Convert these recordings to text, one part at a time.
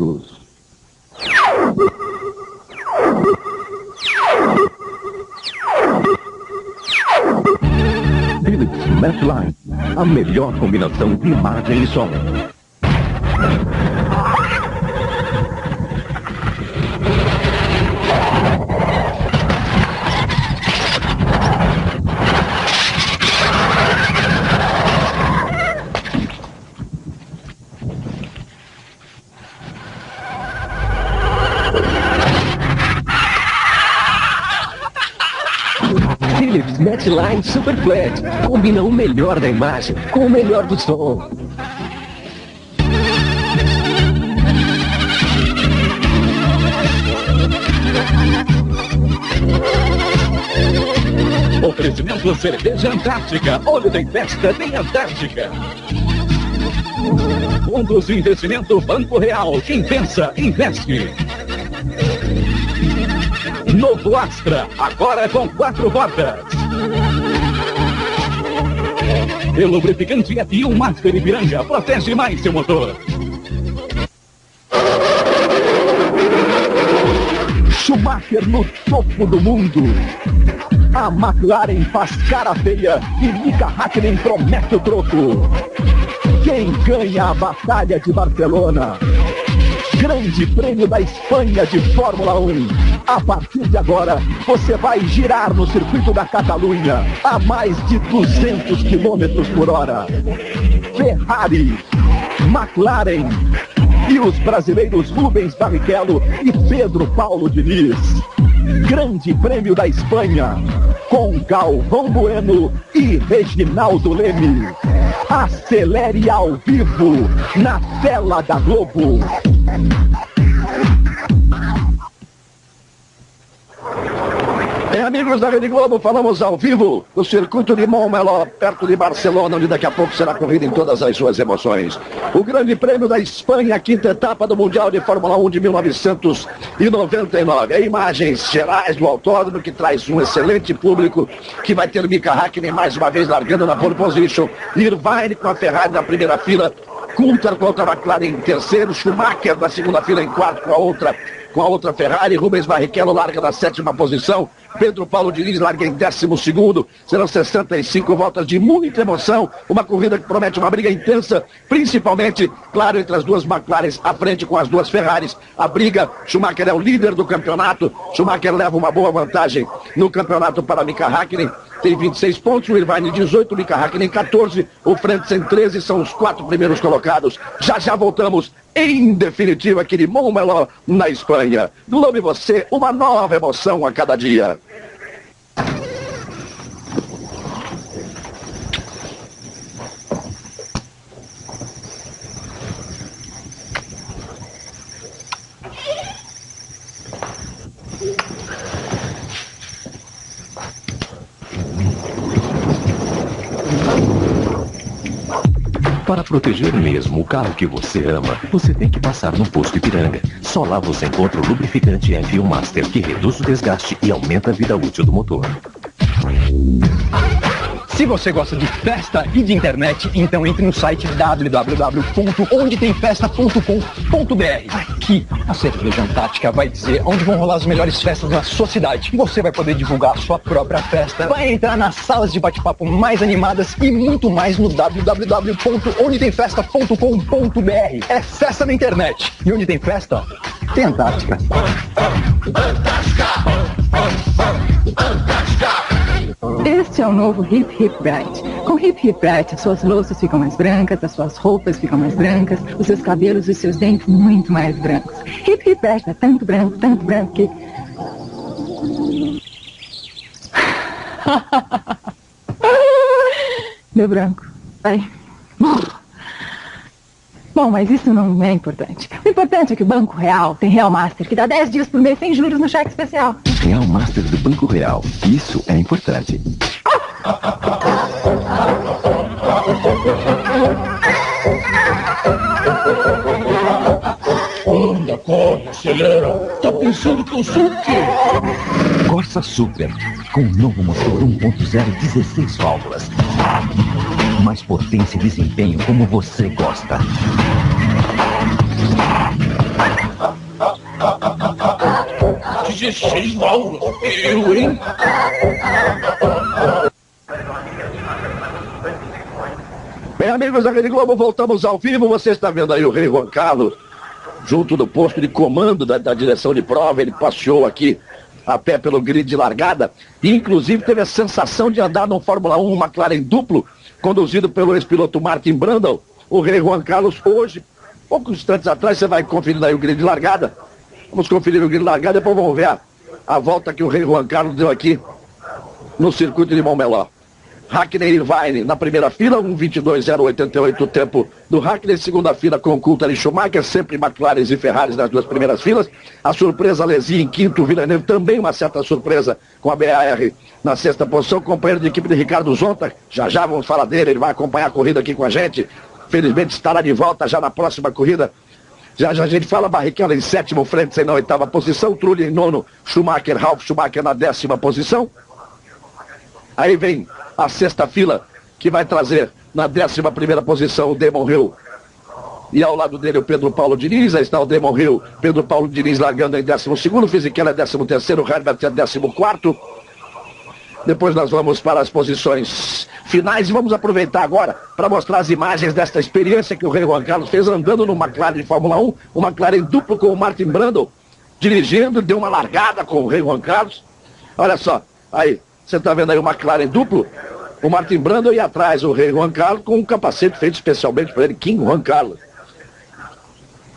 amigos. Philips Matchline, a melhor combinação de imagem e som. Philips Matchline Super Flat combina o melhor da imagem com o melhor do som. Oferecimento cerveja Antártica. Olho tem festa, tem Antártica. Fundos de investimento Banco Real. Quem pensa, investe. Novo Astra, agora com 4 portas. E lubrificante F1 Master Ipiranga protege mais seu motor. Schumacher no topo do mundo. A McLaren faz cara feia e Mika Häkkinen promete o troco. Quem ganha a batalha de Barcelona? Grande Prêmio da Espanha de Fórmula 1. A partir de agora, você vai girar no circuito da Catalunha a mais de 200 km por hora. Ferrari, McLaren e os brasileiros Rubens Barrichello e Pedro Paulo Diniz. Grande Prêmio da Espanha, com Galvão Bueno e Reginaldo Leme. Acelere ao vivo, na tela da Globo. Amigos da Rede Globo, falamos ao vivo do circuito de Montmeló, perto de Barcelona, onde daqui a pouco será corrida em todas as suas emoções. O Grande Prêmio da Espanha, a quinta etapa do Mundial de Fórmula 1 de 1999. Imagens gerais do autódromo, que traz um excelente público, que vai ter Mika Häkkinen mais uma vez largando na pole position, Irvine com a Ferrari na primeira fila, Coulthard com a outra McLaren em terceiro, Schumacher na segunda fila em quarto com a outra Ferrari, Rubens Barrichello larga na sétima posição, Pedro Paulo Diniz larga em 12º, serão 65 voltas de muita emoção, uma corrida que promete uma briga intensa, principalmente, claro, entre as duas McLarens à frente com as duas Ferraris. A briga, Schumacher é o líder do campeonato, Schumacher leva uma boa vantagem no campeonato para Mika Häkkinen, tem 26 pontos, o Irvine 18, o Mika Häkkinen 14, o Frentzen 13, são os 4 primeiros colocados. Já voltamos, em definitiva, aqui de Montmeló, na Espanha. Globo e você, uma nova emoção a cada dia. Para proteger mesmo o carro que você ama, você tem que passar no posto Ipiranga. Só lá você encontra o lubrificante F1 Master, que reduz o desgaste e aumenta a vida útil do motor. Se você gosta de festa e de internet, então entre no site www.ondetemfesta.com.br. Aqui, a Cerveja Antártica vai dizer onde vão rolar as melhores festas na sua cidade. Você vai poder divulgar a sua própria festa, vai entrar nas salas de bate-papo mais animadas e muito mais no www.ondetemfesta.com.br. É festa na internet. E onde tem festa, tem Antártica. Este é o novo Hip Hip Bright. Com Hip Hip Bright, as suas louças ficam mais brancas, as suas roupas ficam mais brancas, os seus cabelos e os seus dentes muito mais brancos. Hip Hip Bright é tanto branco que... Deu branco. Vai. Bom, mas isso não é importante. O importante é que o Banco Real tem Real Master, que dá 10 dias por mês sem juros no cheque especial. Real Master do Banco Real. Isso é importante. Anda, corre, acelera. Tá pensando que eu sou o quê? Corsa Super, com um novo motor 1.0 16 válvulas. Mais potência e desempenho como você gosta. 16 válvulas. Eu, hein? Bem, amigos da Rede Globo, voltamos ao vivo. Você está vendo aí o Rei Juan Carlos, junto do posto de comando da direção de prova. Ele passeou aqui a pé pelo grid de largada e inclusive teve a sensação de andar no Fórmula 1 McLaren duplo, conduzido pelo ex-piloto Martin Brundle. O Rei Juan Carlos hoje, poucos instantes atrás, você vai conferir aí o grid de largada. Vamos conferir o grid de largada, depois vamos ver a volta que o Rei Juan Carlos deu aqui no circuito de Montmeló. Hackney Irvine na primeira fila, 1:22.088 o tempo do Hackney. Segunda fila com Coulthard e Schumacher, sempre McLaren e Ferraris nas duas primeiras filas. A surpresa Alesi em quinto, Villeneuve também uma certa surpresa com a BAR na sexta posição. Companheiro de equipe de Ricardo Zonta, já vamos falar dele, ele vai acompanhar a corrida aqui com a gente. Felizmente estará de volta já na próxima corrida. Já a gente fala, Barrichello em sétimo, Frentzen na oitava posição, Trulli em nono, Ralf Schumacher na 10ª posição. Aí vem a sexta fila, que vai trazer na 11ª posição o Damon Hill. E ao lado dele o Pedro Paulo Diniz. Aí está o Damon Hill, Pedro Paulo Diniz largando em 12º, Fisichella é 13º, Herbert é 14º. Depois nós vamos para as posições finais e vamos aproveitar agora para mostrar as imagens desta experiência que o Rei Juan Carlos fez andando no McLaren de Fórmula 1, o McLaren duplo com o Martin Brundle, dirigindo, deu uma largada com o Rei Juan Carlos. Olha só, aí, você está vendo aí o McLaren duplo, o Martin Brundle e atrás o Rei Juan Carlos com um capacete feito especialmente para ele, King Juan Carlos.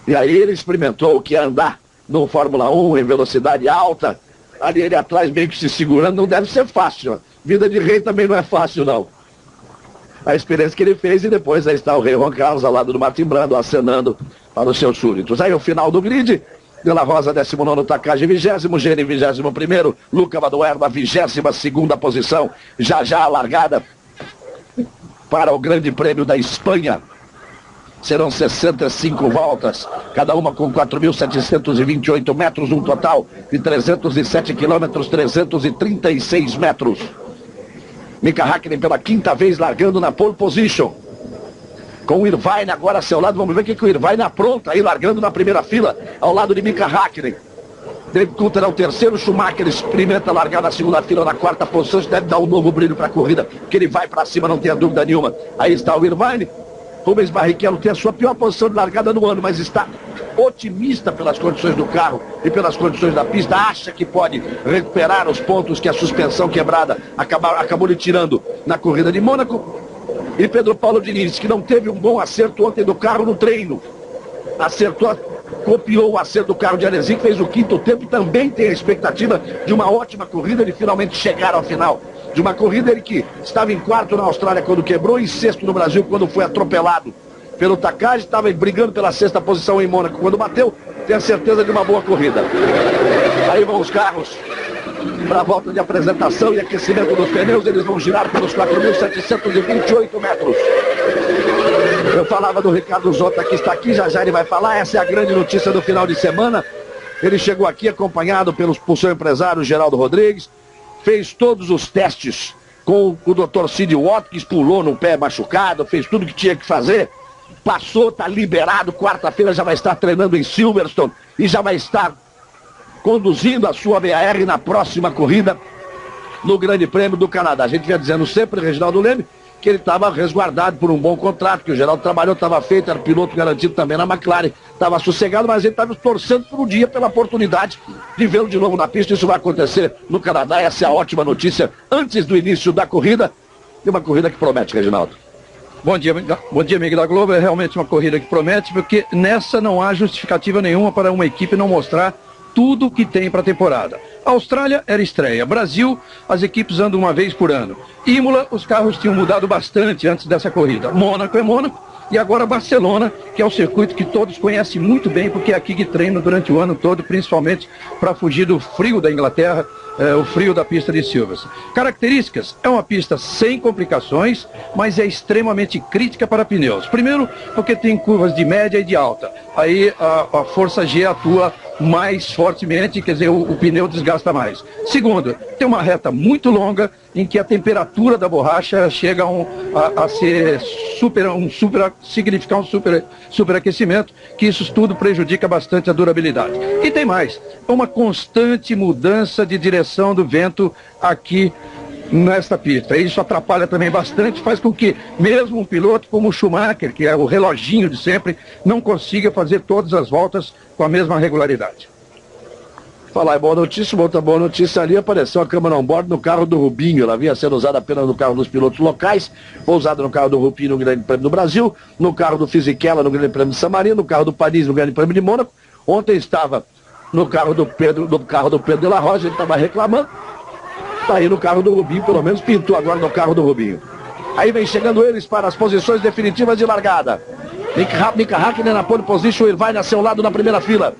E aí ele experimentou o que é andar no Fórmula 1 em velocidade alta, ali ele atrás meio que se segurando, não deve ser fácil. Vida de rei também não é fácil, não. A experiência que ele fez e depois aí está o Rei Juan Carlos ao lado do Martin Brundle, acenando para os seus súditos. Aí o final do grid, De La Rosa 19º, Takagi 20º, Gene 21º, Luca Badoer na 22ª posição. Já a largada para o Grande Prêmio da Espanha. Serão 65 voltas, cada uma com 4.728 metros, um total de 307 quilômetros, 336 metros. Mika Hakkinen pela quinta vez largando na pole position. Com o Irvine agora a seu lado, vamos ver o que o Irvine apronta aí, largando na primeira fila, ao lado de Mika Hakkinen. David Coulthard é o terceiro, Schumacher experimenta largar na segunda fila, na quarta posição, isso deve dar um novo brilho para a corrida, que ele vai para cima, não tenha dúvida nenhuma. Aí está o Irvine. Rubens Barrichello tem a sua pior posição de largada no ano, mas está otimista pelas condições do carro e pelas condições da pista, acha que pode recuperar os pontos que a suspensão quebrada acabou lhe tirando na corrida de Mônaco. E Pedro Paulo Diniz, que não teve um bom acerto ontem do carro no treino, copiou o acerto do carro de Alesi, que fez o quinto tempo, e também tem a expectativa de uma ótima corrida, de finalmente chegar ao final de uma corrida. Ele que estava em quarto na Austrália quando quebrou, em sexto no Brasil quando foi atropelado pelo Takagi, estava brigando pela sexta posição em Mônaco quando bateu, tem a certeza de uma boa corrida. Aí vão os carros para a volta de apresentação e aquecimento dos pneus, eles vão girar pelos 4.728 metros. Eu falava do Ricardo Zonta, que está aqui, já ele vai falar. Essa é a grande notícia do final de semana. Ele chegou aqui acompanhado por seu empresário Geraldo Rodrigues, fez todos os testes com o Dr. Sid Watkins, pulou no pé machucado, fez tudo que tinha que fazer, passou, está liberado, quarta-feira já vai estar treinando em Silverstone e já vai estar conduzindo a sua BAR na próxima corrida no Grande Prêmio do Canadá. A gente vinha dizendo sempre, Reginaldo Leme, que ele estava resguardado por um bom contrato, que o Geraldo trabalhou, estava feito, era piloto garantido também na McLaren, estava sossegado, mas ele estava torcendo por um dia pela oportunidade de vê-lo de novo na pista. Isso vai acontecer no Canadá, essa é a ótima notícia antes do início da corrida, e uma corrida que promete, Reginaldo. Bom dia, amigo da Globo. É realmente uma corrida que promete, porque nessa não há justificativa nenhuma para uma equipe não mostrar tudo que tem para a temporada. A Austrália era estreia. Brasil, as equipes andam uma vez por ano. Imola, os carros tinham mudado bastante antes dessa corrida. Mônaco é Mônaco. E agora Barcelona, que é o circuito que todos conhecem muito bem, porque é aqui que treinam durante o ano todo, principalmente para fugir do frio da Inglaterra, o frio da pista de Silverstone. Características: é uma pista sem complicações, mas é extremamente crítica para pneus. Primeiro, porque tem curvas de média e de alta. Aí a força G atua mais fortemente, quer dizer, o pneu desgasta gasta mais. Segundo, tem uma reta muito longa em que a temperatura da borracha chega a ser significar um superaquecimento, que isso tudo prejudica bastante a durabilidade. E tem mais, é uma constante mudança de direção do vento aqui nesta pista. Isso atrapalha também bastante, faz com que mesmo um piloto como o Schumacher, que é o reloginho de sempre, não consiga fazer todas as voltas com a mesma regularidade. Falar em boa notícia, outra boa notícia ali, apareceu a câmera on-board no carro do Rubinho. Ela vinha sendo usada apenas no carro dos pilotos locais, foi usada no carro do Rubinho no Grande Prêmio do Brasil, no carro do Fisichella no Grande Prêmio de San Marino, no carro do Paris no Grande Prêmio de Mônaco. Ontem estava no carro do Pedro de la Rocha, ele estava reclamando. Está aí no carro do Rubinho, pelo menos pintou agora no carro do Rubinho. Aí vem chegando eles para as posições definitivas de largada. Mika Häkkinen na pole position, ele vai a seu lado na primeira fila.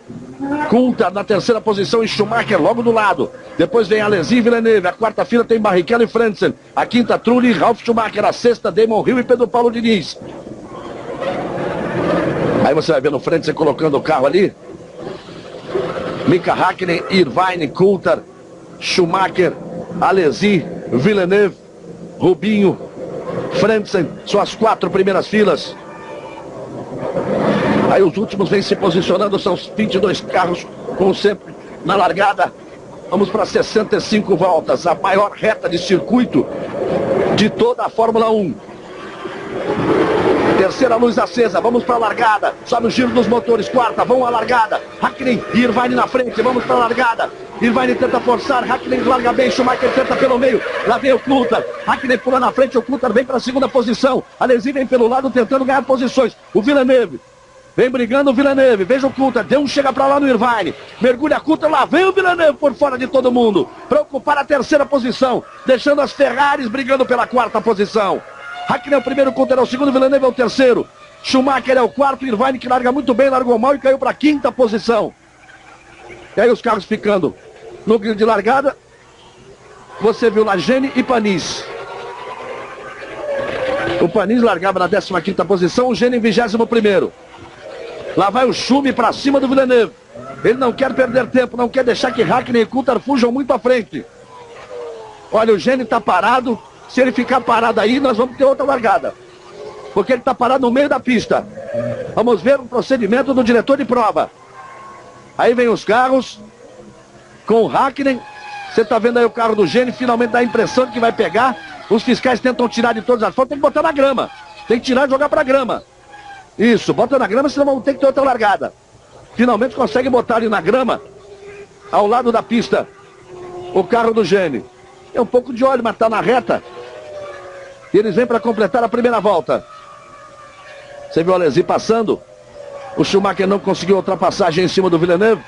Coulthard na terceira posição e Schumacher logo do lado. Depois vem Alesi e Villeneuve. A quarta fila tem Barrichello e Frentzen. A quinta, Trulli e Ralf Schumacher. A sexta, Damon Hill e Pedro Paulo Diniz. Aí você vai vendo o Frentzen colocando o carro ali. Mika Häkkinen, Irvine, Coulthard, Schumacher, Alesi, Villeneuve, Rubinho, Frentzen. São as quatro primeiras filas. Aí os últimos vêm se posicionando, são os 22 carros, como sempre, na largada. Vamos para 65 voltas, a maior reta de circuito de toda a Fórmula 1. Terceira luz acesa, vamos para a largada. Sobe o giro dos motores, quarta, vão à largada. Häkkinen e Irvine na frente, vamos para a largada. Irvine tenta forçar, Häkkinen larga bem, Schumacher tenta pelo meio. Lá vem o Coulthard, Häkkinen pula na frente, o Coulthard vem para a segunda posição. Alesi vem pelo lado tentando ganhar posições. O Villeneuve vem brigando o Villeneuve, veja o Coulthard, deu um chega pra lá no Irvine, mergulha Coulthard, lá vem o Villeneuve por fora de todo mundo, para ocupar a terceira posição, deixando as Ferraris brigando pela quarta posição. Häkkinen é o primeiro, Coulthard é o segundo, Villeneuve é o terceiro, Schumacher é o quarto, Irvine que larga muito bem, largou mal e caiu para a quinta posição. E aí os carros ficando no grid de largada, você viu lá Gene e Panis. O Panis largava na 15ª posição, o Gene em 21º. Lá vai o Schumi para cima do Villeneuve. Ele não quer perder tempo, não quer deixar que Häkkinen e Coulthard fujam muito à frente. Olha, o Gene está parado. Se ele ficar parado aí, nós vamos ter outra largada. Porque ele está parado no meio da pista. Vamos ver o procedimento do diretor de prova. Aí vem os carros com o Häkkinen. Você está vendo aí o carro do Gene, finalmente dá a impressão de que vai pegar. Os fiscais tentam tirar de todas as fotos, tem que botar na grama. Tem que tirar e jogar para a grama. Isso, bota na grama, senão vamos ter que ter outra largada. Finalmente consegue botar ali na grama, ao lado da pista, o carro do Gene. É um pouco de óleo, mas está na reta. E eles vêm para completar a primeira volta. Você viu o Alesi passando. O Schumacher não conseguiu ultrapassagem em cima do Villeneuve.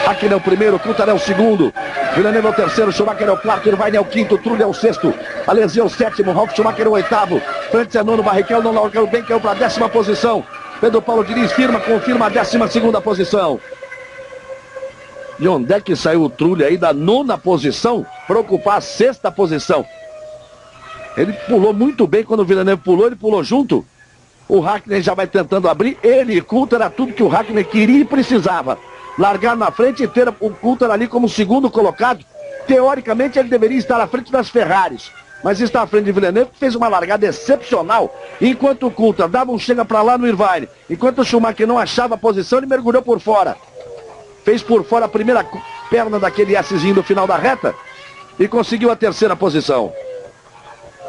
Häkkinen é o primeiro, Coulthard é o segundo. Villeneuve é o terceiro, Schumacher é o quarto, Irvine é o quinto, Trulli é o sexto. Alesi é o sétimo, Ralf Schumacher é o oitavo. Frentzen é nono, Barrichello não largou bem, caiu para a 10ª posição. Pedro Paulo Diniz confirma a 12ª posição. De onde é que saiu o Trulli aí da 9ª posição para ocupar a 6ª posição? Ele pulou muito bem quando o Villeneuve pulou, ele pulou junto. O Häkkinen já vai tentando abrir. Ele e Coulthard era tudo que o Häkkinen queria e precisava. Largar na frente e ter o Coulthard ali como segundo colocado. Teoricamente ele deveria estar à frente das Ferraris. Mas está à frente de Villeneuve, que fez uma largada excepcional. Enquanto o Coulthard dava um chega para lá no Irvine. Enquanto o Schumacher não achava a posição, ele mergulhou por fora. Fez por fora a primeira perna daquele Szinho do final da reta. E conseguiu a terceira posição.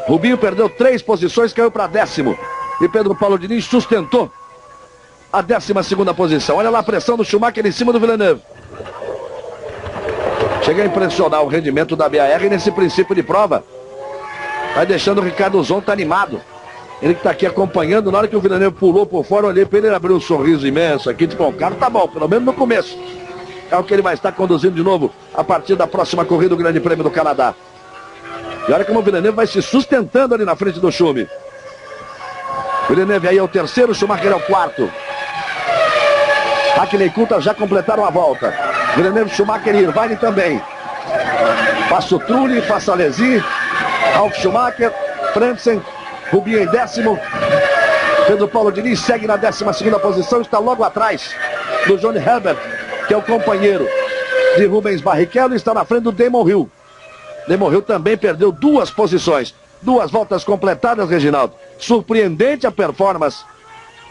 Rubinho perdeu 3 posições, caiu para 10º. E Pedro Paulo Diniz sustentou a 12ª posição. Olha lá a pressão do Schumacher em cima do Villeneuve. Chega a impressionar o rendimento da BAR nesse princípio de prova. Vai deixando o Ricardo Zonta animado. Ele que está aqui acompanhando. Na hora que o Villeneuve pulou por fora, eu olhei para ele, ele abriu um sorriso imenso aqui. Disse, bom, o cara tá bom, pelo menos no começo. É o que ele vai estar conduzindo de novo a partir da próxima corrida do Grande Prêmio do Canadá. E olha como o Villeneuve vai se sustentando ali na frente do Schumi. Villeneuve aí é o terceiro, Schumacher é o quarto. Häkkinen e Coulthard já completaram a volta. Villeneuve, Schumacher e Irvine também. Passa o Trulli, passa Alesi, Ralf Schumacher, Frentzen, Rubinho em 10º. Pedro Paulo Diniz segue na 12ª posição, está logo atrás do Johnny Herbert, que é o companheiro de Rubens Barrichello e está na frente do Damon Hill. Damon Hill também perdeu 2 posições. 2 voltas completadas, Reginaldo. Surpreendente a performance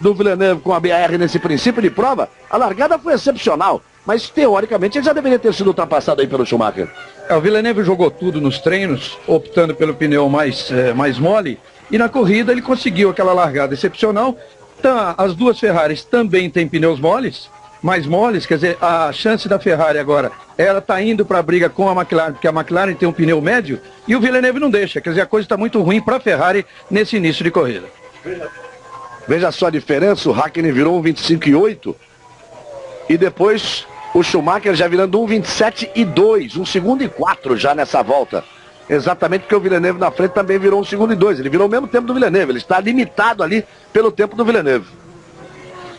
do Villeneuve com a BR nesse princípio de prova. A largada foi excepcional, mas teoricamente ele já deveria ter sido ultrapassado aí pelo Schumacher. O Villeneuve jogou tudo nos treinos, optando pelo pneu mais mole, e na corrida ele conseguiu aquela largada excepcional. Então, as 2 Ferraris também têm pneus moles, mais moles, quer dizer, a chance da Ferrari agora, ela está indo para a briga com a McLaren, porque a McLaren tem um pneu médio, e o Villeneuve não deixa, quer dizer, a coisa está muito ruim para a Ferrari nesse início de corrida. Veja só a diferença, o Hakkinen virou 1,25,8 e depois o Schumacher já virando 1,27,2, 1 segundo e 4 já nessa volta. Exatamente porque o Villeneuve na frente também virou 1 segundo e 2, ele virou o mesmo tempo do Villeneuve, ele está limitado ali pelo tempo do Villeneuve.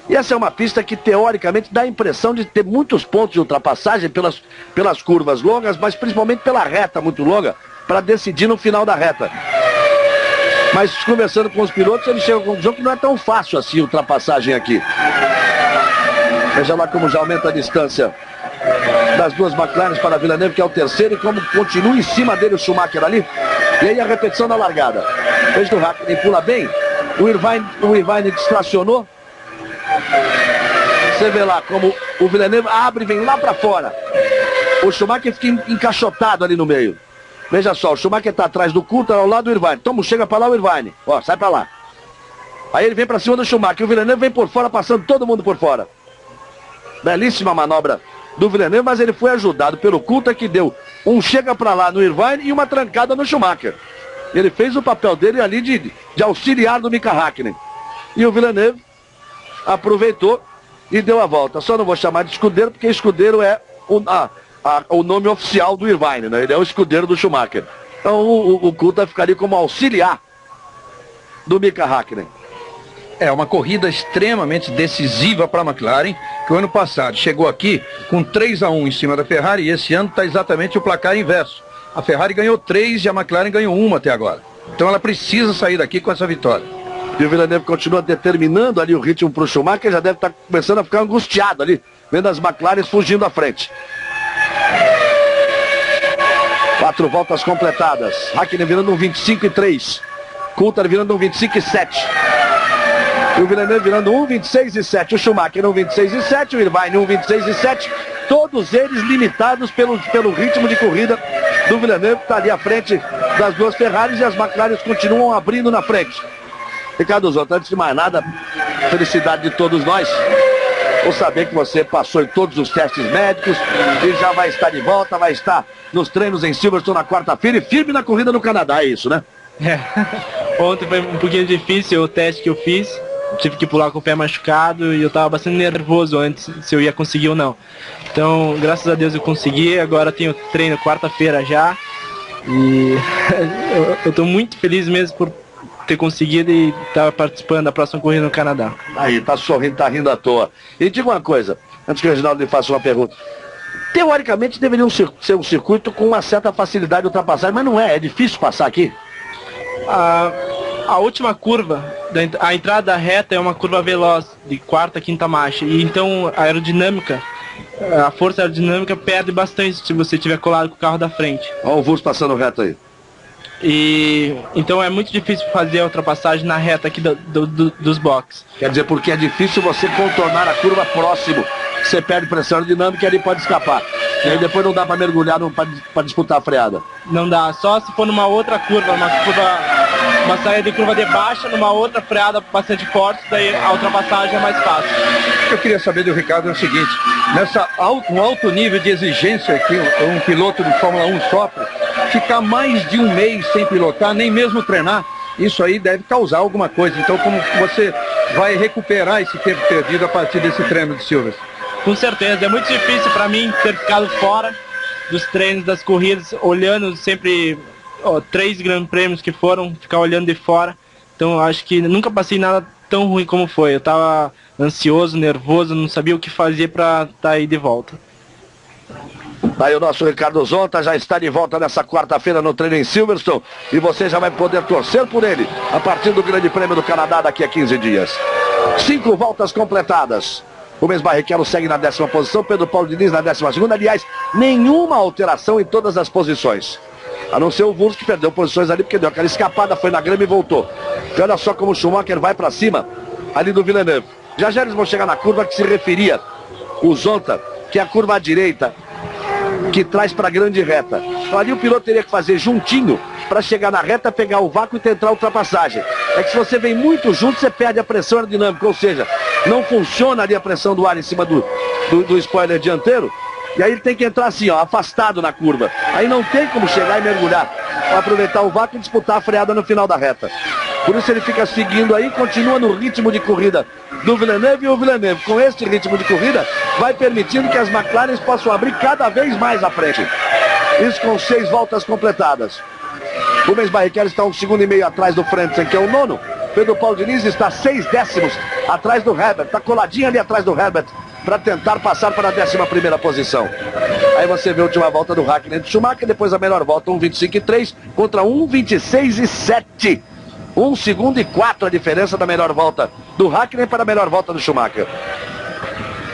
E essa é uma pista que teoricamente dá a impressão de ter muitos pontos de ultrapassagem pelas curvas longas, mas principalmente pela reta muito longa, para decidir no final da reta. Mas conversando com os pilotos, eles chegam à conclusão que não é tão fácil assim a ultrapassagem aqui. Veja lá como já aumenta a distância das 2 McLaren para a Villeneuve, que é o terceiro, e como continua em cima dele o Schumacher ali. E aí a repetição da largada. Veja o Hakkinen pula bem, o Irvine distracionou. Você vê lá como o Villeneuve abre e vem lá para fora. O Schumacher fica encaixotado ali no meio. Veja só, o Schumacher está atrás do Coulthard ao lado do Irvine. Toma, chega para lá o Irvine. Ó, sai para lá. Aí ele vem para cima do Schumacher. O Villeneuve vem por fora, passando todo mundo por fora. Belíssima manobra do Villeneuve, mas ele foi ajudado pelo Coulthard, que deu um chega para lá no Irvine e uma trancada no Schumacher. Ele fez o papel dele ali de auxiliar do Mika Hakkinen. E o Villeneuve aproveitou e deu a volta. Só não vou chamar de escudeiro, porque escudeiro é o nome oficial do Irvine, né? Ele é o escudeiro do Schumacher. Então o Coulthard ficaria como auxiliar do Mika Hakkinen. É uma corrida extremamente decisiva para a McLaren, que o ano passado chegou aqui com 3-1 em cima da Ferrari, e esse ano está exatamente o placar inverso. A Ferrari ganhou 3 e a McLaren ganhou 1 até agora. Então ela precisa sair daqui com essa vitória. E o Villeneuve continua determinando ali o ritmo para o Schumacher, já deve estar começando a ficar angustiado ali, vendo as McLaren fugindo à frente. 4 voltas completadas. Hakkinen virando um 25,3. Coulthard virando um 25,7. E o Villeneuve virando 1,26,7. O Schumacher 1,26,7. O Irvine 1,26,7. Todos eles limitados pelo ritmo de corrida do Villeneuve, que está ali à frente das 2 Ferraris, e as McLaren continuam abrindo na frente. Ricardo Zonta, antes de mais nada, felicidade de todos nós. Vou saber que você passou em todos os testes médicos e já vai estar de volta, vai estar nos treinos em Silverstone na quarta-feira e firme na corrida no Canadá, é isso, né? Ontem foi um pouquinho difícil o teste que eu fiz. Tive que pular com o pé machucado e eu estava bastante nervoso antes se eu ia conseguir ou não. Então, graças a Deus eu consegui. Agora tenho treino quarta-feira já. E eu estou muito feliz mesmo por ter conseguido e estar participando da próxima corrida no Canadá. Aí, tá sorrindo, tá rindo à toa. E diga uma coisa, antes que o Reginaldo lhe faça uma pergunta. Teoricamente deveria ser um circuito com uma certa facilidade de ultrapassagem, mas não é difícil passar aqui. A última curva, a entrada da reta é uma curva veloz, de 4ª, 5ª marcha, e então a aerodinâmica, a força aerodinâmica perde bastante se você estiver colado com o carro da frente. Olha o Vurs passando reto aí. E então é muito difícil fazer a ultrapassagem na reta aqui dos boxes. Quer dizer, porque é difícil você contornar a curva próximo. Você perde pressão aerodinâmica e ele pode escapar. E aí depois não dá para mergulhar para disputar a freada. Não dá, só se for numa outra curva, uma saída de curva de baixa, numa outra freada bastante forte, daí a ultrapassagem é mais fácil. O que eu queria saber do Ricardo é o seguinte, um alto nível de exigência que um piloto de Fórmula 1 sofre, ficar mais de um mês sem pilotar, nem mesmo treinar, isso aí deve causar alguma coisa. Então como você vai recuperar esse tempo perdido a partir desse treino de Silverstone? Com certeza, é muito difícil para mim ter ficado fora dos treinos, das corridas, olhando sempre 3 grandes prêmios que foram, ficar olhando de fora. Então acho que nunca passei nada tão ruim como foi. Eu estava ansioso, nervoso, não sabia o que fazer para estar aí de volta. Aí o nosso Ricardo Zonta já está de volta nessa quarta-feira no treino em Silverstone e você já vai poder torcer por ele a partir do Grande Prêmio do Canadá daqui a 15 dias. 5 voltas completadas. Rubens Barrichello segue na 10ª posição, Pedro Paulo Diniz na 12ª. Aliás, nenhuma alteração em todas as posições. A não ser o Wurz, que perdeu posições ali porque deu aquela escapada, foi na grama e voltou. E olha só como o Schumacher vai para cima ali do Villeneuve. Já eles vão chegar na curva que se referia o Zonta, que é a curva à direita, que traz para a grande reta. Então ali o piloto teria que fazer juntinho para chegar na reta, pegar o vácuo e tentar a ultrapassagem. É que se você vem muito junto, você perde a pressão aerodinâmica, ou seja, não funciona ali a pressão do ar em cima do spoiler dianteiro. E aí ele tem que entrar assim, ó, afastado na curva. Aí não tem como chegar e mergulhar para aproveitar o vácuo e disputar a freada no final da reta. Por isso ele fica seguindo aí, continua no ritmo de corrida do Villeneuve, e o Villeneuve, com este ritmo de corrida, vai permitindo que as McLaren possam abrir cada vez mais à frente. Isso com 6 voltas completadas. Rubens Barrichello está 1,5 segundos atrás do Frentzen, que é o 9º. Pedro Paulo Diniz está 6 décimos atrás do Herbert, está coladinho ali atrás do Herbert, para tentar passar para a 11ª posição. Aí você vê a última volta do Hakkinen e do Schumacher, depois a melhor volta, 1,25,3 contra 1,26,7. 1 segundo e 4 a diferença da melhor volta do Hakkinen para a melhor volta do Schumacher.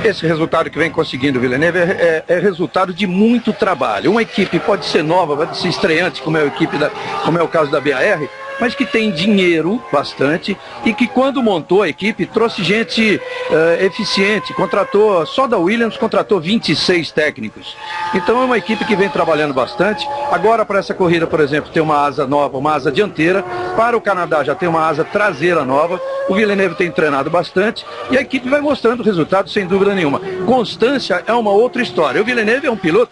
Esse resultado que vem conseguindo o Villeneuve é resultado de muito trabalho. Uma equipe pode ser nova, pode ser estreante, como é o caso da BAR, mas que tem dinheiro bastante e que quando montou a equipe trouxe gente eficiente, só da Williams contratou 26 técnicos. Então é uma equipe que vem trabalhando bastante. Agora para essa corrida, por exemplo, tem uma asa nova, uma asa dianteira. Para o Canadá já tem uma asa traseira nova. O Villeneuve tem treinado bastante e a equipe vai mostrando resultados sem dúvida nenhuma. Constância é uma outra história. O Villeneuve é um piloto,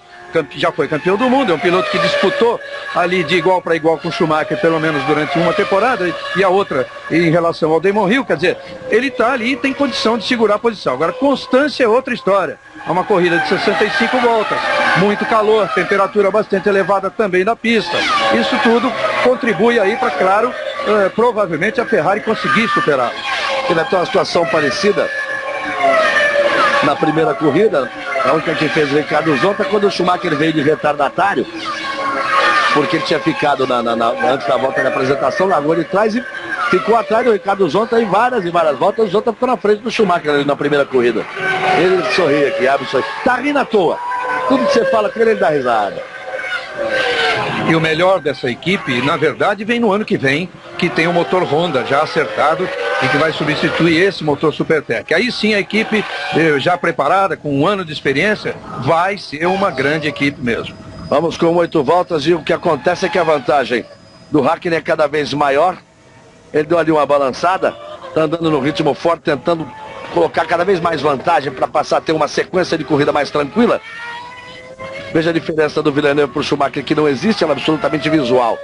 já foi campeão do mundo, é um piloto que disputou ali de igual para igual com o Schumacher, pelo menos durante uma temporada, e a outra em relação ao Damon Hill, quer dizer, ele está ali e tem condição de segurar a posição. Agora, constância é outra história. É uma corrida de 65 voltas, muito calor, temperatura bastante elevada também na pista. Isso tudo contribui aí para, claro, provavelmente a Ferrari conseguir superar. Ele vai ter uma situação parecida na primeira corrida, a única que fez o Ricardo Zonta, quando o Schumacher veio de retardatário, porque ele tinha ficado antes da volta da apresentação, largou de trás e ficou atrás do Ricardo Zonta em várias voltas. O Zonta ficou na frente do Schumacher ali na primeira corrida. Ele sorri aqui, abre o sorriso. Tá rindo à toa. Tudo que você fala com ele dá risada. E o melhor dessa equipe, na verdade, vem no ano que vem, que tem o motor Honda já acertado e que vai substituir esse motor Supertech. Aí sim a equipe já preparada, com 1 ano de experiência, vai ser uma grande equipe mesmo. Vamos com 8 voltas e o que acontece é que a vantagem do Hakkinen é cada vez maior. Ele deu ali uma balançada, está andando no ritmo forte, tentando colocar cada vez mais vantagem para passar a ter uma sequência de corrida mais tranquila. Veja a diferença do Villeneuve para o Schumacher, que não existe, ela é absolutamente visual.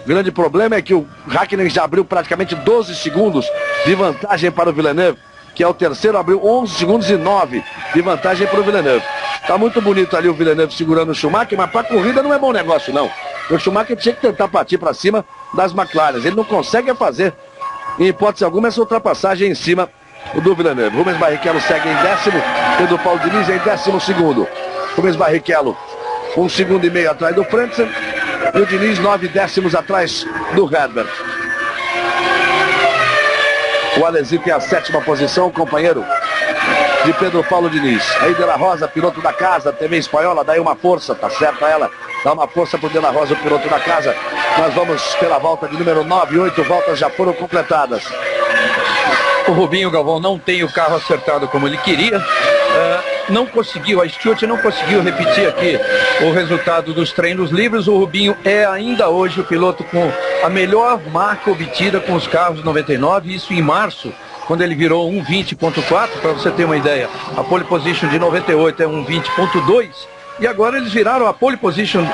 O grande problema é que o Hakkinen já abriu praticamente 12 segundos de vantagem para o Villeneuve, que é o terceiro, abriu 11 segundos e 9 de vantagem para o Villeneuve. Tá muito bonito ali o Villeneuve segurando o Schumacher, mas para a corrida não é bom negócio não. O Schumacher tinha que tentar partir para cima das McLaren. Ele não consegue fazer, em hipótese alguma, essa ultrapassagem em cima do Villeneuve. Rubens Barrichello segue em 10º, Pedro Paulo Diniz em 12º. Rubens Barrichello 1,5 segundos atrás do Frentzen e o Diniz 9 décimos atrás do Herbert. O Alesi tem a 7ª posição, companheiro de Pedro Paulo Diniz. Aí De La Rosa, piloto da casa, TV espanhola, dá aí uma força, tá certo ela? Dá uma força pro De La Rosa, o piloto da casa. Nós vamos pela volta de número 9, 8 voltas já foram completadas. O Rubinho Galvão não tem o carro acertado como ele queria. Não conseguiu, a Stewart não conseguiu repetir aqui o resultado dos treinos livres. O Rubinho é ainda hoje o piloto com a melhor marca obtida com os carros 99, isso em março, quando ele virou 1,20.4, para você ter uma ideia. A pole position de 98 é 1,20.2 e agora eles viraram a pole position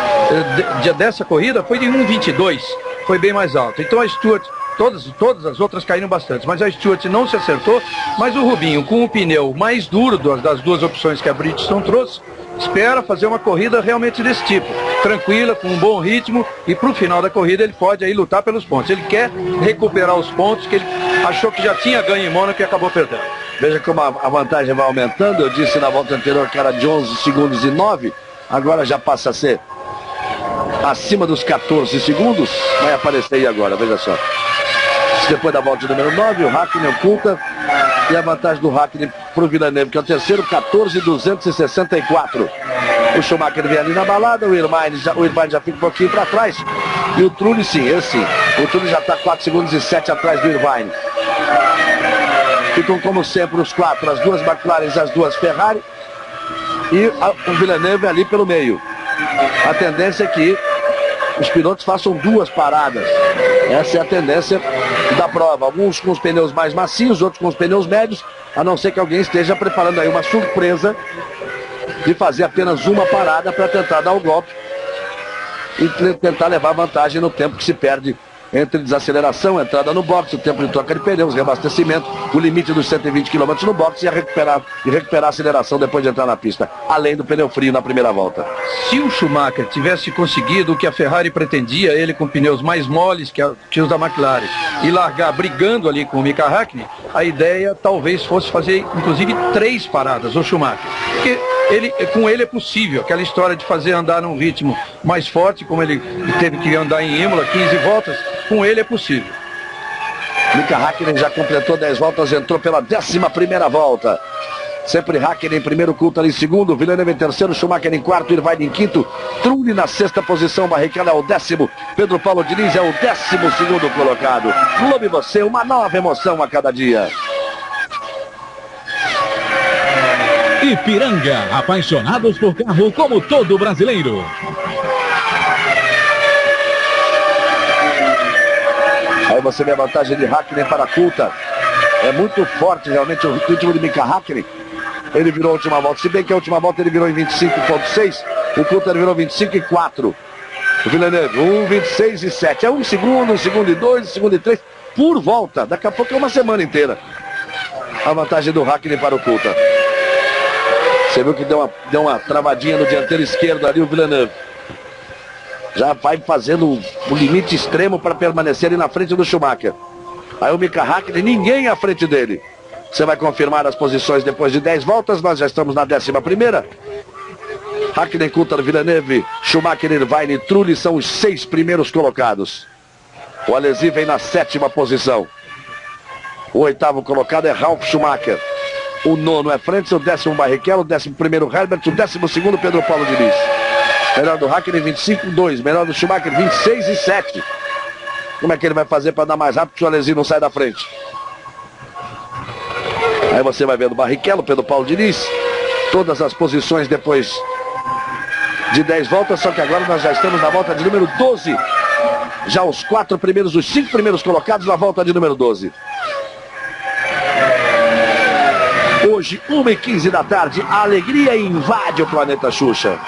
dessa corrida foi de 1,22, foi bem mais alto. Então a Stewart, todas as outras caíram bastante, mas a Stewart não se acertou. Mas o Rubinho, com o pneu mais duro das duas opções que a Bridgestone trouxe, espera fazer uma corrida realmente desse tipo, tranquila, com um bom ritmo, e para o final da corrida ele pode aí lutar pelos pontos. Ele quer recuperar os pontos que ele achou que já tinha ganho em Mônaco e acabou perdendo. Veja como a vantagem vai aumentando. Eu disse na volta anterior que era de 11 segundos e 9, agora já passa a ser acima dos 14 segundos, vai aparecer aí agora, veja só. Depois da volta de número 9, o Hakkinen oculta E a vantagem do Hakkinen para o Villeneuve, que é o terceiro, 14,264. O Schumacher vem ali na balada, o Irvine já fica um pouquinho para trás. E o Trulli, sim, o Trulli já está 4 segundos e 7 atrás do Irvine. Ficam como sempre os quatro, as duas McLaren e as duas Ferrari. E o Villeneuve ali pelo meio. A tendência é que os pilotos façam duas paradas. Essa é a tendência da prova. Alguns com os pneus mais macios, outros com os pneus médios, a não ser que alguém esteja preparando aí uma surpresa de fazer apenas uma parada para tentar dar o golpe e tentar levar vantagem no tempo que se perde entre desaceleração, entrada no box, o tempo de troca de pneus, reabastecimento, o limite dos 120 km no box e recuperar a aceleração depois de entrar na pista, além do pneu frio na primeira volta. Se o Schumacher tivesse conseguido o que a Ferrari pretendia, ele com pneus mais moles que os da McLaren, e largar brigando ali com o Mika Hakkinen, a ideia talvez fosse fazer inclusive 3 paradas, o Schumacher. Porque com ele é possível, aquela história de fazer andar num ritmo mais forte, como ele teve que andar em Imola, 15 voltas, com ele é possível. Mika Hakkinen já completou 10 voltas, entrou pela 11ª volta. Sempre Hakkinen em primeiro, Coulthard em segundo, Villeneuve em terceiro, Schumacher em quarto, Irvine em quinto, Trulli na 6ª posição, Barrichello é o 10º, Pedro Paulo Diniz é o 12º colocado. Clube você, uma nova emoção a cada dia. Ipiranga, apaixonados por carro como todo brasileiro. Aí você vê a vantagem de Hakkinen para Coulthard. É muito forte realmente o ritmo de Mika Hakkinen. Ele virou a última volta, se bem que a última volta ele virou em 25,6, o Coulthard virou 25,4. O Villeneuve, 1,26,7. É 1 segundo, 1 segundo e 2, 1 segundo e 3 por volta. Daqui a pouco é uma semana inteira. A vantagem do Hakkinen para o Coulthard. Você viu que deu uma travadinha no dianteiro esquerdo ali o Villeneuve. Já vai fazendo o limite extremo para permanecer ali na frente do Schumacher. Aí o Mika Hakkinen, ninguém à frente dele. Você vai confirmar as posições depois de 10 voltas. Nós já estamos na 11ª. Hakkinen, Coulthard, Villeneuve, Schumacher, Irvine e Trulli são os 6 primeiros colocados. O Alesi vem na 7ª posição. O 8º colocado é Ralf Schumacher. O 9º é Frentzen, o 10º Barrichello, o 11º Herbert, o 12º Pedro Paulo Diniz. Melhor do Hakkinen 25,2, melhor do Schumacher 26,7. Como é que ele vai fazer para dar mais rápido que o Alesi não sai da frente? Aí você vai vendo Barrichello, Pedro Paulo Diniz, todas as posições depois de 10 voltas, só que agora nós já estamos na volta de número 12. Já os 5 primeiros colocados na volta de número 12. Hoje, 1h15 da tarde, a alegria invade o planeta Xuxa.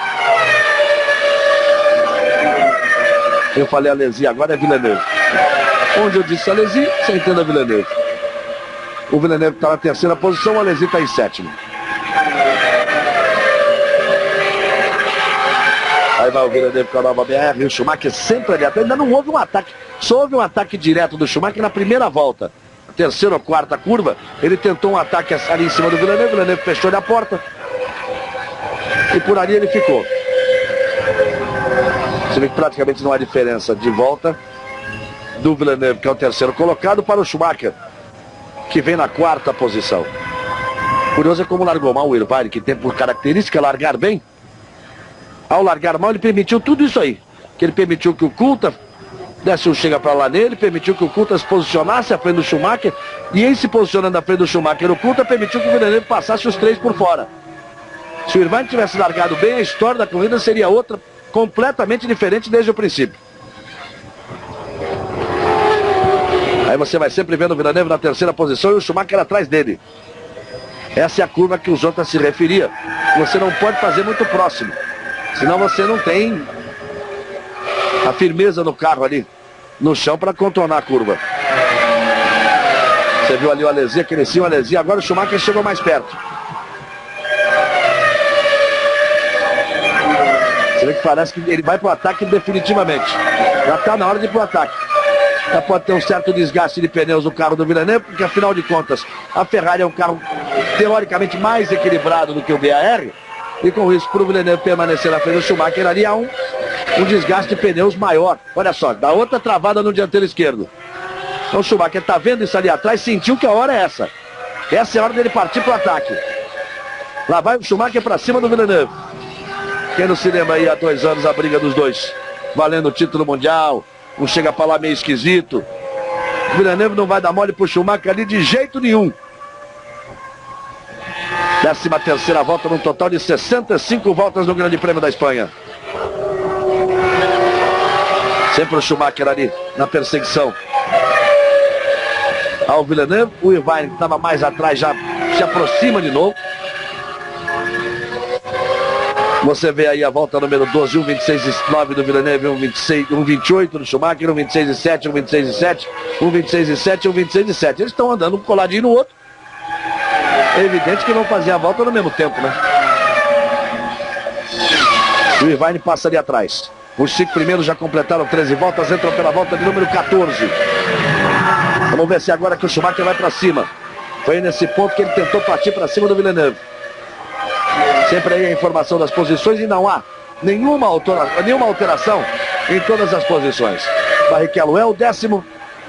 Eu falei Alesi, agora é Villeneuve. Onde eu disse Alesi, você entende a Villeneuve. O Villeneuve está na 3ª posição, o Alesi está em 7º. Aí vai o Villeneuve com a nova BR, o Schumacher sempre ali atrás. Ainda não houve um ataque, só houve um ataque direto do Schumacher na primeira volta. 3ª ou 4ª curva, ele tentou um ataque ali em cima do Villeneuve, o Villeneuve fechou-lhe a porta. E por ali ele ficou. Você vê que praticamente não há diferença de volta do Villeneuve, que é o 3º colocado, para o Schumacher, que vem na 4ª posição. Curioso é como largou mal o Irvine, que tem por característica largar bem. Ao largar mal, ele permitiu tudo isso aí. Que ele permitiu que o Coulthard desse um chega para lá nele, permitiu que o Coulthard se posicionasse à frente do Schumacher, e em se posicionando à frente do Schumacher, o Coulthard permitiu que o Villeneuve passasse os 3 por fora. Se o Irvine tivesse largado bem, a história da corrida seria outra, completamente diferente desde o princípio. Aí você vai sempre vendo o Villeneuve na 3ª posição e o Schumacher atrás dele. Essa é a curva que o Jota se referia. Você não pode fazer muito próximo, senão você não tem a firmeza no carro ali, no chão, para contornar a curva. Você viu ali o Alesi, aquele sim, o Alesi. Agora o Schumacher chegou mais perto. Você vê que parece que ele vai para o ataque definitivamente. Já está na hora de ir para o ataque. Já pode ter um certo desgaste de pneus no carro do Villeneuve, porque afinal de contas a Ferrari é um carro teoricamente mais equilibrado do que o BAR, e com isso, para o Villeneuve permanecer na frente do Schumacher, ali há um desgaste de pneus maior. Olha só, dá outra travada no dianteiro esquerdo. Então o Schumacher está vendo isso ali atrás, sentiu que a hora é essa. Essa é a hora dele partir para o ataque. Lá vai o Schumacher para cima do Villeneuve. Quem não se lembra aí há 2 anos a briga dos dois, valendo o título mundial. Um chega para lá meio esquisito. O Villeneuve não vai dar mole pro Schumacher ali de jeito nenhum. 13ª volta num total de 65 voltas no Grande Prêmio da Espanha. Sempre o Schumacher ali na perseguição ao Villeneuve. O Irvine, que estava mais atrás, já se aproxima de novo. Você vê aí a volta número 12, 1:26:9 do Villeneuve, 1:28 do Schumacher, 1:26:7, 1:26:7, 1:26:7, 1:26:7. Eles estão andando um coladinho no outro. É evidente que não faziam a volta no mesmo tempo, né? O Irvine passa ali atrás. Os 5 primeiros já completaram 13 voltas, entram pela volta de número 14. Vamos ver se agora que o Schumacher vai para cima. Foi nesse ponto que ele tentou partir para cima do Villeneuve. Sempre aí a informação das posições e não há nenhuma alteração em todas as posições. Barrichello é o 10º,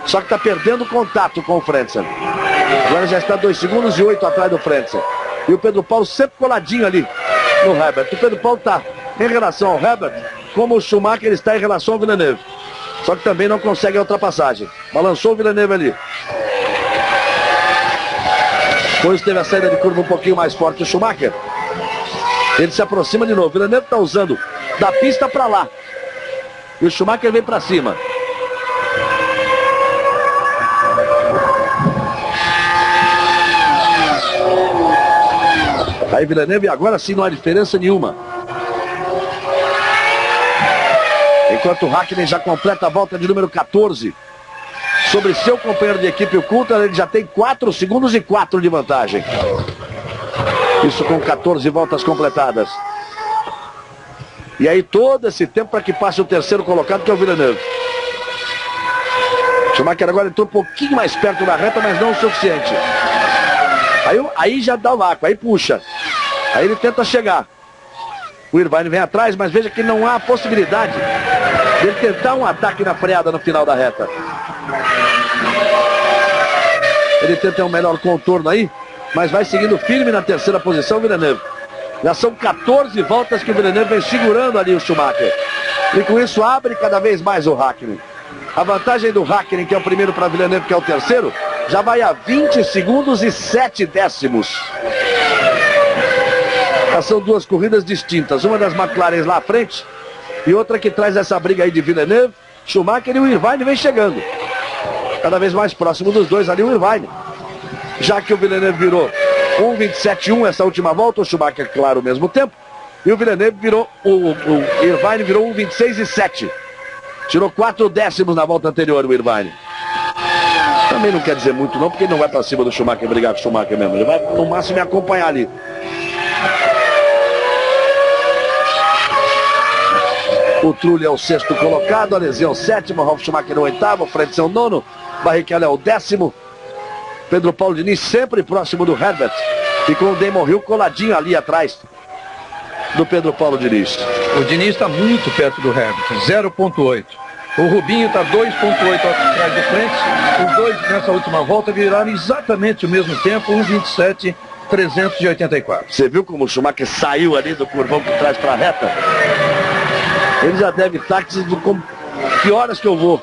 só que está perdendo contato com o Frentzen. Agora já está 2 segundos e 8 atrás do Frentzen. E o Pedro Paulo sempre coladinho ali no Herbert. O Pedro Paulo está em relação ao Herbert, como o Schumacher está em relação ao Villeneuve. Só que também não consegue a ultrapassagem. Balançou o Villeneuve ali. Depois teve a saída de curva um pouquinho mais forte o Schumacher. Ele se aproxima de novo. O Villeneuve está usando da pista para lá. E o Schumacher vem para cima. Aí Villeneuve agora sim não há diferença nenhuma. Enquanto o Hakkinen já completa a volta de número 14. Sobre seu companheiro de equipe, o Coulthard, ele já tem 4 segundos e 4 de vantagem. Isso com 14 voltas completadas. E aí todo esse tempo para que passe o terceiro colocado, que é o Villeneuve. Schumacher agora entrou um pouquinho mais perto da reta, mas não o suficiente. Aí já dá o vácuo, aí puxa. Aí ele tenta chegar. O Irvine vem atrás, mas veja que não há possibilidade de ele tentar um ataque na freada no final da reta. Ele tenta um melhor contorno aí, mas vai seguindo firme na terceira posição o Villeneuve. Já são 14 voltas que o Villeneuve vem segurando ali o Schumacher. E com isso abre cada vez mais o Hakkinen. A vantagem do Hakkinen, que é o primeiro, para Villeneuve, que é o terceiro, já vai a 20 segundos e 7 décimos. São 2 corridas distintas. Uma das McLaren lá à frente e outra que traz essa briga aí de Villeneuve, Schumacher, e o Irvine vem chegando. Cada vez mais próximo dos dois ali o Irvine. Já que o Villeneuve virou 1:27:1 essa última volta, o Schumacher, claro, ao mesmo tempo. E o Villeneuve virou, o Irvine virou 1:26:7. Tirou 4 décimos na volta anterior o Irvine. Também não quer dizer muito não, porque ele não vai para cima do Schumacher brigar com o Schumacher mesmo. Ele vai no máximo me acompanhar ali. O Trulli é o 6º colocado, Alesi é o 7º, Ralf Schumacher é o 8º, Frentzen é o 9º, Barrichello é o 10º. Pedro Paulo Diniz sempre próximo do Herbert. E com o Damon Hill coladinho ali atrás do Pedro Paulo Diniz. O Diniz está muito perto do Herbert, 0,8. O Rubinho está 2,8 atrás do frente. Os dois nessa última volta viraram exatamente o mesmo tempo, 1:27:384. Você viu como o Schumacher saiu ali do curvão que traz para a reta? Ele já deve estar dizendo como que horas que eu vou.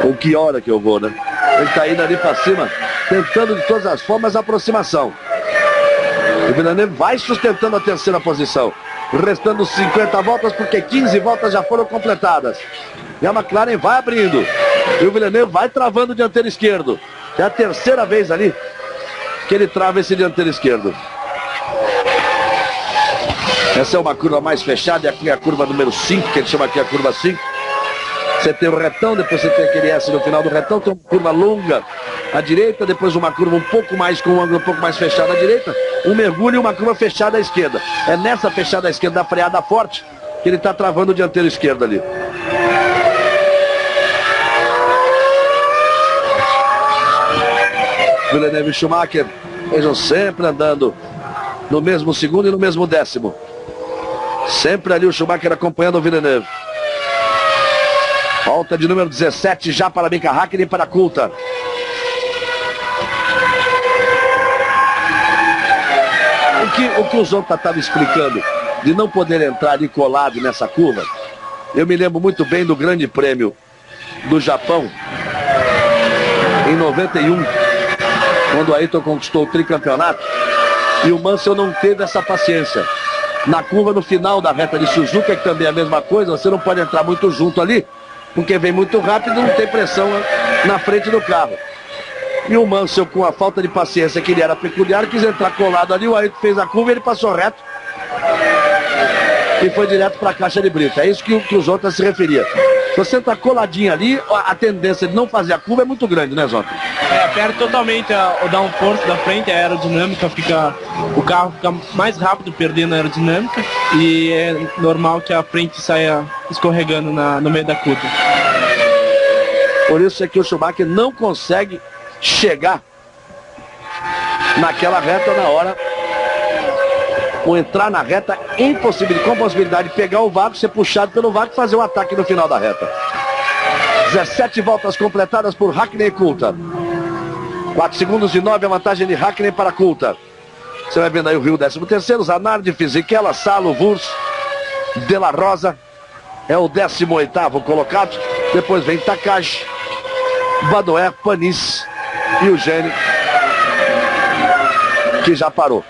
Ou que hora que eu vou, né? Ele está indo ali para cima, tentando de todas as formas a aproximação. O Villeneuve vai sustentando a terceira posição. Restando 50 voltas, porque 15 voltas já foram completadas. E a McLaren vai abrindo. E o Villeneuve vai travando o dianteiro esquerdo. É a terceira vez ali que ele trava esse dianteiro esquerdo. Essa é uma curva mais fechada, e aqui é a curva número 5, que ele chama aqui a curva 5. Você tem o retão, depois você tem aquele S no final do retão, tem uma curva longa à direita, depois uma curva um pouco mais, com um ângulo um pouco mais fechado à direita, um mergulho e uma curva fechada à esquerda. É nessa fechada à esquerda, da freada forte, que ele está travando o dianteiro esquerdo ali. Villeneuve e Schumacher, vejam, sempre andando no mesmo segundo e no mesmo décimo. Sempre ali o Schumacher acompanhando o Villeneuve. Volta de número 17 já para Mika Häkkinen e para Coulthard. O que o Zonta estava explicando de não poder entrar ali colado nessa curva, eu me lembro muito bem do Grande Prêmio do Japão em 91, quando o Ayrton conquistou o tricampeonato e o Mansell não teve essa paciência. Na curva no final da reta de Suzuka, que também é a mesma coisa, você não pode entrar muito junto ali, porque vem muito rápido e não tem pressão na frente do carro. E o Mansell, com a falta de paciência que ele era peculiar, quis entrar colado ali, o Ayrton fez a curva e ele passou reto e foi direto para a caixa de brita. É isso que o Zonta se referia. Se você está coladinho ali, a tendência de não fazer a curva é muito grande, né, Zonta? Perde totalmente o downforce da frente, a aerodinâmica o carro fica mais rápido perdendo a aerodinâmica e é normal que a frente saia escorregando no meio da curva. Por isso é que o Schumacher não consegue chegar naquela reta na hora, ou entrar na reta com possibilidade de pegar o vácuo, ser puxado pelo vácuo e fazer um ataque no final da reta. 17 voltas completadas por Häkkinen e Coulthard. 4 segundos e 9 a vantagem de Häkkinen para Coulthard. Você vai vendo aí o Rio 13º, Zanardi, Fisichella, Salo, Wurz, De La Rosa é o 18º colocado. Depois vem Takagi, Badoer, Panis e o Gene, que já parou.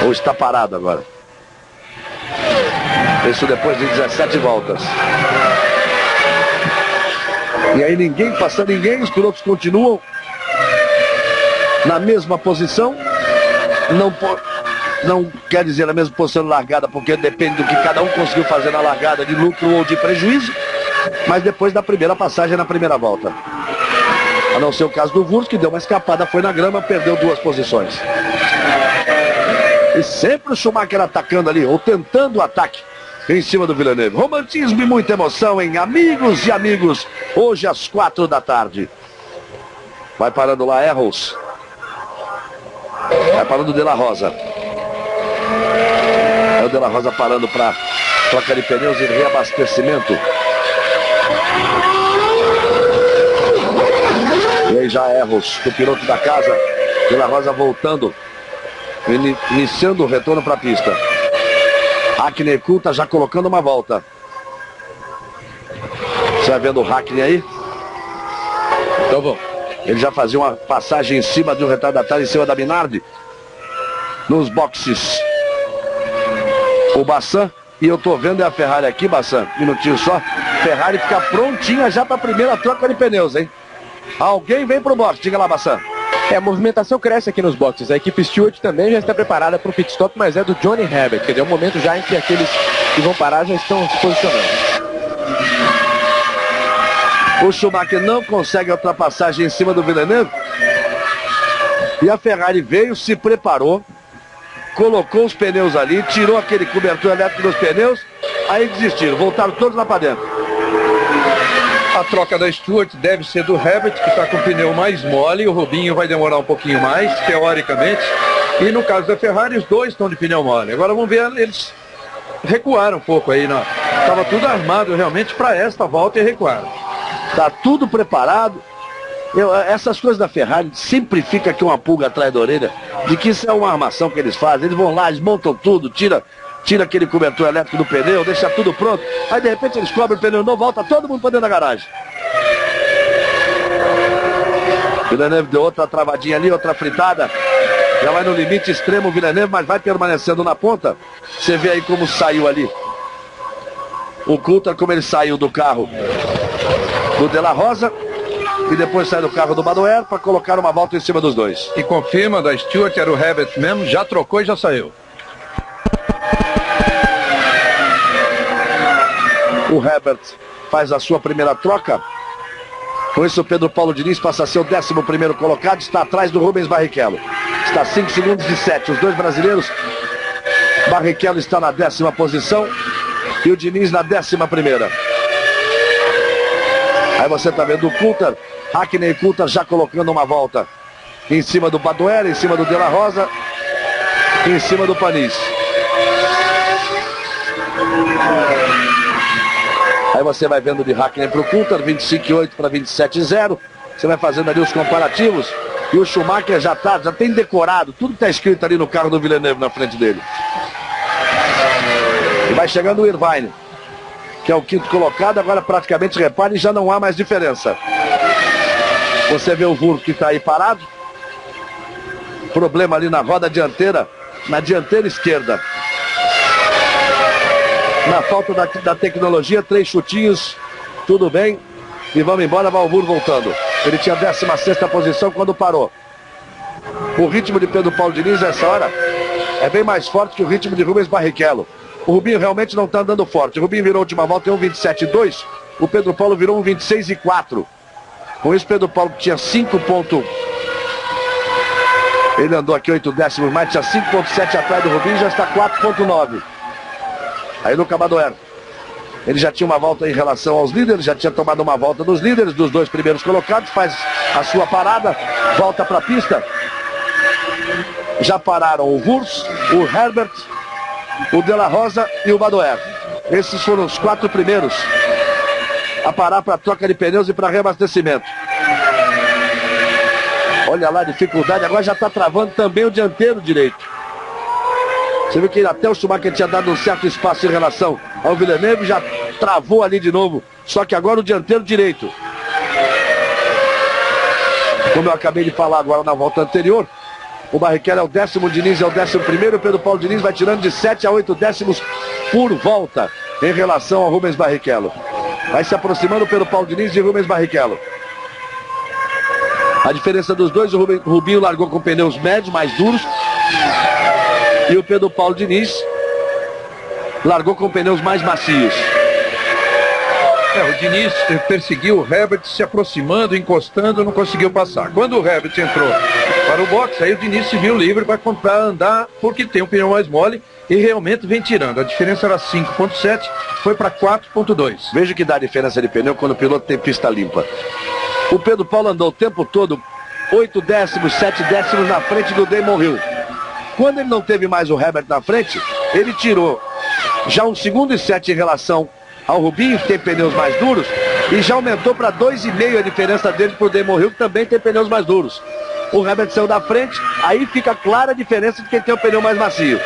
Ou está parado agora. Isso depois de 17 voltas. E aí ninguém passa ninguém, os pilotos continuam na mesma posição. Não quer dizer na mesma posição de largada, porque depende do que cada um conseguiu fazer na largada, de lucro ou de prejuízo. Mas depois da primeira passagem na primeira volta. A não ser o caso do Wurz, que deu uma escapada, foi na grama, perdeu 2 posições. E sempre o Schumacher atacando ali, ou tentando o ataque em cima do Villeneuve. Romantismo e muita emoção, hein? Amigos e amigos, hoje às 4 da tarde. Vai parando lá Erros. Vai parando o De La Rosa. É o De La Rosa parando para troca de pneus e reabastecimento. E aí já Erros, o piloto da casa. De La Rosa voltando, iniciando o retorno para a pista. Häkkinen e Coulthard já colocando uma volta. Você vai vendo o Häkkinen aí? Então bom. Ele já fazia uma passagem em cima de um retardatário, em cima da Minardi. Nos boxes. O Bassan. E eu tô vendo a Ferrari aqui, Bassan. Um minutinho só. Ferrari fica prontinha já para a primeira troca de pneus, hein? Alguém vem pro box. Diga lá, Bassan. A movimentação cresce aqui nos boxes. A equipe Stewart também já está preparada para o pit stop, mas é do Johnny Herbert. Quer dizer, é um momento já em que aqueles que vão parar já estão se posicionando. O Schumacher não consegue a ultrapassagem em cima do Villeneuve. E a Ferrari veio, se preparou, colocou os pneus ali, tirou aquele cobertor elétrico dos pneus, aí desistiram, voltaram todos lá para dentro. A troca da Stewart deve ser do Herbert, que está com o pneu mais mole. O Rubinho vai demorar um pouquinho mais, teoricamente. E no caso da Ferrari, os dois estão de pneu mole. Agora vamos ver, eles recuaram um pouco aí. Estava tudo armado realmente para esta volta e recuaram. Está tudo preparado. Essas coisas da Ferrari sempre fica aqui uma pulga atrás da orelha de que isso é uma armação que eles fazem. Eles vão lá, eles montam tudo, tira aquele cobertor elétrico do pneu, deixa tudo pronto. Aí de repente eles cobrem o pneu novo, volta todo mundo para dentro da garagem. Villeneuve deu outra travadinha ali, outra fritada. Já vai no limite extremo o Villeneuve, mas vai permanecendo na ponta. Você vê aí como saiu ali o Coulthard, como ele saiu do carro do De La Rosa e depois sai do carro do Badoer para colocar uma volta em cima dos dois. E confirma da Stewart, era o Herbert mesmo, já trocou e já saiu. O Herbert faz a sua primeira troca. Com isso o Pedro Paulo Diniz passa a ser o 11º colocado, está atrás do Rubens Barrichello. Está a 5 segundos de 7, os dois brasileiros. Barrichello está na 10ª posição e o Diniz na 11ª. Aí você está vendo o Coulthard, Häkkinen e Coulthard já colocando uma volta em cima do Badoer, em cima do De La Rosa, em cima do Panis. você vai vendo de Hakkinen para o Coulthard, 25,8 para 27,0. Você vai fazendo ali os comparativos. E o Schumacher já tem decorado tudo que está escrito ali no carro do Villeneuve na frente dele. E vai chegando o Irvine, que é o quinto colocado. Agora praticamente, repare, já não há mais diferença. Você vê o Wurz que está aí parado. Problema ali na roda dianteira, na dianteira esquerda. Na falta da tecnologia, 3 chutinhos, tudo bem. E vamos embora, vai o Wurz voltando. Ele tinha a 16ª posição quando parou. O ritmo de Pedro Paulo Diniz nessa hora é bem mais forte que o ritmo de Rubens Barrichello. O Rubinho realmente não está andando forte. O Rubinho virou a última volta em 1,27,2. O Pedro Paulo virou 1,26,4. Com isso, Pedro Paulo tinha 5 pontos. Ele andou aqui 8 décimos mais, tinha 5,7 atrás do Rubinho, já está 4,9. Aí Luca Badoer. Ele já tinha uma volta em relação aos líderes, já tinha tomado uma volta dos líderes, dos 2 primeiros colocados, faz a sua parada, volta para a pista. Já pararam o Wurz, o Herbert, o De La Rosa e o Badoer. Esses foram os 4 primeiros a parar para troca de pneus e para reabastecimento. Olha lá a dificuldade, agora já está travando também o dianteiro direito. Você viu que até o Schumacher tinha dado um certo espaço em relação ao Villeneuve, já travou ali de novo. Só que agora o dianteiro direito. Como eu acabei de falar agora na volta anterior, o Barrichello é o 10º, o Diniz é o 11º, o Pedro Paulo Diniz vai tirando de 7 a 8 décimos por volta em relação ao Rubens Barrichello. Vai se aproximando o Pedro Paulo Diniz de Rubens Barrichello. A diferença dos dois, o Rubinho largou com pneus médios, mais duros. E o Pedro Paulo Diniz largou com pneus mais macios. O Diniz perseguiu o Herbert se aproximando, encostando, não conseguiu passar. Quando o Herbert entrou para o boxe, aí o Diniz se viu livre para andar, porque tem um pneu mais mole e realmente vem tirando. A diferença era 5,7, foi para 4,2. Veja que dá a diferença de pneu quando o piloto tem pista limpa. O Pedro Paulo andou o tempo todo 8 décimos, 7 décimos na frente do Damon Hill. Quando ele não teve mais o Herbert na frente, ele tirou já 1 segundo e 7 em relação ao Rubinho, que tem pneus mais duros, e já aumentou para 2,5 a diferença dele para o Damon Hill, que também tem pneus mais duros. O Herbert saiu da frente, aí fica clara a diferença de quem tem o pneu mais macio.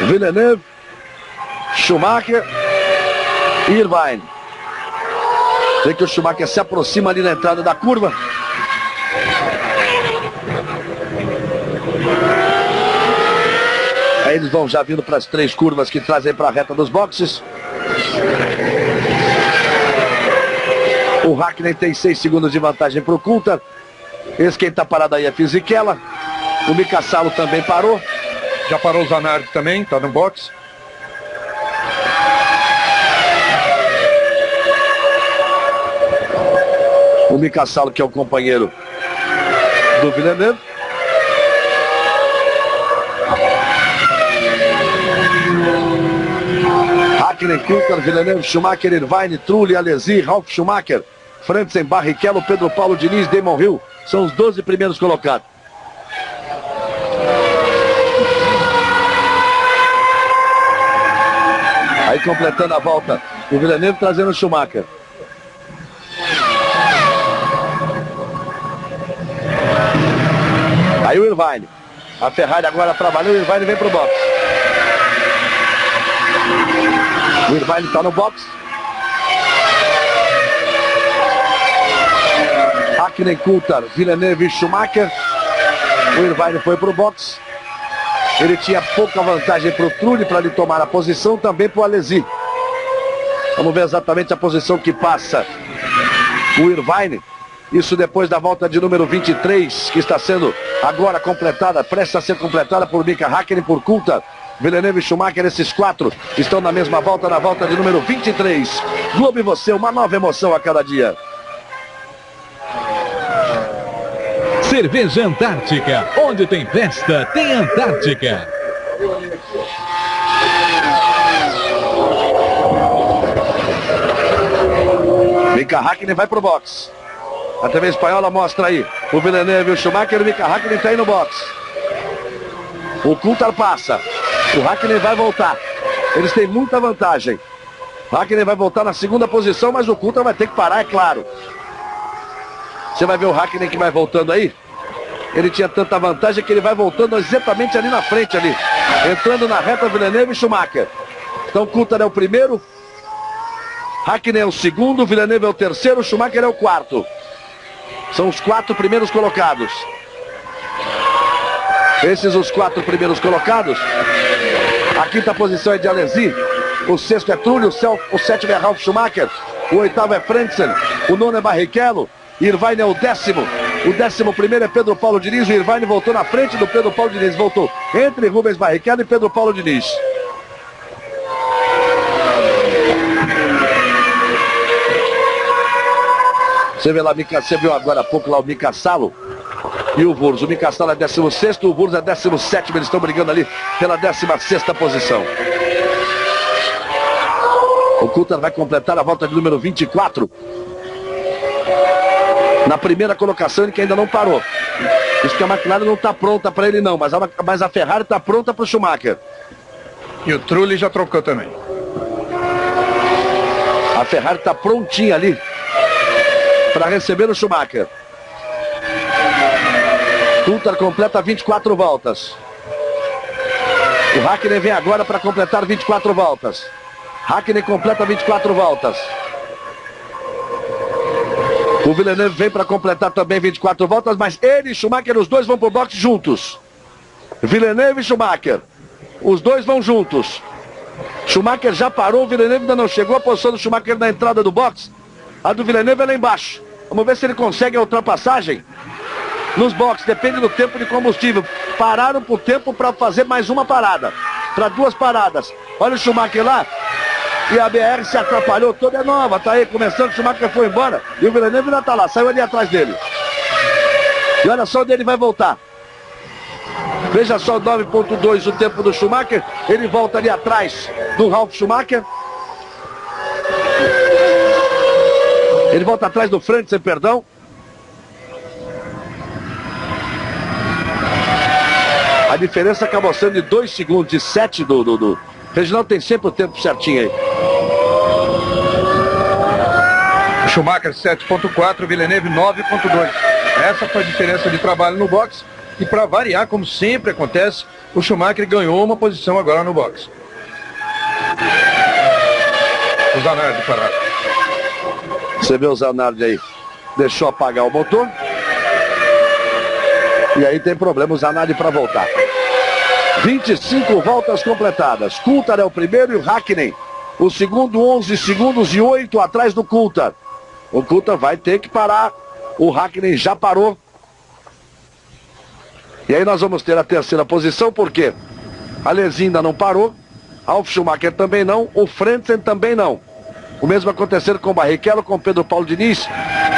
Villeneuve, Schumacher e Irvine. Vê que o Schumacher se aproxima ali na entrada da curva. Aí eles vão já vindo para as 3 curvas que trazem para a reta dos boxes. O Hakkinen tem 6 segundos de vantagem para o Coulthard. Esse quem está parado aí é Fisichella. O Mika Salo também parou. Já parou o Zanardi também, está no box. O Mika Salo, que é o companheiro do Villeneuve. Hakkinen, Coulthard, Villeneuve, Schumacher, Irvine, Trulli, Alesi, Ralf Schumacher, Frentzen, Barrichello, Pedro Paulo Diniz, Damon Hill. São os 12 primeiros colocados. Aí completando a volta, o Villeneuve trazendo o Schumacher. Aí o Irvine. A Ferrari agora trabalhou, o Irvine vem pro box. O Irvine está no box. Hakkinen, Coulthard, Villeneuve e Schumacher. O Irvine foi pro box. Ele tinha pouca vantagem para o Trulli para ele tomar a posição, também para o Alesi. Vamos ver exatamente a posição que passa o Irvine. Isso depois da volta de número 23, que está sendo agora completada, prestes a ser completada por Mika Hakkinen, por Coulthard, Villeneuve e Schumacher. Esses 4 estão na mesma volta, na volta de número 23. Globo e você, uma nova emoção a cada dia. Cerveja Antártica, onde tem festa, tem Antártica. Mika Hakkinen vai pro box. A TV espanhola mostra aí o Villeneuve e o Schumacher. O Mika Hakkinen está aí no box. O Coulthard passa. O Hakkinen vai voltar. Eles têm muita vantagem. O Hakkinen vai voltar na segunda posição, mas o Coulthard vai ter que parar, é claro. Você vai ver o Hakkinen que vai voltando aí. Ele tinha tanta vantagem que ele vai voltando exatamente ali na frente, ali. Entrando na reta, Villeneuve e Schumacher. Então Coulthard é o primeiro. Hakkinen é o segundo, Villeneuve é o terceiro, Schumacher é o quarto. São os 4 primeiros colocados. Esses os 4 primeiros colocados. A quinta posição é de Alesi. O sexto é Trulli, o sétimo é Ralf Schumacher. O oitavo é Frentzen. O nono é Barrichello. Irvine é o décimo. O 11º é Pedro Paulo Diniz. O Irvine voltou na frente do Pedro Paulo Diniz. Voltou entre Rubens Barrichello e Pedro Paulo Diniz. Você vê lá, você viu agora há pouco lá o Mika Salo e o Wurz. O Mika Salo é 16º, o Wurz é 17º. Eles estão brigando ali pela 16ª posição. O Coulthard vai completar a volta de número 24. Na primeira colocação, ele que ainda não parou. Isso que a McLaren não está pronta para ele não, mas a Ferrari está pronta para o Schumacher. E o Trulli já trocou também. A Ferrari está prontinha ali para receber o Schumacher. Coulthard completa 24 voltas. O Hakkinen vem agora para completar 24 voltas. Hakkinen completa 24 voltas. O Villeneuve vem para completar também 24 voltas, mas ele e Schumacher, os dois vão para o boxe juntos. Villeneuve e Schumacher. Os dois vão juntos. Schumacher já parou, o Villeneuve ainda não chegou. A posição do Schumacher na entrada do boxe. A do Villeneuve é lá embaixo. Vamos ver se ele consegue a ultrapassagem nos boxes. Depende do tempo de combustível. Pararam por tempo para fazer mais uma parada. Para 2 paradas. Olha o Schumacher lá. E a BR se atrapalhou toda, é nova. Tá aí começando, o Schumacher foi embora. E o Villeneuve ainda tá lá, saiu ali atrás dele. E olha só onde ele vai voltar. Veja só, 9.2 o tempo do Schumacher. Ele volta ali atrás do Ralf Schumacher. Ele volta atrás do Frentzen, perdão. A diferença acabou sendo de 2 segundos, de 7 do... Reginaldo tem sempre o tempo certinho aí. Schumacher 7.4, Villeneuve 9.2. Essa foi a diferença de trabalho no boxe. E para variar, como sempre acontece, o Schumacher ganhou uma posição agora no boxe. O Zanardi parado. Você vê o Zanardi aí. Deixou apagar o motor. E aí tem problema o Zanardi para voltar. 25 voltas completadas. Coulthard é o primeiro e o Hakkinen o segundo, 11 segundos e 8 atrás do Coulthard. O Coulthard vai ter que parar. O Hakkinen já parou. E aí nós vamos ter a terceira posição, porque a Alesi ainda não parou. Ralf Schumacher também não. O Frentzen também não. O mesmo acontecendo com o Barrichello, com o Pedro Paulo Diniz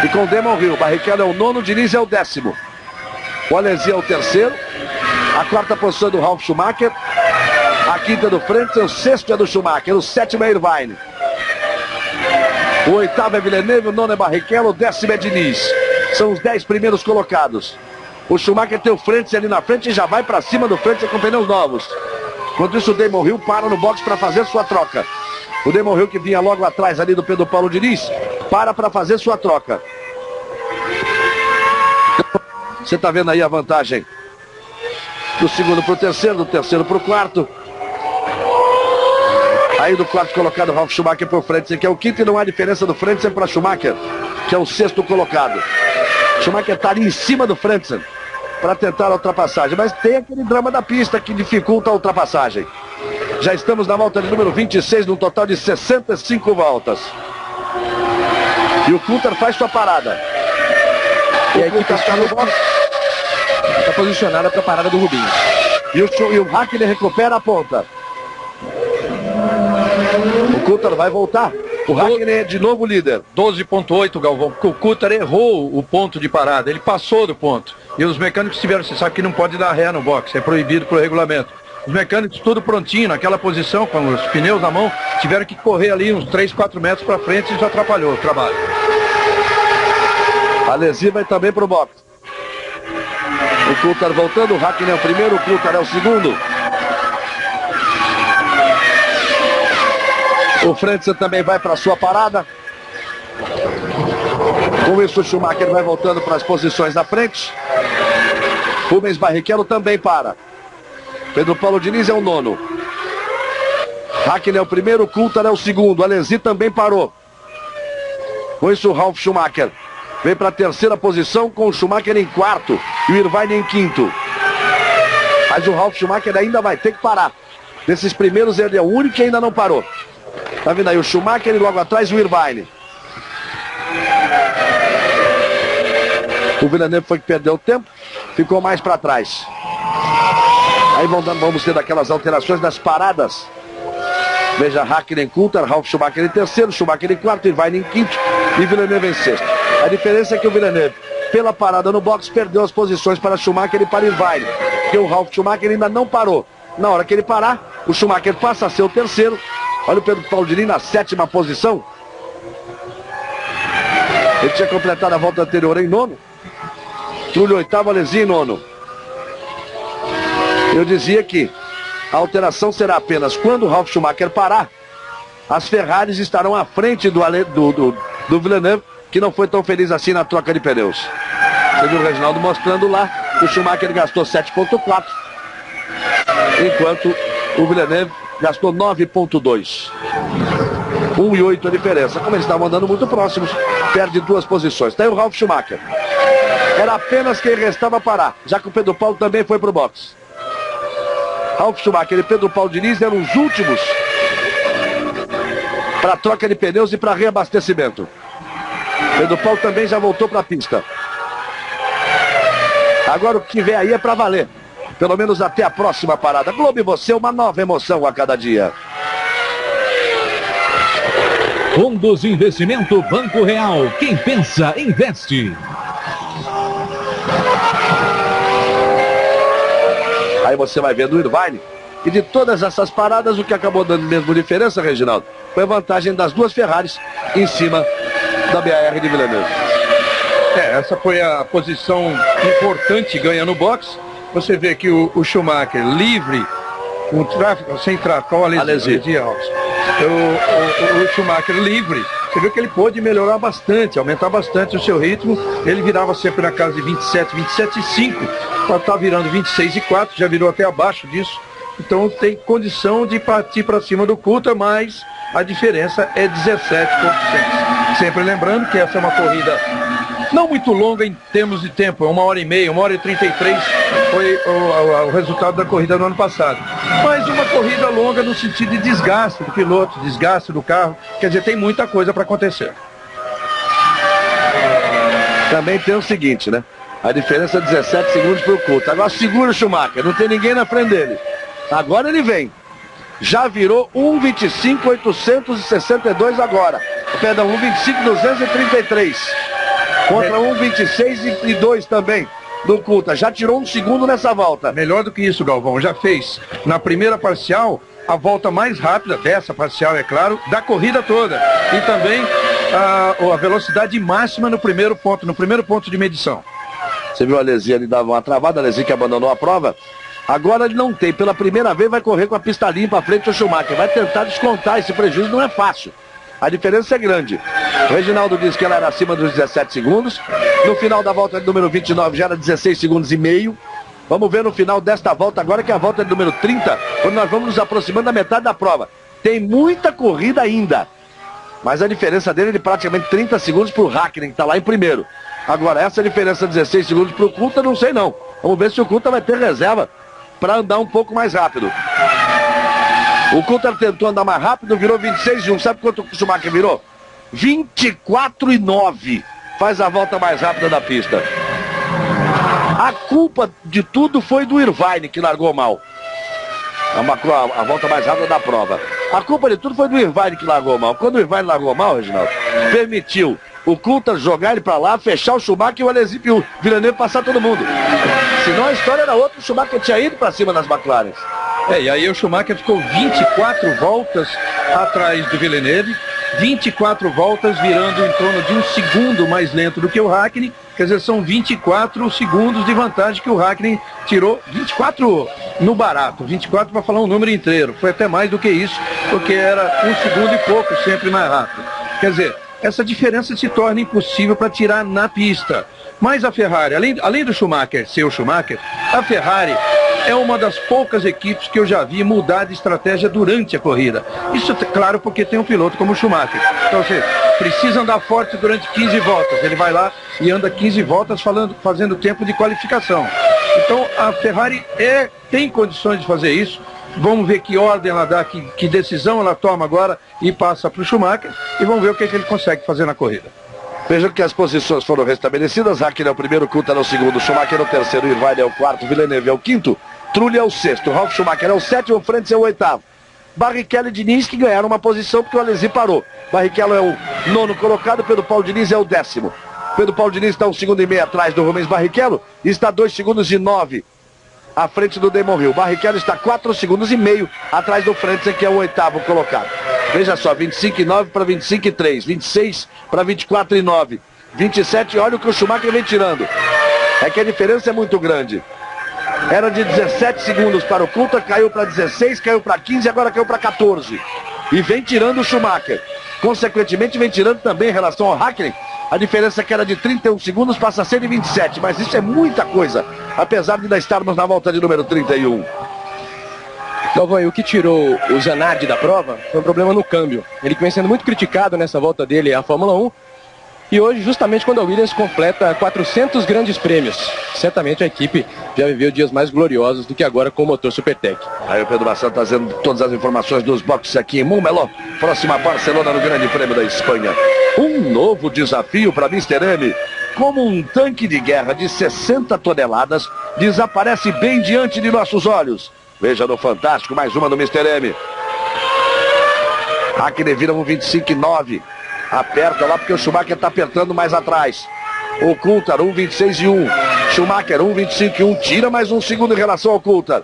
e com o Damon Hill. O Barrichello é o 9º, o Diniz é o 10º. O Alesi é o 3º. A 4ª posição é do Ralf Schumacher. A 5ª é do Frentzen. O 6º é do Schumacher. O 7º é Irvine. O 8º é Villeneuve. O 9º é Barrichello. O 10º é Diniz. São os 10 primeiros colocados. O Schumacher tem o Frentzen ali na frente e já vai para cima do Frentzen com pneus novos. Enquanto isso, o Damon Hill para no box para fazer sua troca. O Damon Hill, que vinha logo atrás ali do Pedro Paulo Diniz, para fazer sua troca. Você está vendo aí a vantagem do segundo para o terceiro, do terceiro para o quarto. Aí do quarto colocado, Ralf Schumacher para o Frentzen, que é o 5º, e não há diferença do Frentzen para Schumacher, que é o 6º colocado. Schumacher está ali em cima do Frentzen para tentar a ultrapassagem, mas tem aquele drama da pista que dificulta a ultrapassagem. Já estamos na volta de número 26, num total de 65 voltas. E o Coulthard faz sua parada. E a equipe está no box. Está posicionada para a parada do Rubinho. E o Hakkinen recupera a ponta. O Coulthard vai voltar. O Hakkinen é de novo líder. 12.8, Galvão, porque o Coulthard errou o ponto de parada. Ele passou do ponto. E os mecânicos tiveram, você sabe que não pode dar ré no boxe, é proibido pelo regulamento. Os mecânicos tudo prontinho, naquela posição, com os pneus na mão, tiveram que correr ali uns 3, 4 metros para frente e isso atrapalhou o trabalho. A Alesi vai também para o boxe. O Coulthard voltando, o Hakkinen é o primeiro, o Coulthard é o segundo. O Frentzen também vai para a sua parada. Com isso o Schumacher vai voltando para as posições da frente. Rubens Barrichello também para. Pedro Paulo Diniz é o nono. Hakkinen é o primeiro, o Coulthard é o segundo. Alesi também parou. Com isso o Ralf Schumacher vem para a terceira posição, com o Schumacher em quarto e o Irvine em quinto. Mas o Ralf Schumacher ainda vai ter que parar. Desses primeiros ele é o único que ainda não parou. Tá vendo aí o Schumacher e logo atrás o Irvine. O Villeneuve foi que perdeu tempo, ficou mais para trás. Aí vamos ter daquelas alterações das paradas. Veja, Hakkinen, Coulthard, Ralf Schumacher em terceiro, Schumacher em quarto, Irvine em quinto e Villeneuve em sexto. A diferença é que o Villeneuve, pela parada no box, perdeu as posições para Schumacher e para Irvine, porque o Ralf Schumacher ainda não parou. Na hora que ele parar, o Schumacher passa a ser o terceiro. Olha o Pedro Paulo Diniz na sétima posição. Ele tinha completado a volta anterior em nono. Trulli oitavo, Alesi em nono. Eu dizia que a alteração será apenas quando o Ralf Schumacher parar. As Ferraris estarão à frente do Villeneuve, que não foi tão feliz assim na troca de pneus. Você viu o Reginaldo mostrando lá que o Schumacher gastou 7,4, enquanto o Villeneuve gastou 9,2. 1,8 a diferença. Como eles estavam andando muito próximos, perde 2 posições. Tem o Ralf Schumacher. Era apenas quem restava parar, já que o Pedro Paulo também foi para o box. Ralf Schumacher e Pedro Paulo Diniz eram os últimos para troca de pneus e para reabastecimento. Pedro Paulo também já voltou para a pista. Agora o que vem aí é para valer. Pelo menos até a próxima parada. Globo e você, uma nova emoção a cada dia. Fundos de Investimento Banco Real. Quem pensa, investe. Aí você vai vendo o Irvine. E de todas essas paradas, o que acabou dando mesmo diferença, Reginaldo, foi a vantagem das 2 Ferraris em cima da BAR de Villeneuve. Essa foi a posição importante ganha no box. Você vê que o Schumacher livre, com tráfego, sem tráfego, olha o Schumacher livre. Você viu que ele pôde melhorar bastante, aumentar bastante o seu ritmo. Ele virava sempre na casa de 27,5. Está virando 26,4, já virou até abaixo disso. Então tem condição de partir para cima do Coulthard, mas a diferença é 17,6. Sempre lembrando que essa é uma corrida não muito longa em termos de tempo, é 1h30, 1h33 foi o resultado da corrida no ano passado. Mas uma corrida longa no sentido de desgaste do piloto, desgaste do carro, quer dizer, tem muita coisa para acontecer. Também tem o seguinte, né? A diferença é 17 segundos para o Coulthard. Agora segura o Schumacher, não tem ninguém na frente dele. Agora ele vem. Já virou 1,25,862 agora. Perdão, 1,25,233. Contra 1,26,2 também do Coulthard. Já tirou 1 segundo nessa volta. Melhor do que isso, Galvão. Já fez na primeira parcial a volta mais rápida, dessa parcial, é claro, da corrida toda. E também a velocidade máxima no primeiro ponto de medição. Você viu a Alesi ali dava uma travada, a Alesi que abandonou a prova. Agora ele não tem, pela primeira vez vai correr com a pista limpa à frente do Schumacher. Vai tentar descontar esse prejuízo, não é fácil. A diferença é grande. O Reginaldo disse que ela era acima dos 17 segundos. No final da volta de número 29 já era 16 segundos e meio. Vamos ver no final desta volta agora, que é a volta de número 30, quando nós vamos nos aproximando da metade da prova. Tem muita corrida ainda. Mas a diferença dele é de praticamente 30 segundos para o Hakkinen, que está lá em primeiro. Agora, essa diferença de 16 segundos para o Coulthard, não sei não. Vamos ver se o Coulthard vai ter reserva para andar um pouco mais rápido. O Coulthard tentou andar mais rápido, virou 26,1. Sabe quanto o Schumacher virou? 24,9. Faz a volta mais rápida da pista. A culpa de tudo foi do Irvine, que largou mal. A volta mais rápida da prova. A culpa de tudo foi do Irvine, que largou mal. Quando o Irvine largou mal, Reginaldo, permitiu o Coulthard jogar ele para lá, fechar o Schumacher e o Alesi e o Villeneuve passar todo mundo. Senão a história era outra, o Schumacher tinha ido para cima das McLaren. E aí o Schumacher ficou 24 voltas atrás do Villeneuve, 24 voltas virando em torno de 1 segundo mais lento do que o Hakkinen, Quer dizer, são 24 segundos de vantagem que o Hakkinen tirou. 24 no barato, 24 para falar um número inteiro. Foi até mais do que isso, porque era 1 segundo e pouco, sempre mais rápido. Quer dizer, essa diferença se torna impossível para tirar na pista. Mas a Ferrari, além do Schumacher ser o Schumacher, a Ferrari é uma das poucas equipes que eu já vi mudar de estratégia durante a corrida. Isso é claro porque tem um piloto como o Schumacher. Então você precisa andar forte durante 15 voltas. Ele vai lá e anda 15 voltas fazendo tempo de qualificação. Então a Ferrari tem condições de fazer isso. Vamos ver que ordem ela dá, que decisão ela toma agora e passa para o Schumacher. E vamos ver o que ele consegue fazer na corrida. Vejam que as posições foram restabelecidas. Hakkinen é o primeiro, Coulthard é o segundo, Schumacher é o terceiro, Irvine é o quarto, Villeneuve é o quinto, Trulli é o sexto, Ralf Schumacher é o sétimo, Frentzen é o oitavo. Barrichello e Diniz que ganharam uma posição porque o Alesi parou. Barrichello é o nono colocado, Pedro Paulo Diniz é o 10º. Pedro Paulo Diniz está 1,5 segundos atrás do Rubens Barrichello e está 2,9 segundos à frente do Damon Hill. Barrichello está 4,5 segundos atrás do Frentzen, que é o 8º colocado. Veja só, 25,9 para 25,3, 26 para 24,9, 27, olha o que o Schumacher vem tirando. É que a diferença é muito grande. Era de 17 segundos para o Coulthard, caiu para 16, caiu para 15, agora caiu para 14. E vem tirando o Schumacher. Consequentemente, vem tirando também em relação ao Hakkinen. A diferença que era de 31 segundos passa a ser de 27, mas isso é muita coisa, apesar de ainda estarmos na volta de número 31. Galvão, o que tirou o Zanardi da prova foi um problema no câmbio. Ele que vem sendo muito criticado nessa volta dele à Fórmula 1. E hoje, justamente quando a Williams completa 400 grandes prêmios. Certamente a equipe já viveu dias mais gloriosos do que agora com o motor Supertec. Aí o Pedro Marcelo trazendo todas as informações dos boxes aqui em Montmeló, próxima a Barcelona no Grande Prêmio da Espanha. Um novo desafio para Mr. M. Como um tanque de guerra de 60 toneladas, desaparece bem diante de nossos olhos. Veja no Fantástico, mais uma do Mr. M. Hakkinen vira um 25,9. Aperta lá porque o Schumacher está apertando mais atrás. O Coulthard 1,26,1. Schumacher 1,25,1. Tira mais 1 segundo em relação ao Coulthard.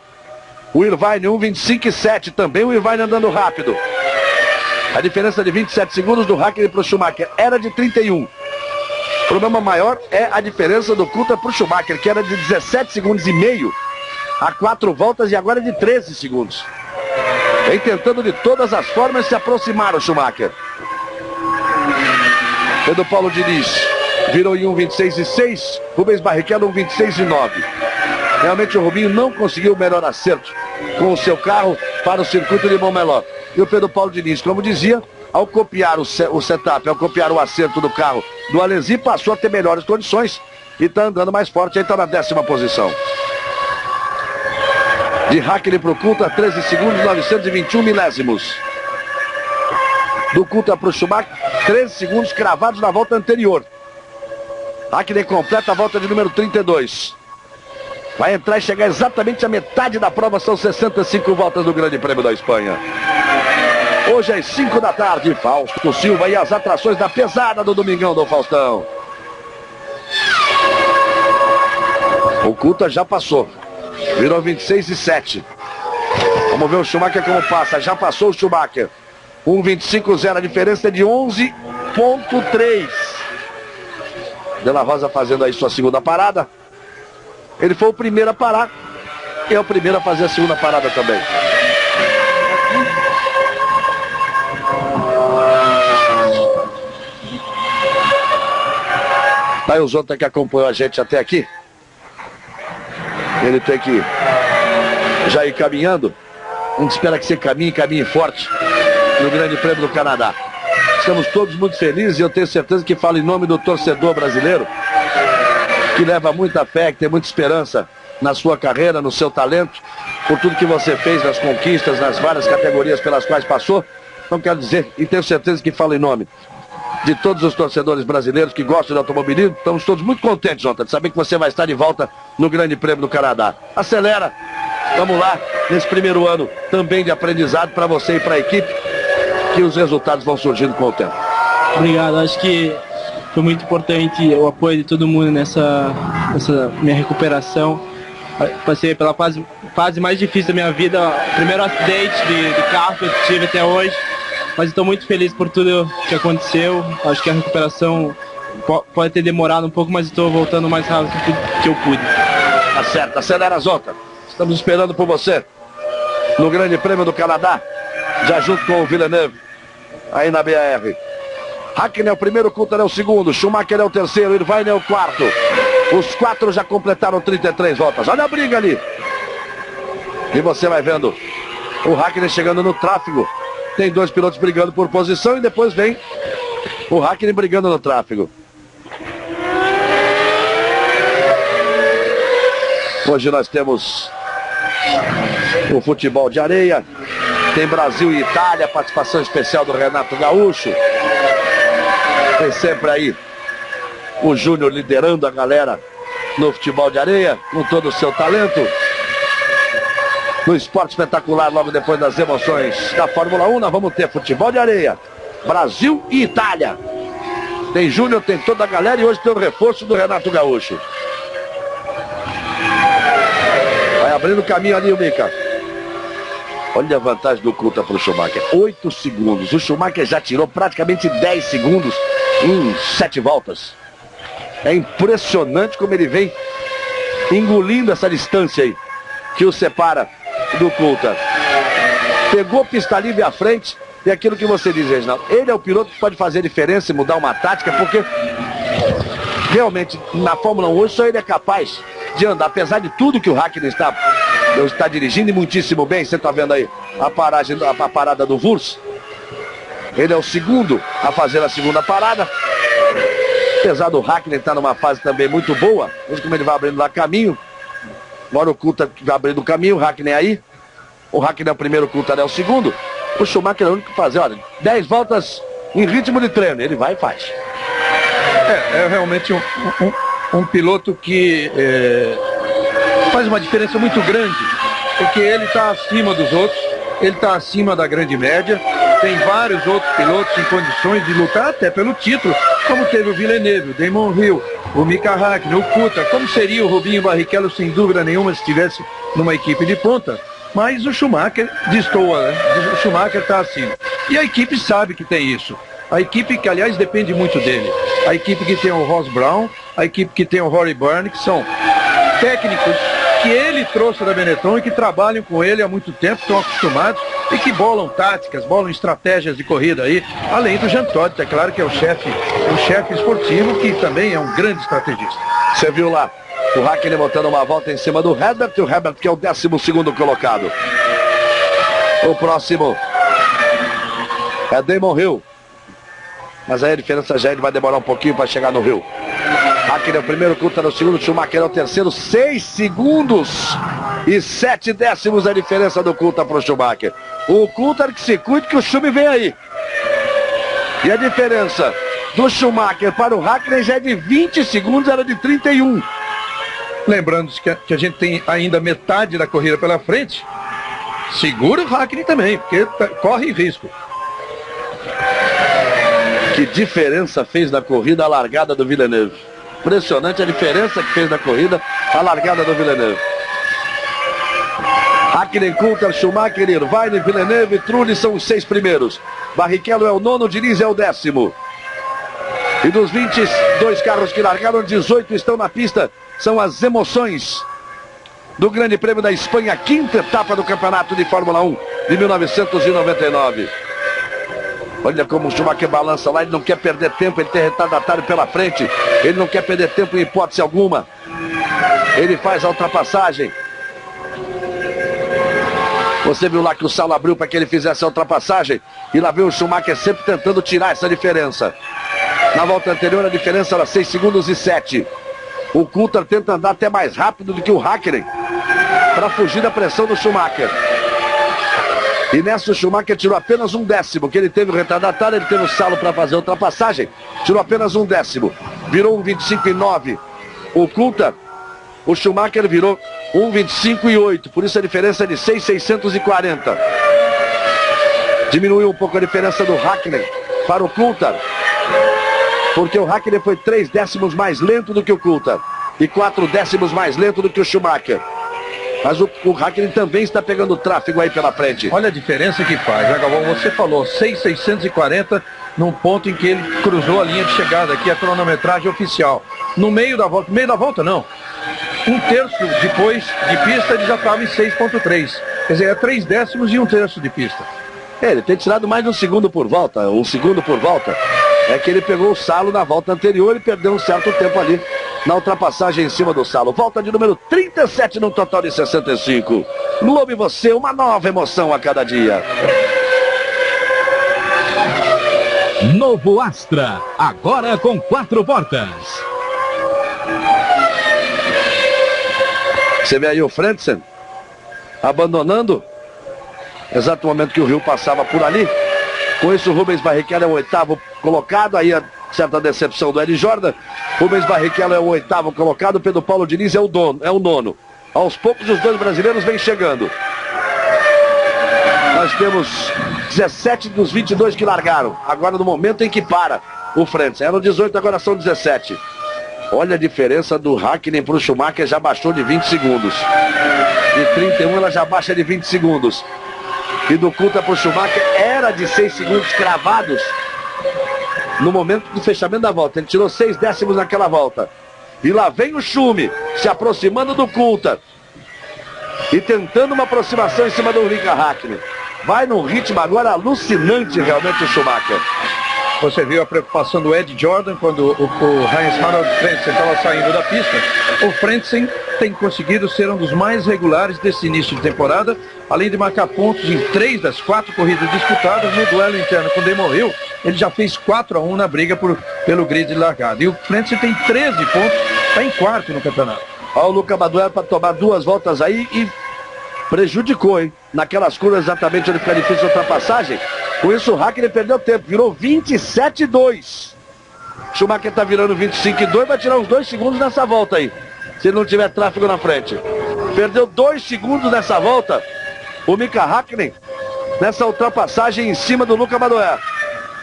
O Irvine 1,25,7. Também o Irvine andando rápido. A diferença de 27 segundos do Hakkinen para o Schumacher era de 31. O problema maior é a diferença do Coulthard para o Schumacher, que era de 17 segundos e meio a 4 voltas e agora é de 13 segundos. Vem tentando de todas as formas se aproximar o Schumacher. Pedro Paulo Diniz virou em 1,26,6. Rubens Barrichello 1,26,9. Realmente o Rubinho não conseguiu o melhor acerto com o seu carro para o circuito de Montmeló. E o Pedro Paulo Diniz, como dizia, ao copiar o setup, ao copiar o acerto do carro do Alesi, passou a ter melhores condições e está andando mais forte, aí está na 10ª posição. De Hakkinen para o Coulthard, 13 segundos, 921 milésimos. Do Coulthard para o Schumacher, 13 segundos cravados na volta anterior. Hakkinen completa a volta de número 32. Vai entrar e chegar exatamente à metade da prova, são 65 voltas do Grande Prêmio da Espanha. Hoje às 5 da tarde, Fausto Silva e as atrações da pesada do Domingão do Faustão. O Coulthard já passou. Virou 26,7. Vamos ver o Schumacher como passa. Já passou o Schumacher. 1,25,0. A diferença é de 11,3. De La Rosa fazendo aí sua segunda parada. Ele foi o primeiro a parar. E é o primeiro a fazer a segunda parada também. Tá aí o Zonta que acompanhou a gente até aqui. Ele tem que já ir caminhando. A gente espera que você caminhe forte no Grande Prêmio do Canadá. Estamos todos muito felizes e eu tenho certeza que falo em nome do torcedor brasileiro, que leva muita fé, que tem muita esperança na sua carreira, no seu talento, por tudo que você fez nas conquistas, nas várias categorias pelas quais passou. Então quero dizer, e tenho certeza que falo em nome de todos os torcedores brasileiros que gostam de automobilismo. Estamos todos muito contentes, Jonathan, de saber que você vai estar de volta no Grande Prêmio do Canadá. Acelera, vamos lá, nesse primeiro ano também de aprendizado para você e para a equipe, que os resultados vão surgindo com o tempo. Obrigado, acho que foi muito importante o apoio de todo mundo nessa minha recuperação. Passei pela fase mais difícil da minha vida, o primeiro acidente de carro que eu tive até hoje. Mas estou muito feliz por tudo que aconteceu. Acho que a recuperação pode ter demorado um pouco, mas estou voltando o mais rápido que eu pude. Tá certo, acelera Zonta. Estamos esperando por você no Grande Prêmio do Canadá, já junto com o Villeneuve, aí na BR. Hakkinen é o primeiro, Coulthard é o segundo, Schumacher é o terceiro, Irvine é o quarto. Os 4 já completaram 33 voltas. Olha a briga ali. E você vai vendo o Hakkinen chegando no tráfego. Tem 2 pilotos brigando por posição e depois vem o Hakkinen brigando no tráfego. Hoje nós temos o futebol de areia. Tem Brasil e Itália, participação especial do Renato Gaúcho. Tem sempre aí o Júnior liderando a galera no futebol de areia, com todo o seu talento. No esporte espetacular, logo depois das emoções da Fórmula 1, nós vamos ter futebol de areia, Brasil e Itália. Tem Júnior, tem toda a galera e hoje tem o reforço do Renato Gaúcho. Vai abrindo o caminho ali o Mika. Olha a vantagem do Coulthard para o Schumacher. 8 segundos. O Schumacher já tirou praticamente 10 segundos em 7 voltas. É impressionante como ele vem engolindo essa distância aí que o separa do Coulthard. Pegou pista livre à frente. E aquilo que você diz, Reginaldo, ele é o piloto que pode fazer diferença e mudar uma tática, porque realmente na Fórmula 1 hoje só ele é capaz de andar, apesar de tudo que o Hakkinen está dirigindo e muitíssimo bem. Você está vendo aí a parada do Wurz. Ele é o segundo a fazer a segunda parada. Apesar do Hakkinen estar numa fase também muito boa, veja como ele vai abrindo lá caminho. Agora o Coulthard vai abrindo o caminho, o Hakkinen aí. O Hakkinen é o primeiro, o Coulthard é o segundo. O Schumacher é o único que fazer, olha, 10 voltas em ritmo de treino. Ele vai e faz. É realmente um piloto que faz uma diferença muito grande, porque ele está acima dos outros, ele está acima da grande média. Tem vários outros pilotos em condições de lutar até pelo título, como teve o Villeneuve, o Damon Hill, o Mika Hakkinen, o Coulthard, como seria o Rubinho Barrichello, sem dúvida nenhuma, se estivesse numa equipe de ponta. Mas o Schumacher destoa, né? O Schumacher está acima. E a equipe sabe que tem isso. A equipe que, aliás, depende muito dele. A equipe que tem o Ross Brown, a equipe que tem o Rory Byrne, que são técnicos que ele trouxe da Benetton e que trabalham com ele há muito tempo, estão acostumados e que bolam táticas, bolam estratégias de corrida aí, além do Jean Todt, é claro que é o chefe esportivo, que também é um grande estrategista. Você viu lá o Hakkinen botando uma volta em cima do Herbert, e o Herbert que é o 12º colocado. O próximo é Damon Hill. Mas aí a diferença já ele vai demorar um pouquinho para chegar no Hill. Hakkinen é o primeiro, Coulthard é o segundo, Schumacher é o terceiro. 6 segundos e 7 décimos a diferença do Coulthard para o Schumacher. O Coulthard que se cuide que o Schumi vem aí. E a diferença do Schumacher para o Hakkinen já é de 20 segundos, era de 31. Lembrando que a gente tem ainda metade da corrida pela frente. Segura o Hakkinen também, porque corre risco. Que diferença fez na corrida a largada do Villeneuve. Impressionante a diferença que fez na corrida a largada do Villeneuve. Hakkinen, Coulthard, Schumacher, Irvine, Villeneuve, Trulli são os 6 primeiros. Barrichello é o 9º, Diniz é o 10º. E dos 22 carros que largaram, 18 estão na pista. São as emoções do Grande Prêmio da Espanha, 5ª etapa do Campeonato de Fórmula 1 de 1999. Olha como o Schumacher balança lá, ele não quer perder tempo, ele tem retardatário pela frente, ele não quer perder tempo em hipótese alguma. Ele faz a ultrapassagem. Você viu lá que o Saulo abriu para que ele fizesse a ultrapassagem, e lá veio o Schumacher sempre tentando tirar essa diferença. Na volta anterior a diferença era 6 segundos e 7. O Coulthard tenta andar até mais rápido do que o Hakkinen para fugir da pressão do Schumacher. E nessa o Schumacher tirou apenas 1 décimo, que ele teve o retardatário, ele teve o Saulo para fazer a ultrapassagem, tirou apenas 1 décimo. Virou 1,25,9. O Coulthard, o Schumacher virou 1,25,8. Por isso a diferença é de 6,640. Diminuiu um pouco a diferença do Hakkinen para o Coulthard, porque o Hakkinen foi 3 décimos mais lento do que o Coulthard e 4 décimos mais lento do que o Schumacher. Mas o Hakkinen também está pegando tráfego aí pela frente. Olha a diferença que faz, né, Galvão? Você falou 6,640 num ponto em que ele cruzou a linha de chegada, aqui a cronometragem oficial. No meio da volta não. Um terço depois de pista ele já estava em 6.3. Quer dizer, é 3 décimos e um terço de pista. Ele tem tirado mais de um segundo por volta. É que ele pegou o Salo na volta anterior e perdeu um certo tempo ali na ultrapassagem em cima do Salo. Volta de número 37 no total de 65. Globo e você, uma nova emoção a cada dia. Novo Astra, agora com 4 portas. Você vê aí o Frentzen abandonando. Exato momento que o Rio passava por ali. Com isso o Rubens Barrichello é o 8º colocado. Aí a certa decepção do Hélio Jordan. Rubens Barrichello é o 8º colocado. Pedro Paulo Diniz é o 9º. Aos poucos os dois brasileiros vêm chegando. Nós temos 17 dos 22 que largaram. Agora no momento em que para o Frentzen. Eram 18, agora são 17. Olha a diferença do Hakkinen para o Schumacher, já baixou de 20 segundos. De 31 ela já baixa de 20 segundos. E do Coulthard para o Schumacher era de 6 segundos cravados no momento do fechamento da volta. Ele tirou 6 décimos naquela volta. E lá vem o Schumi se aproximando do Coulthard e tentando uma aproximação em cima do Mika Hakkinen. Vai num ritmo agora alucinante realmente o Schumacher. Você viu a preocupação do Ed Jordan quando o Heinz-Harald Frentzen estava saindo da pista. O Frentzen tem conseguido ser um dos mais regulares desse início de temporada, além de marcar pontos em 3 das 4 corridas disputadas. No duelo interno com o Damon Hill, ele já fez 4-1 na briga pelo grid de largada. E o Frentzen tem 13 pontos, está em 4º no campeonato. Olha o Luca Badoer para tomar 2 voltas aí e prejudicou, hein? Naquelas curvas exatamente onde fica difícil a ultrapassagem. Com isso o Hakkinen perdeu tempo, virou 27,2. Schumacher está virando 25,2, vai tirar uns 2 segundos nessa volta aí, se não tiver tráfego na frente. Perdeu 2 segundos nessa volta o Mika Hakkinen nessa ultrapassagem em cima do Luca Badoer.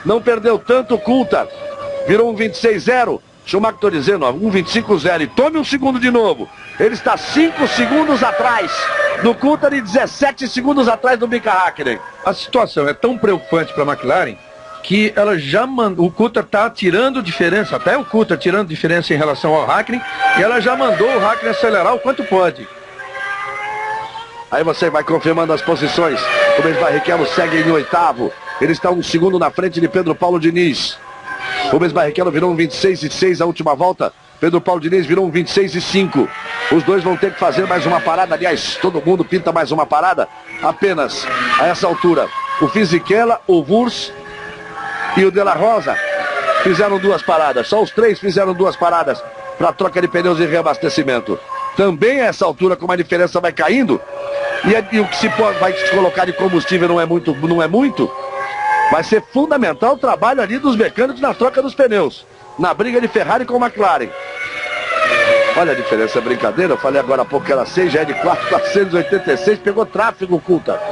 Não perdeu tanto o Coulthard, virou um 26,0. Schumacher, estou dizendo, ó, 1,25,0. E tome um segundo de novo. Ele está 5 segundos atrás do Coulthard e 17 segundos atrás do Mika Hakkinen. A situação é tão preocupante para a McLaren que ela já mandou, o Coulthard está tirando diferença, até o Coulthard tirando diferença em relação ao Hakkinen, e ela já mandou o Hakkinen acelerar o quanto pode. Aí você vai confirmando as posições. O Rubens Barrichello segue em 8º. Ele está 1 segundo na frente de Pedro Paulo Diniz. Rubens Barrichello virou um 26,6 a última volta. Pedro Paulo Diniz virou um 26,5. Os dois vão ter que fazer mais uma parada. Aliás, todo mundo pinta mais uma parada. Apenas a essa altura o Fisichella, o Wurz e o De La Rosa fizeram 2 paradas. Só os 3 fizeram 2 paradas para troca de pneus e reabastecimento. Também a essa altura, como a diferença vai caindo e o que vai se colocar de combustível não é muito, vai ser fundamental o trabalho ali dos mecânicos na troca dos pneus, na briga de Ferrari com McLaren. Olha a diferença, é brincadeira. Eu falei agora há pouco que era 6, já é de 4,486. Pegou tráfego, Coulthard.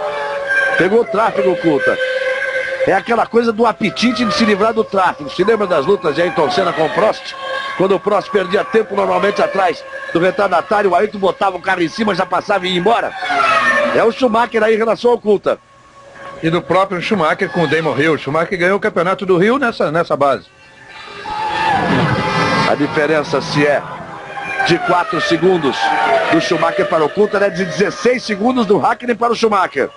É aquela coisa do apetite de se livrar do tráfego. Se lembra das lutas de Ayrton Senna com o Prost? Quando o Prost perdia tempo normalmente atrás do retardatário, o Ayrton botava o carro em cima, já passava e ia embora. É o Schumacher aí em relação ao Coulthard. E do próprio Schumacher com o Damon Hill. O Schumacher ganhou o campeonato do Rio nessa base. A diferença, se é de 4 segundos do Schumacher para o Coulthard, é de 16 segundos do Hakkinen para o Schumacher.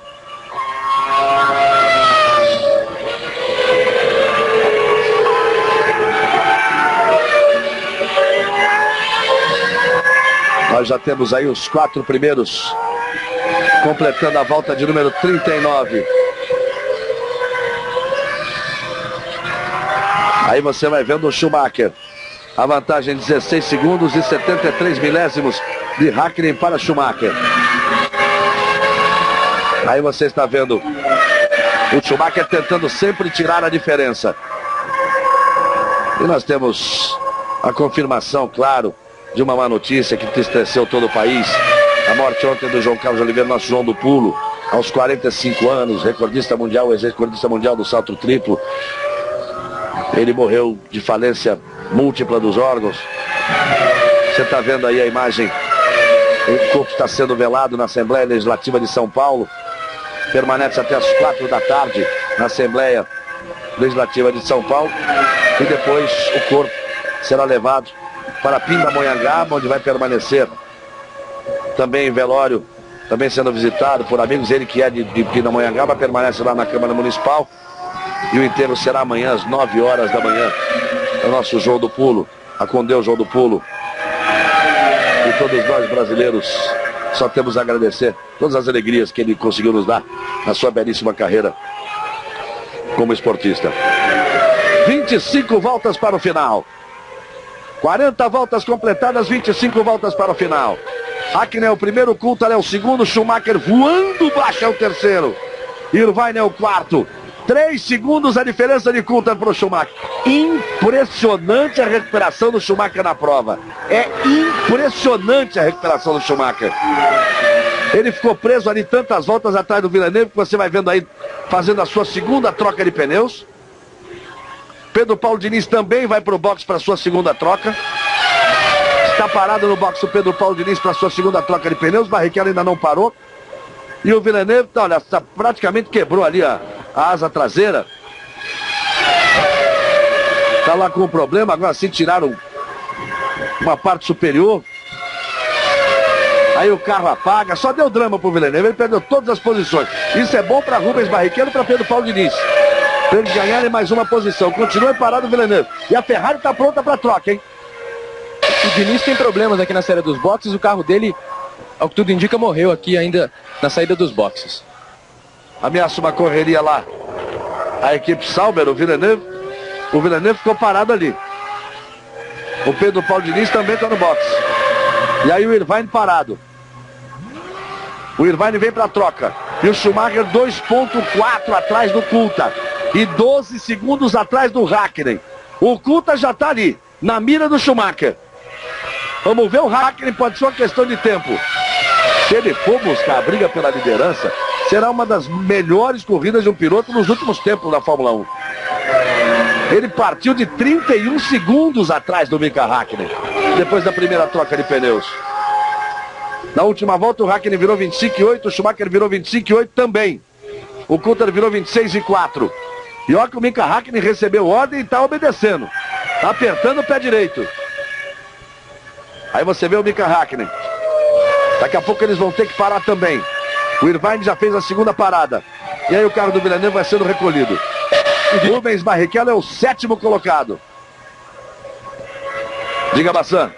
Nós já temos aí os 4 primeiros completando a volta de número 39. Aí você vai vendo o Schumacher. A vantagem 16 segundos e 73 milésimos de Hakkinen para Schumacher. Aí você está vendo o Schumacher tentando sempre tirar a diferença. E nós temos a confirmação, claro, de uma má notícia que entristeceu todo o país. A morte ontem do João Carlos Oliveira, nosso João do Pulo, aos 45 anos, recordista mundial, ex-recordista mundial do salto triplo. Ele morreu de falência múltipla dos órgãos. Você está vendo aí a imagem. O corpo está sendo velado na Assembleia Legislativa de São Paulo. Permanece até as 4 da tarde na Assembleia Legislativa de São Paulo. E depois o corpo será levado para Pindamonhangaba, onde vai permanecer também em velório, também sendo visitado por amigos. Ele que é de Pindamonhangaba permanece lá na Câmara Municipal. E o enterro será amanhã às 9 horas da manhã. É o nosso João do Pulo, a Condeu João do Pulo. E todos nós brasileiros só temos a agradecer todas as alegrias que ele conseguiu nos dar na sua belíssima carreira como esportista. 25 voltas para o final. 40 voltas completadas, 25 voltas para o final. Hakkinen é o primeiro, Coulthard é o segundo, Schumacher voando baixo é o terceiro. Irvine é o quarto. 3 segundos a diferença de Coulthard para o Schumacher. Impressionante a recuperação do Schumacher na prova. É impressionante a recuperação do Schumacher. Ele ficou preso ali tantas voltas atrás do Villeneuve, que você vai vendo aí fazendo a sua segunda troca de pneus. Pedro Paulo Diniz também vai para o box para a sua segunda troca. Está parado no box o Pedro Paulo Diniz para a sua segunda troca de pneus. Barrichello ainda não parou. E o Villeneuve, olha, praticamente quebrou ali a asa traseira. Está lá com um problema. Agora sim tiraram uma parte superior. Aí o carro apaga. Só deu drama pro Villeneuve. Ele perdeu todas as posições. Isso é bom para Rubens Barrichello e para Pedro Paulo Diniz. Para eles ganharem mais uma posição. Continua parado o Villeneuve. E a Ferrari está pronta para troca, hein? O Diniz tem problemas aqui na saída dos boxes. O carro dele, ao que tudo indica, morreu aqui ainda na saída dos boxes. Ameaça uma correria lá. A equipe Sauber, o Villeneuve ficou parado ali. O Pedro Paulo Diniz também está no box. E aí o Irvine parado. O Irvine vem para a troca. E o Schumacher 2.4 atrás do Coulthard. E 12 segundos atrás do Hakkinen. O Coulthard já está ali, na mira do Schumacher. Vamos ver o Hakkinen, pode ser uma questão de tempo. Se ele for buscar a briga pela liderança, será uma das melhores corridas de um piloto nos últimos tempos da Fórmula 1. Ele partiu de 31 segundos atrás do Mika Hakkinen, depois da primeira troca de pneus. Na última volta o Hakkinen virou 25,8, o Schumacher virou 25,8 também. O Coulthard virou 26,4. E olha que o Mika Hakkinen recebeu ordem e está obedecendo. Está apertando o pé direito. Aí você vê o Mika Hakkinen. Daqui a pouco eles vão ter que parar também. O Irvine já fez a segunda parada. E aí o carro do Villeneuve vai sendo recolhido. O Rubens Barrichello é o 7º colocado. Diga, Bassan.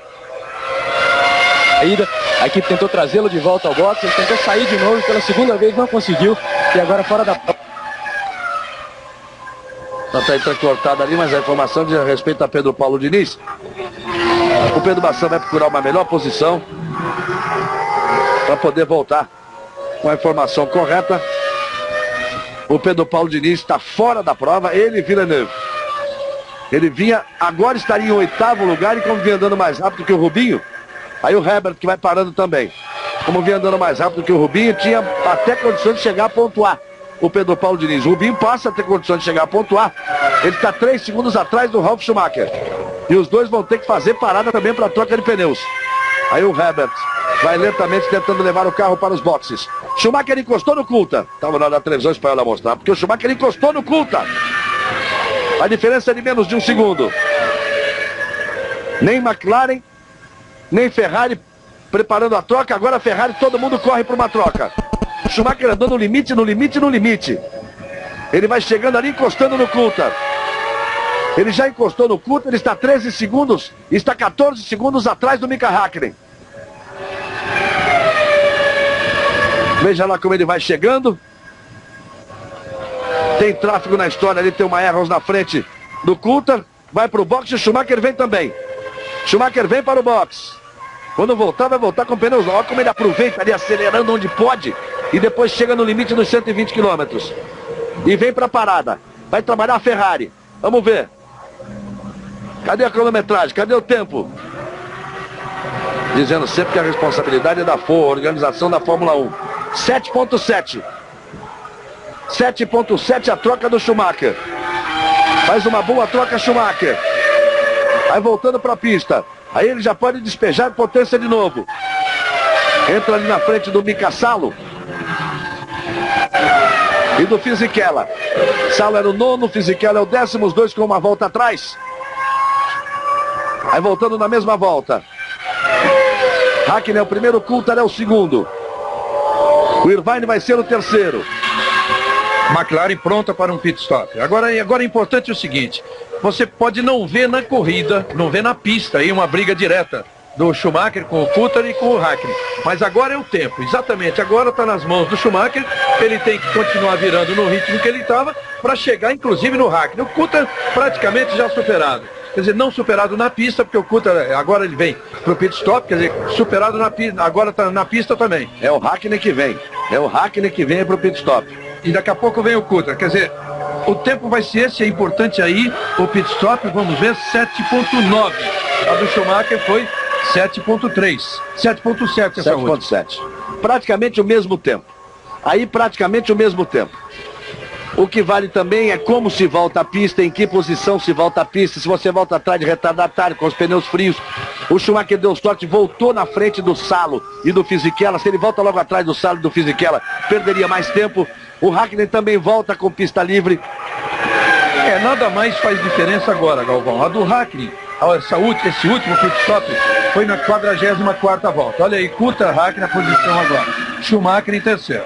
A equipe tentou trazê-lo de volta ao boxe. Ele tentou sair de novo pela segunda vez, não conseguiu. E agora fora da... Está entrecortado ali, mas a informação diz respeito a Pedro Paulo Diniz. O Pedro Bassan vai procurar uma melhor posição para poder voltar com a informação correta. O Pedro Paulo Diniz está fora da prova, ele e Villeneuve. Ele vinha, agora estaria em 8º lugar, e como vinha andando mais rápido que o Rubinho, aí o Herbert que vai parando também. Como vinha andando mais rápido que o Rubinho, tinha até condições de chegar a pontuar o Pedro Paulo Diniz. O Rubinho passa a ter condições de chegar a pontuar. Ele está 3 segundos atrás do Ralf Schumacher. E os dois vão ter que fazer parada também para troca de pneus. Aí o Herbert vai lentamente tentando levar o carro para os boxes. Schumacher encostou no Coulthard. Estava na hora da televisão espanhola mostrar, porque o Schumacher encostou no Coulthard. A diferença é de menos de 1 segundo. Nem McLaren, nem Ferrari preparando a troca. Agora a Ferrari, todo mundo corre para uma troca. Schumacher andou no limite, no limite, no limite. Ele vai chegando ali, encostando no Coulthard. Ele já encostou no Coulthard, ele está 13 segundos, está 14 segundos atrás do Mika Hakkinen. Veja lá como ele vai chegando. Tem tráfego na história ali, tem uma Arrows na frente do Coulthard. Vai para o box, o Schumacher vem também. Schumacher vem para o box. Quando voltar, vai voltar com pneus. Olha como ele aproveita ali, acelerando onde pode. E depois chega no limite dos 120 km. E vem para a parada. Vai trabalhar a Ferrari. Vamos ver. Cadê a cronometragem? Cadê o tempo? Dizendo sempre que a responsabilidade é da FOA, organização da Fórmula 1. 7.7. 7.7 a troca do Schumacher. Faz uma boa troca Schumacher. Aí voltando para a pista. Aí ele já pode despejar potência de novo. Entra ali na frente do Mika Salo e do Fisichella. Salo era o 9º, Fisichella é o 10º, os dois com uma volta atrás. Aí voltando na mesma volta. Hakkinen é o primeiro, Coulthard é o segundo. O Irvine vai ser o terceiro. McLaren pronta para um pit stop. Agora é importante o seguinte, você pode não ver na corrida, não ver na pista aí uma briga direta do Schumacher com o Coulthard e com o Hakkinen. Mas agora é o tempo, exatamente, agora está nas mãos do Schumacher, ele tem que continuar virando no ritmo que ele estava para chegar inclusive no Hakkinen. O Coulthard praticamente já superado. Quer dizer, não superado na pista, porque o Coulthard agora ele vem para o pit stop, quer dizer, superado na pista, agora está na pista também. É o Hakkinen que vem, para o pit stop. E daqui a pouco vem o Coulthard, quer dizer, o tempo vai ser esse, é importante aí, o pit stop, vamos ver, 7.9. A do Schumacher foi 7.3, 7.7 essa última. 7.7. Praticamente o mesmo tempo. Aí praticamente o mesmo tempo. O que vale também é como se volta a pista, em que posição se volta a pista, se você volta atrás de retardatário, com os pneus frios. O Schumacher deu sorte, voltou na frente do Salo e do Fisichella. Se ele volta logo atrás do Salo e do Fisichella, perderia mais tempo. O Hakkinen também volta com pista livre. Nada mais faz diferença agora, Galvão. A do Hakkinen, esse último pit stop, foi na 44ª volta. Olha aí, Coulthard, Hakkinen na posição agora. Schumacher em terceiro.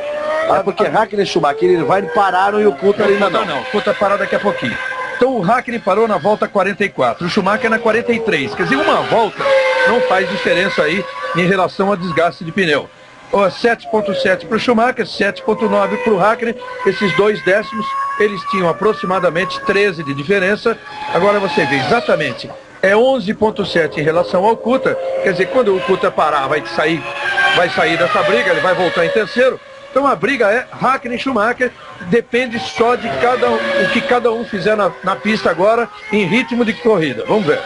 Porque Hakkinen e Schumacher ele pararam e o Coulthard ainda não. Não, o Coulthard parar daqui a pouquinho. Então o Hakkinen parou na volta 44, o Schumacher na 43. Quer dizer, uma volta não faz diferença aí em relação ao desgaste de pneu. 7.7 para o Schumacher, 7.9 para o Hakkinen. Esses 2 décimos, eles tinham aproximadamente 13 de diferença. Agora você vê exatamente, é 11.7 em relação ao Coulthard. Quer dizer, quando o Coulthard parar, vai sair dessa briga, ele vai voltar em terceiro. Então a briga é Hakkinen e Schumacher, depende só de o que cada um fizer na pista agora, em ritmo de corrida. Vamos ver.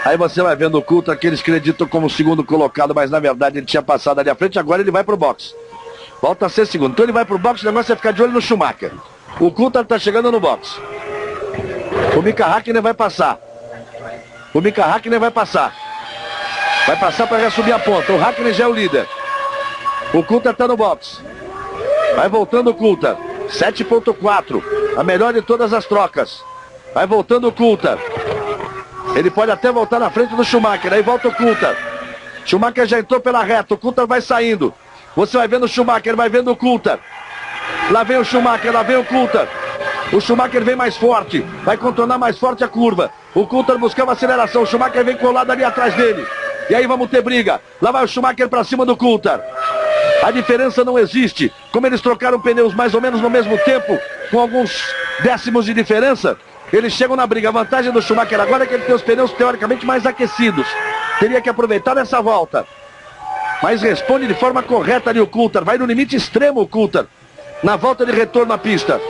Aí você vai vendo o Coulthard, que eles acreditam como segundo colocado, mas na verdade ele tinha passado ali à frente, agora ele vai pro box. Volta a ser segundo. Então ele vai pro box, o negócio é ficar de olho no Schumacher. O Coulthard está chegando no box. O Mika Hakkinen vai passar. Vai passar para já subir a ponta. O Hakkinen já é o líder. O Coulthard está no box. Vai voltando o Coulthard. 7.4. A melhor de todas as trocas. Vai voltando o Coulthard. Ele pode até voltar na frente do Schumacher. Aí volta o Coulthard. Schumacher já entrou pela reta. O Coulthard vai saindo. Você vai vendo o Schumacher, vai vendo o Coulthard. Lá vem o Schumacher, lá vem o Coulthard. O Schumacher vem mais forte. Vai contornar mais forte a curva. O Coulthard buscando aceleração. O Schumacher vem colado ali atrás dele. E aí vamos ter briga. Lá vai o Schumacher para cima do Coulthard. A diferença não existe. Como eles trocaram pneus mais ou menos no mesmo tempo, com alguns décimos de diferença, eles chegam na briga. A vantagem do Schumacher agora é que ele tem os pneus teoricamente mais aquecidos. Teria que aproveitar essa volta. Mas responde de forma correta ali o Coulthard. Vai no limite extremo o Coulthard. Na volta de retorno à pista.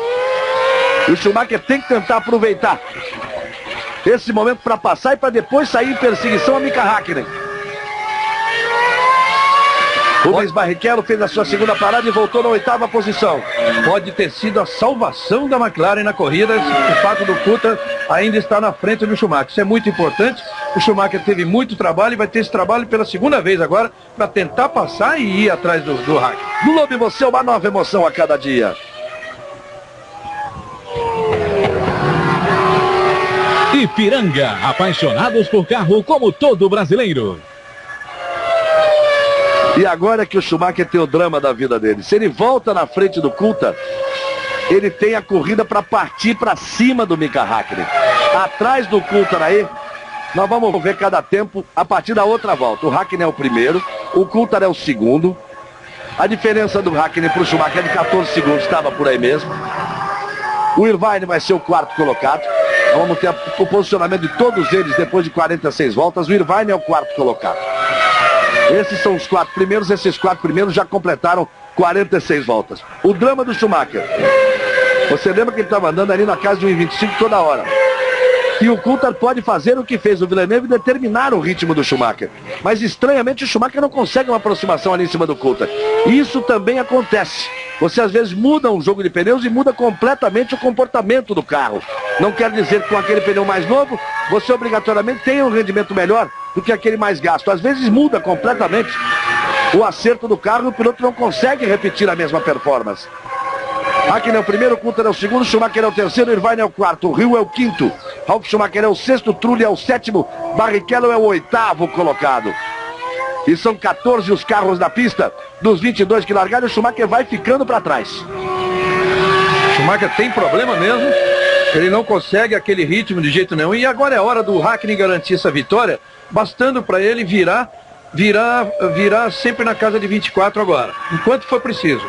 E o Schumacher tem que tentar aproveitar esse momento para passar e para depois sair em perseguição a Mika Hakkinen. Rubens Barrichello fez a sua segunda parada e voltou na 8ª posição. Pode ter sido a salvação da McLaren na corrida, o fato do Coulthard ainda estar na frente do Schumacher. Isso é muito importante. O Schumacher teve muito trabalho e vai ter esse trabalho pela segunda vez agora para tentar passar e ir atrás do Hakkinen. Globo, você é uma nova emoção a cada dia. Ipiranga, apaixonados por carro como todo brasileiro. E agora é que o Schumacher tem o drama da vida dele. Se ele volta na frente do Coulthard, ele tem a corrida para partir para cima do Mika Hakkinen. Atrás do Coulthard aí, nós vamos ver cada tempo a partir da outra volta. O Hakkinen é o primeiro, o Coulthard é o segundo. A diferença do Hakkinen para o Schumacher é de 14 segundos, estava por aí mesmo. O Irvine vai ser o 4º colocado. Nós vamos ter o posicionamento de todos eles depois de 46 voltas. O Irvine é o 4º colocado. Esses são os 4 primeiros, esses 4 primeiros já completaram 46 voltas. O drama do Schumacher. Você lembra que ele estava andando ali na casa de 1,25 toda hora. E o Coulthard pode fazer o que fez o Villeneuve e determinar o ritmo do Schumacher. Mas estranhamente o Schumacher não consegue uma aproximação ali em cima do Coulthard. Isso também acontece. Você às vezes muda um jogo de pneus e muda completamente o comportamento do carro. Não quer dizer que com aquele pneu mais novo, você obrigatoriamente tenha um rendimento melhor do que aquele mais gasto. Às vezes muda completamente o acerto do carro e o piloto não consegue repetir a mesma performance. Hakkinen é o primeiro, Coulthard é o segundo, Schumacher é o terceiro, Irvine é o quarto, Hill é o quinto, Ralf Schumacher é o sexto, Trulli é o sétimo, Barrichello é o oitavo colocado. E são 14 os carros na pista, dos 22 que largaram, o Schumacher vai ficando para trás. Schumacher tem problema mesmo, ele não consegue aquele ritmo de jeito nenhum, e agora é hora do Hakkinen garantir essa vitória, bastando para ele virar sempre na casa de 24 agora, enquanto for preciso.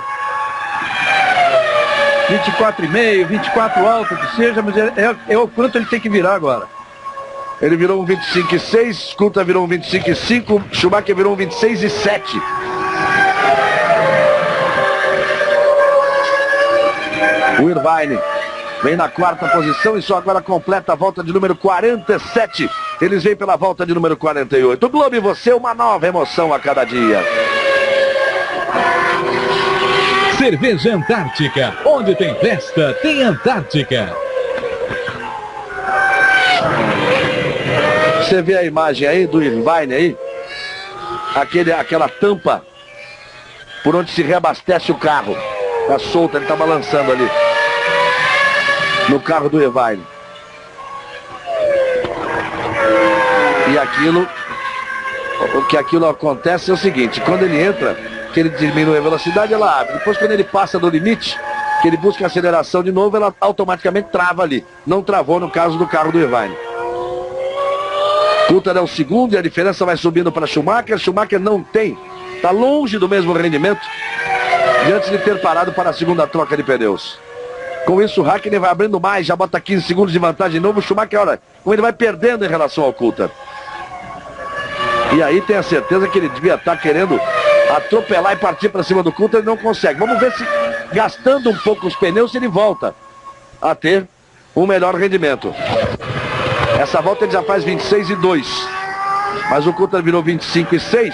24,5, 24 alto que seja, mas é o quanto ele tem que virar agora. Ele virou um 25,6, Coulthard virou um 25,5, Schumacher virou um 26,7. O Irvine vem na quarta posição e só agora completa a volta de número 47. Eles vêm pela volta de número 48. O Globo e você, uma nova emoção a cada dia. Cerveja Antártica. Onde tem festa, tem Antártica. Você vê a imagem aí do Irvine aí? Aquela tampa por onde se reabastece o carro. Tá solta, ele tá balançando ali. No carro do Irvine. E aquilo acontece é o seguinte, quando ele entra, que ele diminui a velocidade, ela abre. Depois, quando ele passa do limite, que ele busca aceleração de novo, ela automaticamente trava ali. Não travou no caso do carro do Irvine. Coulthard é o segundo e a diferença vai subindo para Schumacher. Schumacher não tem, está longe do mesmo rendimento de antes de ter parado para a segunda troca de pneus. Com isso, o Hakkinen vai abrindo mais, já bota 15 segundos de vantagem de novo. O Schumacher, olha, como ele vai perdendo em relação ao Coulthard. E aí tem a certeza que ele devia estar querendo atropelar e partir para cima do Coulthard, ele não consegue. Vamos ver se, gastando um pouco os pneus, ele volta a ter um melhor rendimento. Essa volta ele já faz 26,2. Mas o Coulthard virou 25,6.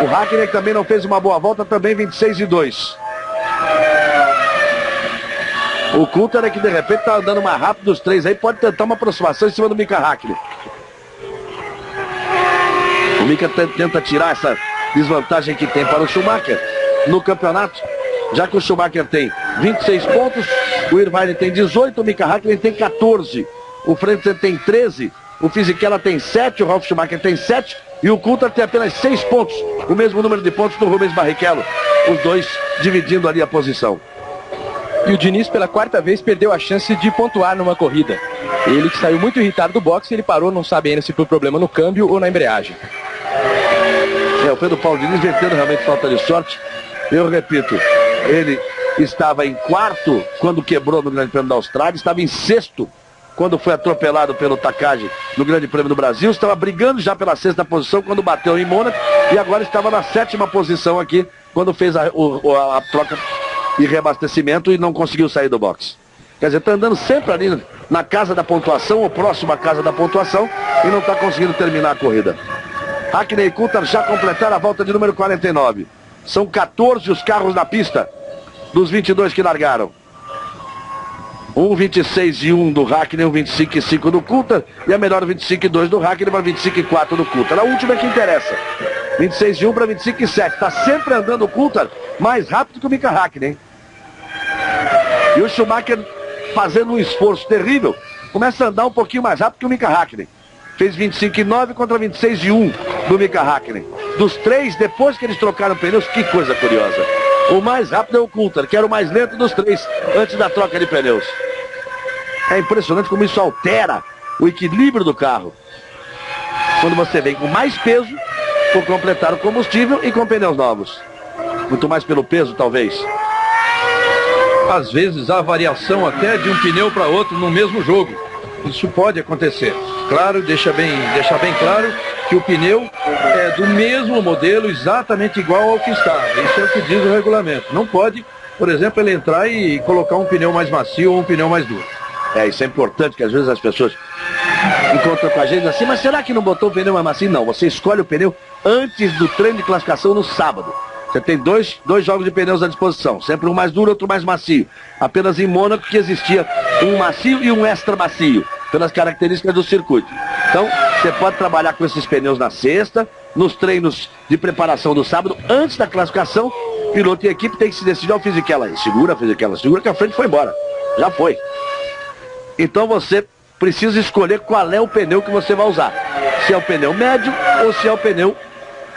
O Hakkinen, que também não fez uma boa volta, também 26,2. O Coulthard é que de repente está andando mais rápido dos três aí, pode tentar uma aproximação em cima do Mika Hakkinen. O Mika tenta tirar essa desvantagem que tem para o Schumacher no campeonato, já que o Schumacher tem 26 pontos, o Irvine tem 18, o Mika Hakkinen tem 14, o Frentzen tem 13, o Fisichella tem 7, o Ralf Schumacher tem 7 e o Coulthard tem apenas 6 pontos, o mesmo número de pontos do Rubens Barrichello, os dois dividindo ali a posição. E o Diniz, pela quarta vez, perdeu a chance de pontuar numa corrida. Ele que saiu muito irritado do boxe, ele parou, não sabe ainda se foi problema no câmbio ou na embreagem. O Pedro Paulo Diniz vem tendo realmente falta de sorte. Eu repito, ele estava em quarto quando quebrou no Grande Prêmio da Austrália, estava em sexto quando foi atropelado pelo Takagi no Grande Prêmio do Brasil, estava brigando já pela sexta posição quando bateu em Mônaco e agora estava na sétima posição aqui quando fez a troca e reabastecimento e não conseguiu sair do boxe. Quer dizer, está andando sempre ali na casa da pontuação ou próximo à casa da pontuação e não está conseguindo terminar a corrida. Hakkinen e Coulthard já completaram a volta de número 49. São 14 os carros na pista dos 22 que largaram. Um 26,1 do Hakkinen, um 25,5 do Coulthard e a melhor 25,2 do Hakkinen para 25,4 do Coulthard. A última é que interessa. 26,1 para 25,7. Está sempre andando o Coulthard mais rápido que o Mika Hakkinen. E o Schumacher fazendo um esforço terrível, começa a andar um pouquinho mais rápido que o Mika Hakkinen. Fez 25,9 contra 26,1 do Mika Hakkinen. Dos três, depois que eles trocaram pneus, que coisa curiosa. O mais rápido é o Coulthard, que era o mais lento dos três, antes da troca de pneus. É impressionante como isso altera o equilíbrio do carro. Quando você vem com mais peso, por completar o combustível e com pneus novos. Muito mais pelo peso, talvez. Às vezes há variação até de um pneu para outro no mesmo jogo. Isso pode acontecer. Claro, deixa bem claro que o pneu é do mesmo modelo, exatamente igual ao que estava. Isso é o que diz o regulamento. Não pode, por exemplo, ele entrar e colocar um pneu mais macio ou um pneu mais duro. Isso é importante, que às vezes as pessoas encontram com a gente assim, mas será que não botou o pneu mais macio? Não, você escolhe o pneu antes do treino de classificação no sábado. Você tem dois jogos de pneus à disposição, sempre um mais duro, outro mais macio. Apenas em Mônaco que existia um macio e um extra macio, pelas características do circuito. Então, você pode trabalhar com esses pneus na sexta, nos treinos de preparação do sábado, antes da classificação. Piloto e equipe tem que se decidir ao Fisichella aí. Segura que a frente foi embora. Já foi. Então você precisa escolher qual é o pneu que você vai usar. Se é o pneu médio ou se é o pneu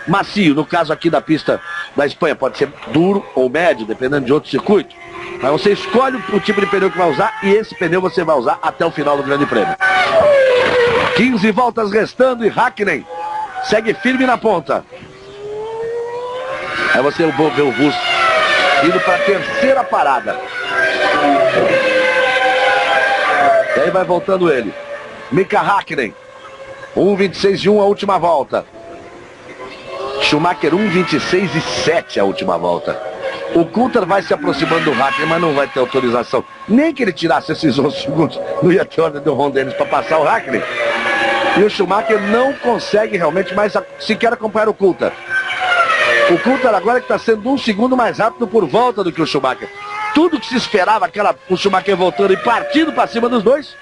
macio. No caso aqui da pista da Espanha, pode ser duro ou médio, dependendo de outro circuito. Mas você escolhe o tipo de pneu que vai usar e esse pneu você vai usar até o final do Grande Prêmio. 15 voltas restando e Häkkinen segue firme na ponta. Aí você vê o Russo indo para a terceira parada. E aí vai voltando ele. Mika Häkkinen. 1:26:1 a última volta. Schumacher 1:26:7 a última volta. O Coulthard vai se aproximando do Häkkinen, mas não vai ter autorização. Nem que ele tirasse esses 11 segundos, não ia ter ordem do Ron Dennis para passar o Häkkinen. E o Schumacher não consegue realmente mais sequer acompanhar o Coulthard. O Coulthard agora que está sendo 1 segundo mais rápido por volta do que o Schumacher. Tudo que se esperava, o Schumacher voltando e partindo para cima dos dois,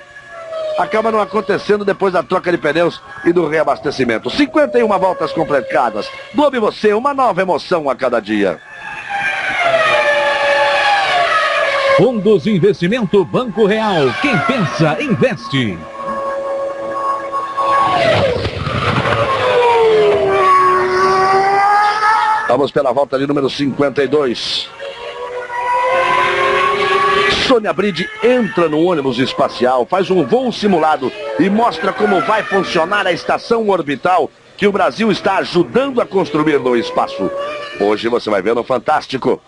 acaba não acontecendo depois da troca de pneus e do reabastecimento. 51 voltas completadas. Globo e você, uma nova emoção a cada dia. Fundos de Investimento Banco Real. Quem pensa, investe. Vamos pela volta de número 52. Sônia Bride entra no ônibus espacial, faz um voo simulado e mostra como vai funcionar a estação orbital que o Brasil está ajudando a construir no espaço. Hoje você vai ver no Fantástico.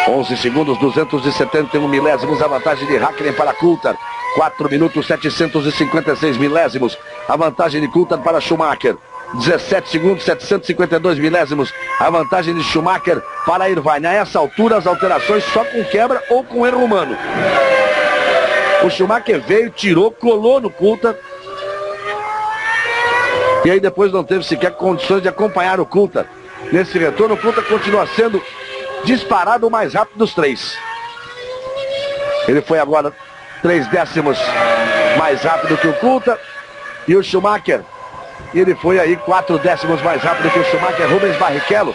11 segundos, 271 milésimos, a vantagem de Häkkinen para Coulthard. 4 minutos, 756 milésimos, a vantagem de Coulthard para Schumacher. 17 segundos, 752 milésimos, a vantagem de Schumacher para Irvine. A essa altura, as alterações só com quebra ou com erro humano. O Schumacher veio, tirou, colou no Coulthard. E aí depois não teve sequer condições de acompanhar o Coulthard. Nesse retorno, o Coulthard continua sendo disparado o mais rápido dos três. Ele foi agora 3 décimos mais rápido que o Coulthard. E o Schumacher, ele foi aí 4 décimos mais rápido que o Schumacher. Rubens Barrichello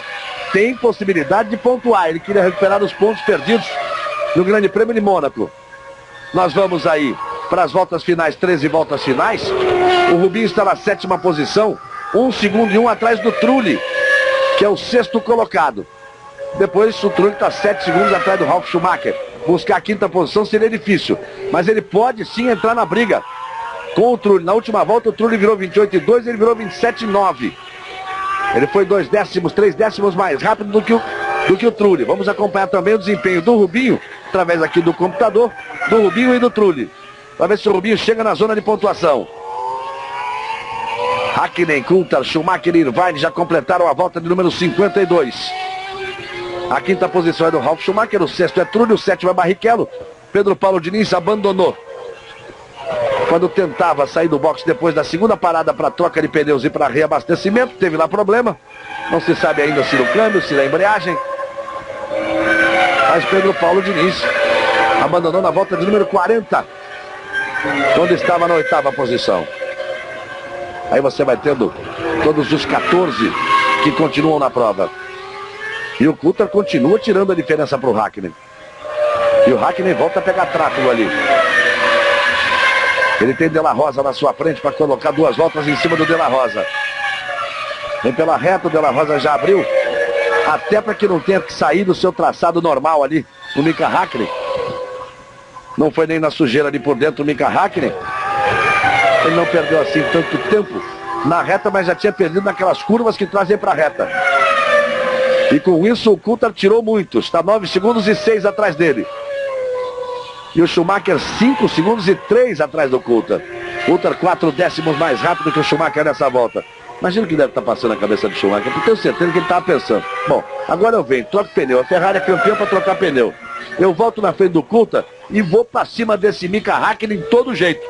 tem possibilidade de pontuar. Ele queria recuperar os pontos perdidos no Grande Prêmio de Mônaco. Nós vamos aí para as voltas finais, 13 voltas finais. O Rubinho está na 7ª posição, 1 segundo e 1 atrás do Trulli, que é o 6º colocado. Depois o Trulli está 7 segundos atrás do Ralf Schumacher. Buscar a 5ª posição seria difícil, mas ele pode sim entrar na briga com o Trulli. Na última volta o Trulli virou 28,2, ele virou 27,9. Ele foi 2 décimos, 3 décimos mais rápido do que o Trulli. Vamos acompanhar também o desempenho do Rubinho, através aqui do computador, do Rubinho e do Trulli. Para ver se o Rubinho chega na zona de pontuação. Häkkinen, Coulthard, Schumacher e Irvine já completaram a volta de número 52. A 5ª posição é do Ralf Schumacher, o 6º é Trulli, o 7º é Barrichello. Pedro Paulo Diniz abandonou quando tentava sair do box depois da 2ª parada para troca de pneus e para reabastecimento. Teve lá problema, não se sabe ainda se no câmbio, se na embreagem. Mas Pedro Paulo Diniz abandonou na volta de número 40, quando estava na 8ª posição. Aí você vai tendo todos os 14 que continuam na prova. E o Coulthard continua tirando a diferença para o Häkkinen. E o Häkkinen volta a pegar tráfego ali. Ele tem De La Rosa na sua frente para colocar 2 voltas em cima do De La Rosa. Vem pela reta, o De La Rosa já abriu. Até para que não tenha que sair do seu traçado normal ali, o Mika Häkkinen. Não foi nem na sujeira ali por dentro o Mika Häkkinen. Ele não perdeu assim tanto tempo na reta, mas já tinha perdido naquelas curvas que trazem para a reta. E com isso o Coulthard tirou muito. Está 9 segundos e 6 atrás dele. E o Schumacher 5 segundos e 3 atrás do Coulthard. Coulthard 4 décimos mais rápido que o Schumacher nessa volta. Imagina o que deve estar passando na cabeça do Schumacher. Eu tenho certeza que ele estava pensando. Bom, agora eu venho, troco pneu. A Ferrari é campeã para trocar pneu. Eu volto na frente do Coulthard e vou para cima desse Mika Häkkinen de todo jeito.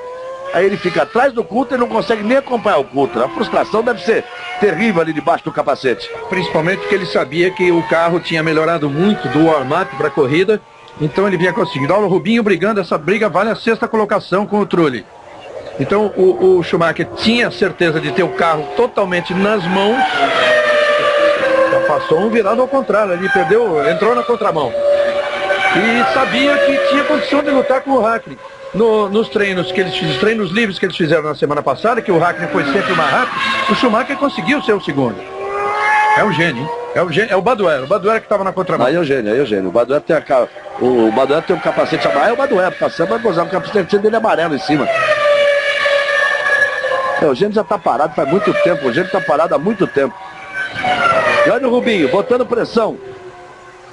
Aí ele fica atrás do Coulthard e não consegue nem acompanhar o Coulthard. A frustração deve ser terrível ali debaixo do capacete. Principalmente porque ele sabia que o carro tinha melhorado muito do warm-up para a corrida. Então ele vinha conseguindo. Olha o Rubinho brigando. Essa briga vale a 6ª colocação com o Trulli. Então o Schumacher tinha certeza de ter o carro totalmente nas mãos. Já passou um virado ao contrário, ele entrou na contramão. E sabia que tinha condição de lutar com o Hakkinen. Nos treinos livres que eles fizeram na semana passada, que o Hakkinen foi sempre mais rápido, o Schumacher conseguiu ser o segundo. É um gênio, hein? É o Badoer que estava na contramão. Aí é o gênio. O Badoer tem um capacete amarelo, é o Badoer, passando vai gozar, o capacete dele é amarelo em cima. O Gênio já está parado faz muito tempo, o Gênio está parado há muito tempo. E olha o Rubinho, botando pressão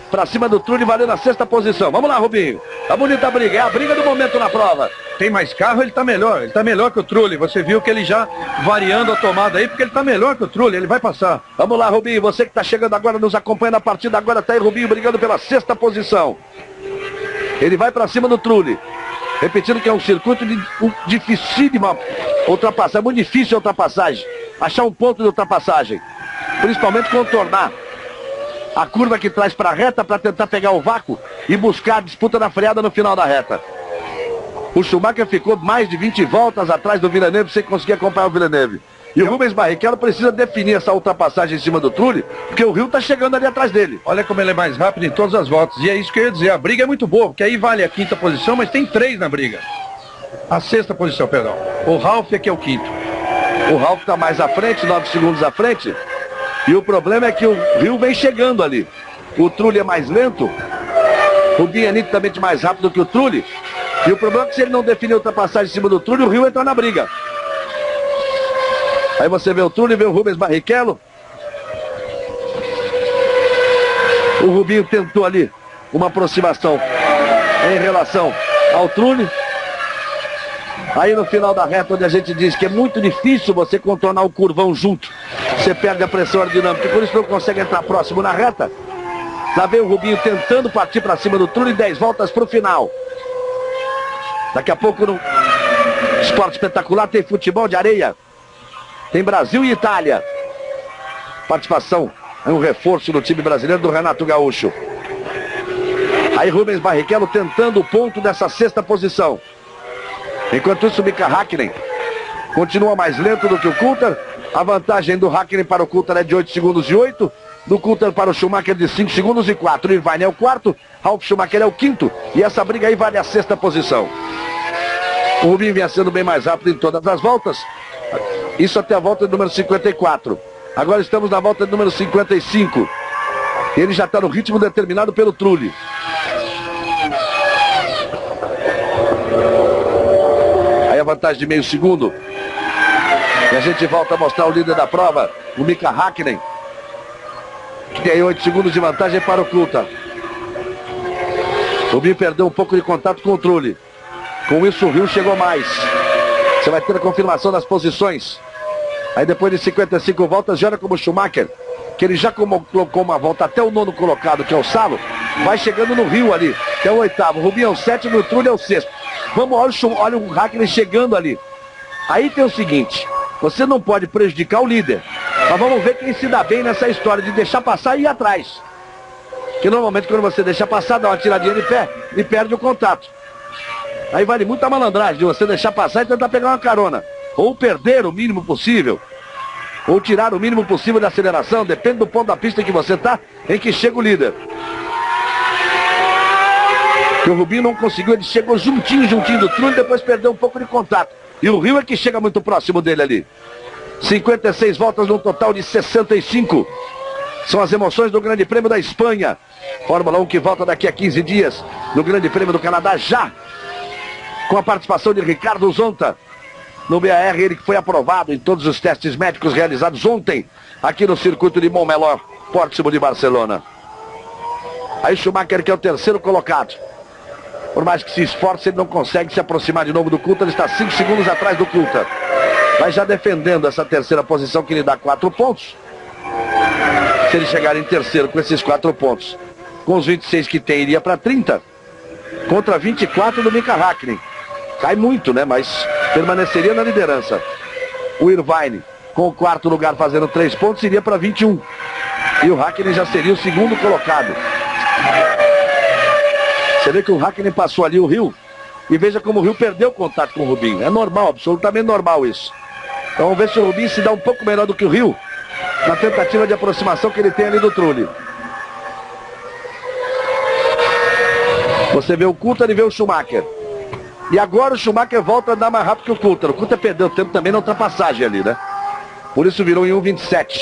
pra cima do Trulli, valendo a 6ª posição. Vamos lá, Rubinho. Tá bonita a briga, é a briga do momento na prova. Tem mais carro, ele tá melhor que o Trulli. Você viu que ele já variando a tomada aí, porque ele tá melhor que o Trulli, ele vai passar. Vamos lá, Rubinho, você que tá chegando agora, nos acompanhando a partida agora, tá aí Rubinho brigando pela 6ª posição. Ele vai pra cima do Trulli. Repetindo que é um circuito dificílima ultrapassagem, é muito difícil a ultrapassagem. Achar um ponto de ultrapassagem. Principalmente contornar a curva que traz para a reta para tentar pegar o vácuo e buscar a disputa na freada no final da reta. O Schumacher ficou mais de 20 voltas atrás do Villeneuve sem conseguir acompanhar o Villeneuve. E o Rubens Barrichello precisa definir essa ultrapassagem em cima do Trulli, porque o Rio está chegando ali atrás dele. Olha como ele é mais rápido em todas as voltas. E é isso que eu ia dizer, a briga é muito boa, porque aí vale a 5ª posição, mas tem 3 na briga. A 6ª posição, perdão. O Ralf aqui é o 5º. O Ralf está mais à frente, 9 segundos à frente. E o problema é que o Rio vem chegando ali. O Trulli é mais lento. O Rubinho é nitidamente mais rápido que o Trulli. E o problema é que se ele não definir a ultrapassagem em cima do Trulli, o Rio entra na briga. Aí você vê o Trulli, vê o Rubens Barrichello. O Rubinho tentou ali uma aproximação em relação ao Trulli. Aí no final da reta, onde a gente diz que é muito difícil você contornar o curvão junto, você perde a pressão aerodinâmica e por isso não consegue entrar próximo na reta. Lá vem o Rubinho tentando partir para cima do Trulli, 10 voltas para o final. Daqui a pouco no Esporte Espetacular tem futebol de areia. Tem Brasil e Itália. Participação, é um reforço do time brasileiro do Renato Gaúcho. Aí Rubens Barrichello tentando o ponto dessa 6ª posição. Enquanto isso, o Mika Hakkinen continua mais lento do que o Coulter. A vantagem do Hakkinen para o Coulter é de 8 segundos e 8. Do Coulter para o Schumacher de 5 segundos e 4. O Irvine é o 4º, Ralf Schumacher é o 5º. E essa briga aí vale a 6ª posição. O Rubinho vinha sendo bem mais rápido em todas as voltas. Isso até a volta número 54. Agora estamos na volta número 55. Ele já está no ritmo determinado pelo Trulli. Aí a vantagem de meio segundo. E a gente volta a mostrar o líder da prova, o Mika Hakkinen, que tem aí 8 segundos de vantagem para o Coulter. O Rubinho perdeu um pouco de contato com o Trulli. Com isso o Rio chegou mais. Você vai ter a confirmação das posições. Aí depois de 55 voltas, já era como o Schumacher, que ele já colocou uma volta até o 9º colocado, que é o Salo, vai chegando no Rio ali, que é o 8º. O Rubinho é o 7º, o Trulli é o 6º. Vamos, olha o Hakkinen chegando ali. Aí tem o seguinte, você não pode prejudicar o líder, mas vamos ver quem se dá bem nessa história de deixar passar e ir atrás. Que normalmente quando você deixa passar, dá uma tiradinha de pé e perde o contato. Aí vale muito a malandragem de você deixar passar e tentar pegar uma carona. Ou perder o mínimo possível, ou tirar o mínimo possível da aceleração, depende do ponto da pista que você está, em que chega o líder. Que o Rubinho não conseguiu, ele chegou juntinho do Trulli, depois perdeu um pouco de contato. E o Rio é que chega muito próximo dele ali. 56 voltas num total de 65. São as emoções do Grande Prêmio da Espanha. Fórmula 1 que volta daqui a 15 dias no Grande Prêmio do Canadá, já com a participação de Ricardo Zonta no BAR, ele que foi aprovado em todos os testes médicos realizados ontem aqui no circuito de Montmeló, próximo de Barcelona. Aí Schumacher, que é o 3º colocado. Por mais que se esforce, ele não consegue se aproximar de novo do Coulter. Ele está 5 segundos atrás do Coulter. Mas já defendendo essa 3ª posição, que lhe dá 4 pontos. Se ele chegar em 3º com esses 4 pontos, com os 26 que tem, iria para 30. Contra 24 do Mika Hakkinen. Cai muito, né? Mas permaneceria na liderança. O Irvine, com o 4º lugar fazendo 3 pontos, iria para 21. E o Hakkinen já seria o 2º colocado. Você vê que o Hakkinen passou ali o Rio E veja como o Rio perdeu o contato com o Rubinho. É normal, absolutamente normal isso. Então vamos ver se o Rubinho se dá um pouco melhor do que o Rio na tentativa de aproximação que ele tem ali do Trulli. Você vê o Coulter e vê o Schumacher. E agora o Schumacher volta a andar mais rápido que o Coulter. O Coulter perdeu tempo também na ultrapassagem ali, né? Por isso virou em 1,27.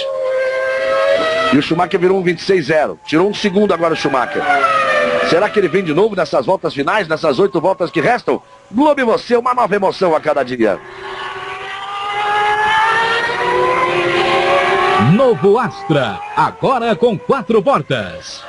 E o Schumacher virou 1,26,0. Tirou um segundo agora o Schumacher. Será que ele vem de novo nessas voltas finais, nessas 8 voltas que restam? Globo e você, uma nova emoção a cada dia. Novo Astra, agora com 4 portas.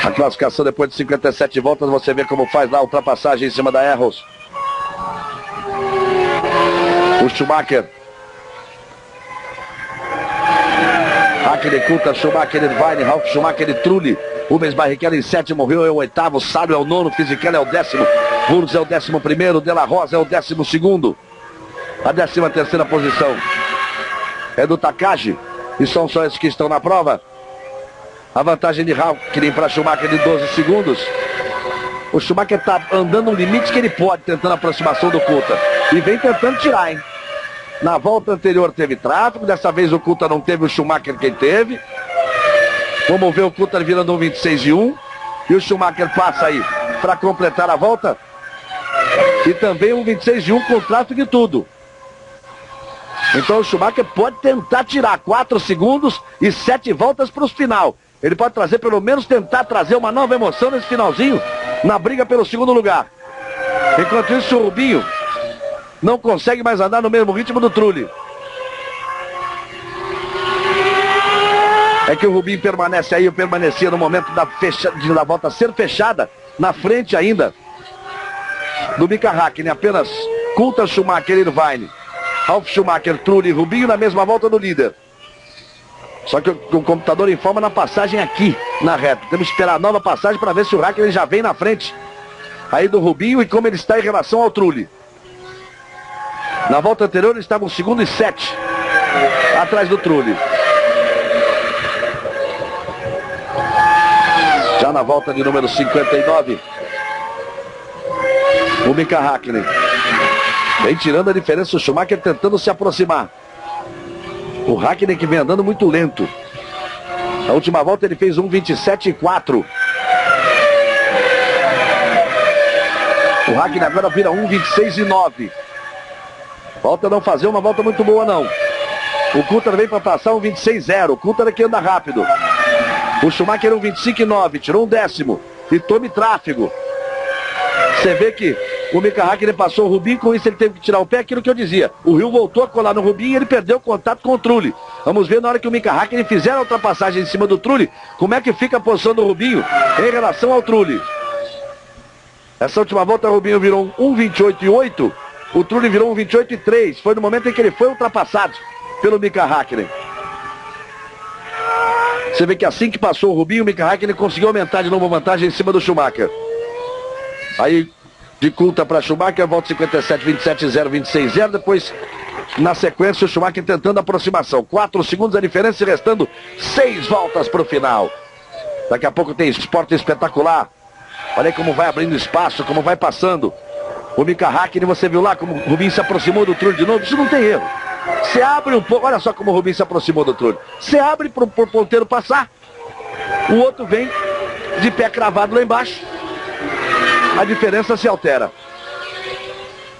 A classificação depois de 57 voltas, você vê como faz lá a ultrapassagem em cima da Arrows. O Schumacher. Hakkinen, Coulter, Schumacher, Irvine, Ralf Schumacher e Trulli. Rubens Barrichello em 7º, Rio é o 8º, Salo é o 9º, Fisichella é o 10º, Wurz é o 11º, De La Rosa é o 12º. A 13ª posição é do Takagi. E são só esses que estão na prova. A vantagem de Hakkinen para Schumacher de 12 segundos. O Schumacher está andando no limite que ele pode, tentando a aproximação do Coulter. E vem tentando tirar, hein? Na volta anterior teve tráfego, dessa vez o Coulter não teve, o Schumacher quem teve. Vamos ver o Coulter virando 1,26,1. E o Schumacher passa aí para completar a volta. E também 1,26,1 com tráfego e tudo. Então o Schumacher pode tentar tirar 4 segundos e 7 voltas para o final. Ele pode trazer, pelo menos tentar trazer uma nova emoção nesse finalzinho, na briga pelo segundo lugar. Enquanto isso, o Rubinho não consegue mais andar no mesmo ritmo do Trulli. É que o Rubinho permanece aí, eu permanecia no momento da volta ser fechada, na frente ainda do Mika Hakkinen. Apenas Coulter, Schumacher, Irvine, Ralf Schumacher, Trulli e Rubinho na mesma volta do líder. Só que o computador informa na passagem aqui, na reta. Temos que esperar a nova passagem para ver se o Hakkinen já vem na frente aí do Rubinho e como ele está em relação ao Trulli. Na volta anterior ele estava 2º e 7 atrás do Trulli. Já na volta de número 59, o Mika Hakkinen vem tirando a diferença, o Schumacher tentando se aproximar. O Hakkinen que vem andando muito lento. Na última volta ele fez 1,27,4. O Hakkinen agora vira 1,26,9. Volta a não fazer uma volta muito boa não. O Coulter vem para passar 1,26,0. O Coulter aqui anda rápido. O Schumacher 1,25,9. Tirou 1/10. E tome tráfego. Você vê que o Mika Hakkinen passou o Rubinho, com isso ele teve que tirar o pé, aquilo que eu dizia. O Rio voltou a colar no Rubinho e ele perdeu o contato com o Trulli. Vamos ver na hora que o Mika Hakkinen fizer a ultrapassagem em cima do Trulli, como é que fica a posição do Rubinho em relação ao Trulli. Essa última volta o Rubinho virou 1,28,8, o Trulli virou 1,28,3. Foi no momento em que ele foi ultrapassado pelo Mika Hakkinen. Você vê que assim que passou o Rubinho, o Mika Hakkinen conseguiu aumentar de novo a vantagem em cima do Schumacher. Aí de Coulter para Schumacher, volta 57, 27, 0, 26, 0. Depois, na sequência, o Schumacher tentando a aproximação. 4 segundos a diferença e restando 6 voltas para o final. Daqui a pouco tem esporte espetacular. Olha aí como vai abrindo espaço, como vai passando. O Mika Hakkinen, você viu lá como o Rubinho se aproximou do Trulli de novo. Isso não tem erro. Você abre um pouco, olha só como o Rubinho se aproximou do Trulli. Você abre para o ponteiro passar. O outro vem de pé cravado lá embaixo. A diferença se altera.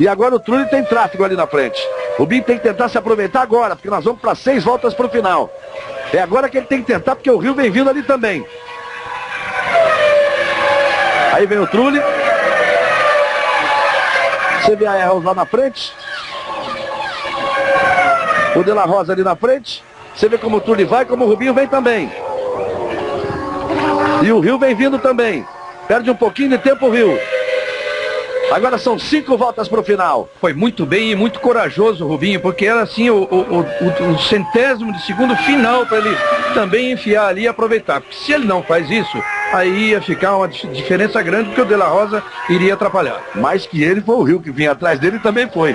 E agora o Trulli tem tráfego ali na frente. O Rubinho tem que tentar se aproveitar agora, porque nós vamos para 6 voltas para o final. É agora que ele tem que tentar, porque o Rio vem vindo ali também. Aí vem o Trulli. Você vê a Arrows lá na frente. O De La Rosa ali na frente. Você vê como o Trulli vai, como o Rubinho vem também. E o Rio vem vindo também. Perde um pouquinho de tempo o Rio. Agora são 5 voltas para o final. Foi muito bem e muito corajoso o Rubinho, porque era assim o centésimo de segundo final para ele também enfiar ali e aproveitar. Porque se ele não faz isso, aí ia ficar uma diferença grande, porque o De La Rosa iria atrapalhar. Mais que ele, foi o Rio que vinha atrás dele e também foi.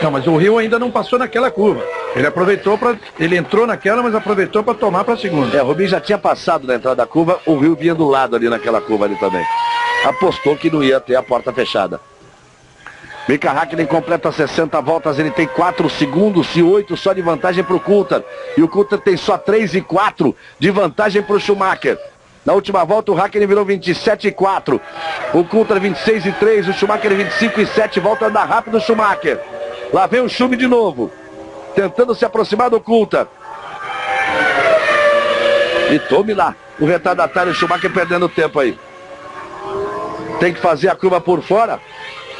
Não, mas o Rio ainda não passou naquela curva. Ele entrou naquela, mas aproveitou para tomar para a segunda. O Rubinho já tinha passado na entrada da curva, o Rio vinha do lado ali naquela curva ali também. Apostou que não ia ter a porta fechada. Mika Häkkinen completa 60 voltas, ele tem 4 segundos e 8 só de vantagem para o Coulthard. E o Coulthard tem só 3 e 4 de vantagem para o Schumacher. Na última volta o Häkkinen virou 27 e 4. O Coulthard 26 e 3, o Schumacher 25 e 7, volta a andar rápido o Schumacher. Lá vem o Schumi de novo, tentando se aproximar do Coulthard. E tome lá, o retardatário Schumacher perdendo tempo aí. Tem que fazer a curva por fora.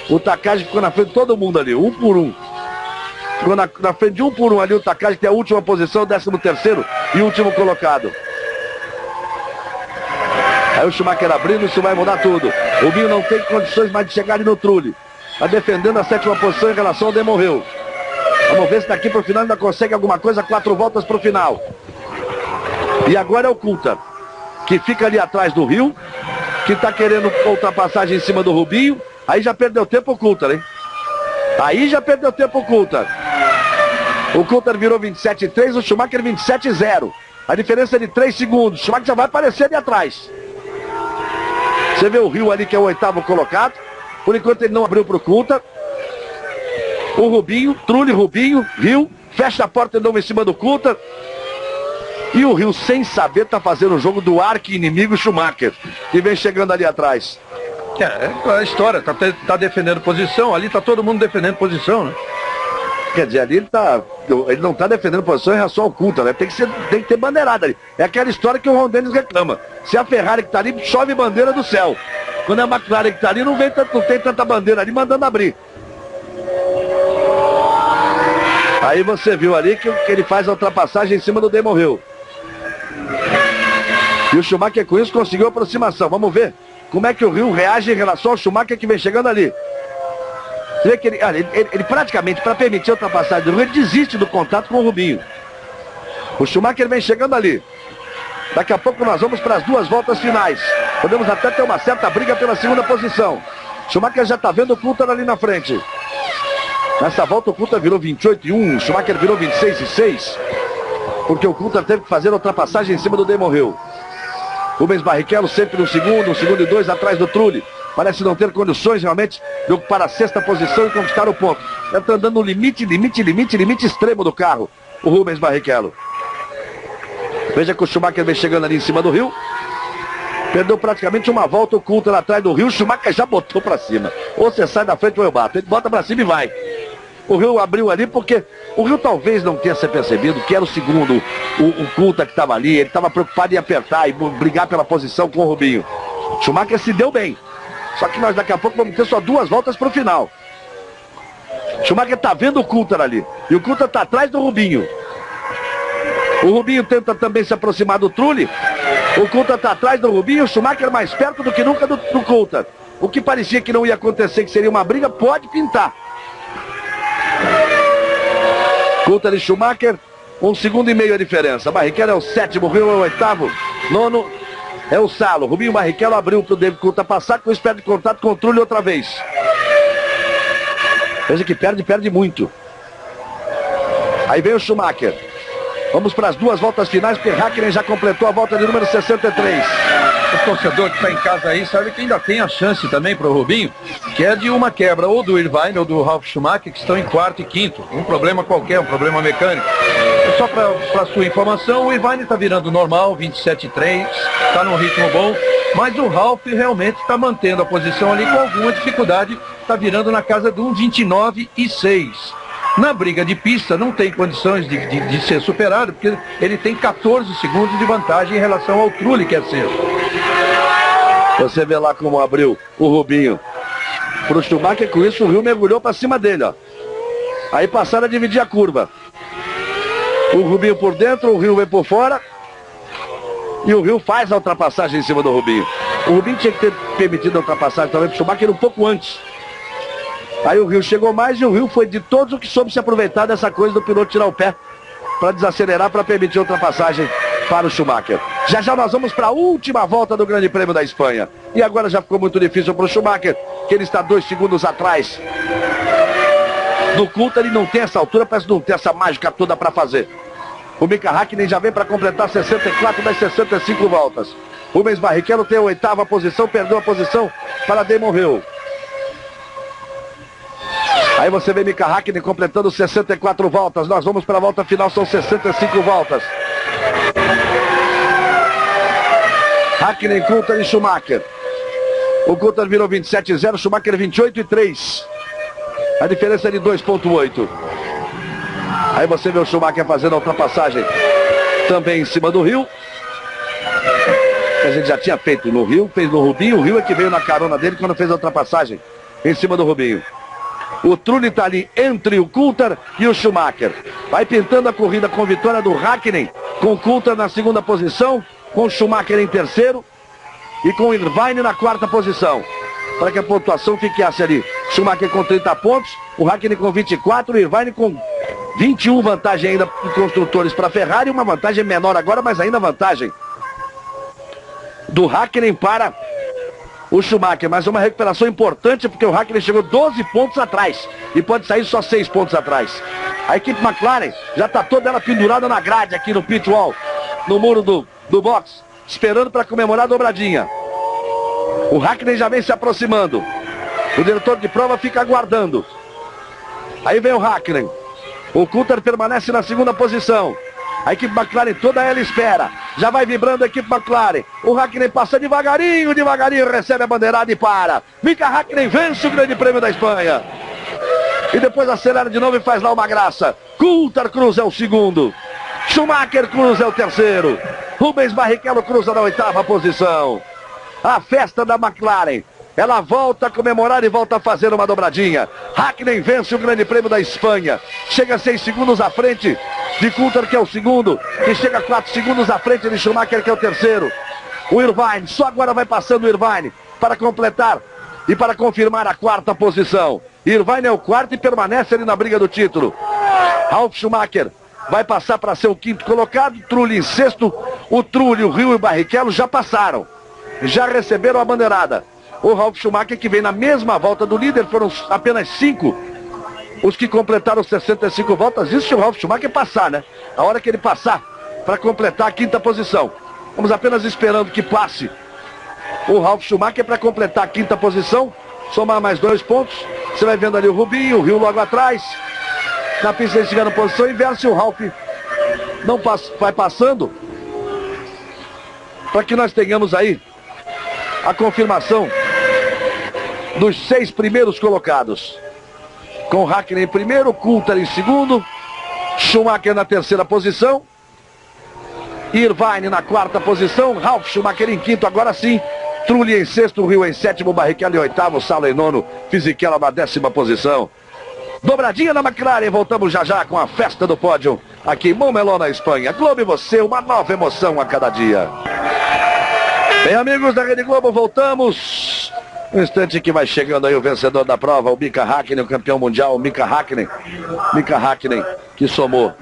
O Takagi ficou na frente de todo mundo ali, um por um. Ficou na frente de um por um ali o Takagi, que tem a última posição, 13º e último colocado. Aí o Schumacher abrindo, isso vai mudar tudo. O Rubinho não tem condições mais de chegar ali no Trulli. Está defendendo a 7ª posição em relação ao Damon Hill. Vamos ver se daqui para o final ainda consegue alguma coisa, 4 voltas para o final. E agora é o Coulthard, que fica ali atrás do Hill, que está querendo ultrapassagem em cima do Rubinho. Aí já perdeu tempo o Coulthard, hein? Aí já perdeu tempo o Coulthard. O Coulthard virou 27 e 3, o Schumacher 27 e 0. A diferença é de 3 segundos. O Schumacher já vai aparecer ali atrás. Você vê o Hill ali, que é o 8º colocado. Por enquanto ele não abriu para o Coulthard. O Rubinho, Trulli, Rubinho, Hill, fecha a porta de novo em cima do Coulthard. E o Hill, sem saber, está fazendo o jogo do arqui-inimigo Schumacher, que vem chegando ali atrás. É a história, tá defendendo posição, ali tá todo mundo defendendo posição, né? Quer dizer, ali ele não tá defendendo posição em relação ao Coulthard, né? Tem que ter bandeirada ali. É aquela história que o Ron Dennis reclama. Se a Ferrari que tá ali, chove bandeira do céu. Quando é a McLaren que tá ali, não tem tanta bandeira ali mandando abrir. Aí você viu ali que ele faz a ultrapassagem em cima do Damon Hill. E o Schumacher com isso conseguiu aproximação. Vamos ver como é que o Hill reage em relação ao Schumacher que vem chegando ali. Você vê que ele praticamente, para permitir a ultrapassagem do Hill, ele desiste do contato com o Rubinho. O Schumacher vem chegando ali. Daqui a pouco nós vamos para as 2 voltas finais. Podemos até ter uma certa briga pela segunda posição. Schumacher já está vendo o Coulthard ali na frente. Nessa volta o Coulthard virou 28 e 1, o Schumacher virou 26 e 6. Porque o Coulthard teve que fazer a ultrapassagem em cima do Damon Hill. Rubens Barrichello sempre no segundo e 2 atrás do Trulli. Parece não ter condições realmente de ocupar a 6ª posição e conquistar o ponto. Ele está andando no limite extremo do carro, o Rubens Barrichello. Veja que o Schumacher vem chegando ali em cima do Hill. Perdeu praticamente uma volta o Coulthard atrás do Hill. O Schumacher já botou para cima. Ou você sai da frente ou eu bato. Ele bota para cima e vai. O Hill abriu ali porque o Hill talvez não tenha se percebido que era o segundo, o Coulthard que estava ali. Ele estava preocupado em apertar e brigar pela posição com o Rubinho. Schumacher se deu bem. Só que nós daqui a pouco vamos ter só 2 voltas para o final. Schumacher está vendo o Coulthard ali. E o Coulthard está atrás do Rubinho. O Rubinho tenta também se aproximar do Trulli. O Coulthard está atrás do Rubinho. O Schumacher mais perto do que nunca do Coulthard. O que parecia que não ia acontecer, que seria uma briga, pode pintar. Coulthard e Schumacher, 1,5 segundos a diferença. Barrichello é o 7º, o Hill é o 8º, 9º é o Salo. Rubinho Barrichello abriu para o David Coulthard passar, com isso perde contato com o Trulli outra vez. Veja que perde muito. Aí vem o Schumacher. Vamos para as 2 voltas finais, porque Häkkinen já completou a volta de número 63. O torcedor que está em casa aí sabe que ainda tem a chance também para o Rubinho, que é de uma quebra ou do Irvine ou do Ralf Schumacher, que estão em 4º e 5º. Um problema qualquer, um problema mecânico. Só para sua informação, o Irvine está virando normal, 27 e 3, está num ritmo bom, mas o Ralf realmente está mantendo a posição ali com alguma dificuldade, está virando na casa de 29 e 6. Na briga de pista não tem condições de ser superado, porque ele tem 14 segundos de vantagem em relação ao Trulli, que é cedo. Você vê lá como abriu o Rubinho pro Schumacher, com isso o Rio mergulhou para cima dele, ó. Aí passaram a dividir a curva. O Rubinho por dentro, o Rio vem por fora. E o Rio faz a ultrapassagem em cima do Rubinho. O Rubinho tinha que ter permitido a ultrapassagem também pro Schumacher um pouco antes. Aí o Rio chegou mais e o Rio foi de todos o que soube se aproveitar dessa coisa do piloto tirar o pé para desacelerar, para permitir a ultrapassagem para o Schumacher. Já já nós vamos para a última volta do Grande Prêmio da Espanha. E agora já ficou muito difícil para o Schumacher, que ele está 2 segundos atrás No Coulthard ele não tem essa altura, parece que não tem essa mágica toda para fazer. O Mika Häkkinen já vem para completar 64 das 65 voltas. Rubens Barrichello tem a 8ª posição, perdeu a posição para Damon Hill. Aí você vê Mika Häkkinen completando 64 voltas. Nós vamos para a volta final, são 65 voltas. Häkkinen, Coulthard e Schumacher. O Coulthard virou 27,0, Schumacher 28,3. A diferença é de 2,8. Aí você vê o Schumacher fazendo a ultrapassagem também em cima do Hill. A gente já tinha feito no Hill, fez no Rubinho. O Hill é que veio na carona dele quando fez a ultrapassagem em cima do Rubinho. O Trulli está ali entre o Coulthard e o Schumacher. Vai pintando a corrida com vitória do Häkkinen, com o Coulthard na 2ª posição, com o Schumacher em 3º e com o Irvine na 4ª posição. Para que a pontuação fique assim ali. Schumacher com 30 pontos, o Häkkinen com 24, o Irvine com 21, vantagem ainda de construtores para a Ferrari, uma vantagem menor agora, mas ainda vantagem do Häkkinen para o Schumacher, mas uma recuperação importante porque o Häkkinen chegou 12 pontos atrás e pode sair só 6 pontos atrás. A equipe McLaren já está toda ela pendurada na grade aqui no pit wall, no muro do box, esperando para comemorar a dobradinha. O Häkkinen já vem se aproximando. O diretor de prova fica aguardando. Aí vem o Häkkinen. O Coulthard permanece na 2ª posição. A equipe McLaren toda ela espera. Já vai vibrando a equipe McLaren. O Häkkinen passa devagarinho, recebe a bandeirada e para. Mika Häkkinen vence o Grande Prêmio da Espanha. E depois acelera de novo e faz lá uma graça. Coulthard cruza o 2º. Schumacher cruza o 3º. Rubens Barrichello cruza na 8ª posição. A festa da McLaren. Ela volta a comemorar e volta a fazer uma dobradinha. Häkkinen vence o Grande Prêmio da Espanha. Chega 6 segundos à frente de Coulthard, que é o 2º. E chega 4 segundos à frente de Schumacher, que é o 3º. O Irvine, só agora vai passando o Irvine para completar e para confirmar a 4ª posição. Irvine é o 4º e permanece ali na briga do título. Ralf Schumacher vai passar para ser o 5º colocado. Trulli em 6º. O Trulli, o Hill e o Barrichello já passaram. Já receberam a bandeirada. O Ralf Schumacher, que vem na mesma volta do líder, foram apenas 5 os que completaram 65 voltas. Isso se o Ralf Schumacher passar, né? A hora que ele passar para completar a 5ª posição. Vamos apenas esperando que passe o Ralf Schumacher para completar a 5ª posição, somar mais 2 pontos. Você vai vendo ali o Rubinho, o Hill logo atrás. Na pista eles chegaram na posição inversa e o Ralf não vai passando, para que nós tenhamos aí a confirmação dos 6 primeiros colocados. Com o Häkkinen em primeiro, Coulthard em 2º, Schumacher na 3ª posição, Irvine na 4ª posição, Ralf Schumacher em 5º, agora sim, Trulli em 6º, Hill em 7º, Barrichello em 8º, Sala em 9º, Fisichella na 10ª posição. Dobradinha na McLaren, voltamos já já com a festa do pódio aqui em Montmeló, na Espanha. Globo e você, uma nova emoção a cada dia. Bem, amigos da Rede Globo, voltamos. Um instante que vai chegando aí o vencedor da prova, o Mika Häkkinen, o campeão mundial, o Mika Häkkinen. Mika Häkkinen, que somou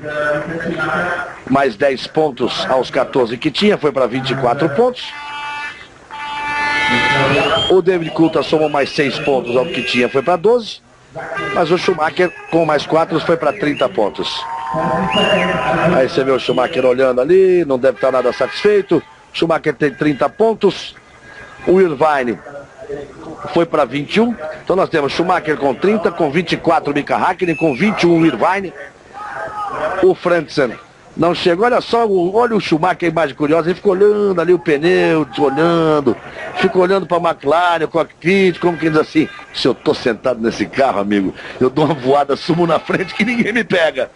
mais 10 pontos aos 14 que tinha, foi para 24 pontos. O David Coulthard somou mais 6 pontos ao que tinha, foi para 12. Mas o Schumacher, com mais 4, foi para 30 pontos. Aí você vê o Schumacher olhando ali, não deve estar nada satisfeito. Schumacher tem 30 pontos. O Irvine foi para 21. Então nós temos Schumacher com 30, com 24 Mika Häkkinen, com 21 o Irvine. O Frentzen não chegou. Olha só, olha o Schumacher, a imagem curiosa. Ele ficou olhando ali o pneu, olhando. Ficou olhando para a McLaren, o cockpit, como que diz assim: se eu tô sentado nesse carro, amigo, eu dou uma voada, sumo na frente que ninguém me pega.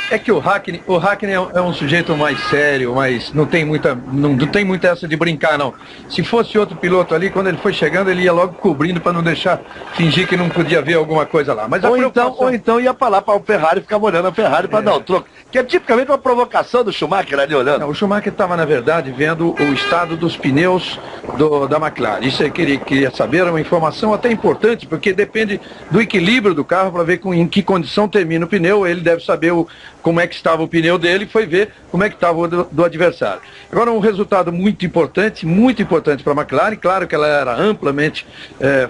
É que o Häkkinen é um sujeito mais sério, mas não tem muita essa de brincar, não. Se fosse outro piloto ali, quando ele foi chegando, ele ia logo cobrindo para não deixar, fingir que não podia ver alguma coisa lá. Mas ou então ia para lá para o Ferrari, ficava olhando a Ferrari para dar o troco. Que é tipicamente uma provocação do Schumacher ali olhando. Não, o Schumacher estava, na verdade, vendo o estado dos pneus da McLaren. Isso é que ele queria saber, é uma informação até importante, porque depende do equilíbrio do carro para ver em que condição termina o pneu. Ele deve saber como é que estava o pneu dele e foi ver como é que estava o do adversário. Agora, um resultado muito importante para a McLaren. Claro que ela era amplamente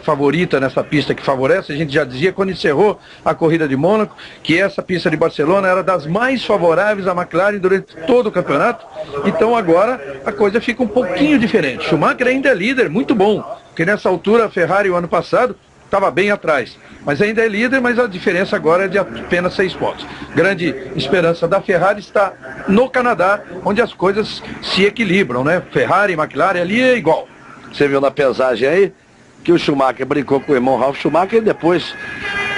favorita nessa pista que favorece. A gente já dizia quando encerrou a corrida de Mônaco que essa pista de Barcelona era das mais favoráveis à McLaren durante todo o campeonato. Então agora a coisa fica um pouquinho diferente. Schumacher ainda é líder, muito bom, porque nessa altura a Ferrari o ano passado estava bem atrás, mas ainda é líder, mas a diferença agora é de apenas 6 pontos. Grande esperança da Ferrari está no Canadá, onde as coisas se equilibram, né? Ferrari e McLaren ali é igual. Você viu na pesagem aí que o Schumacher brincou com o irmão Ralf Schumacher e depois,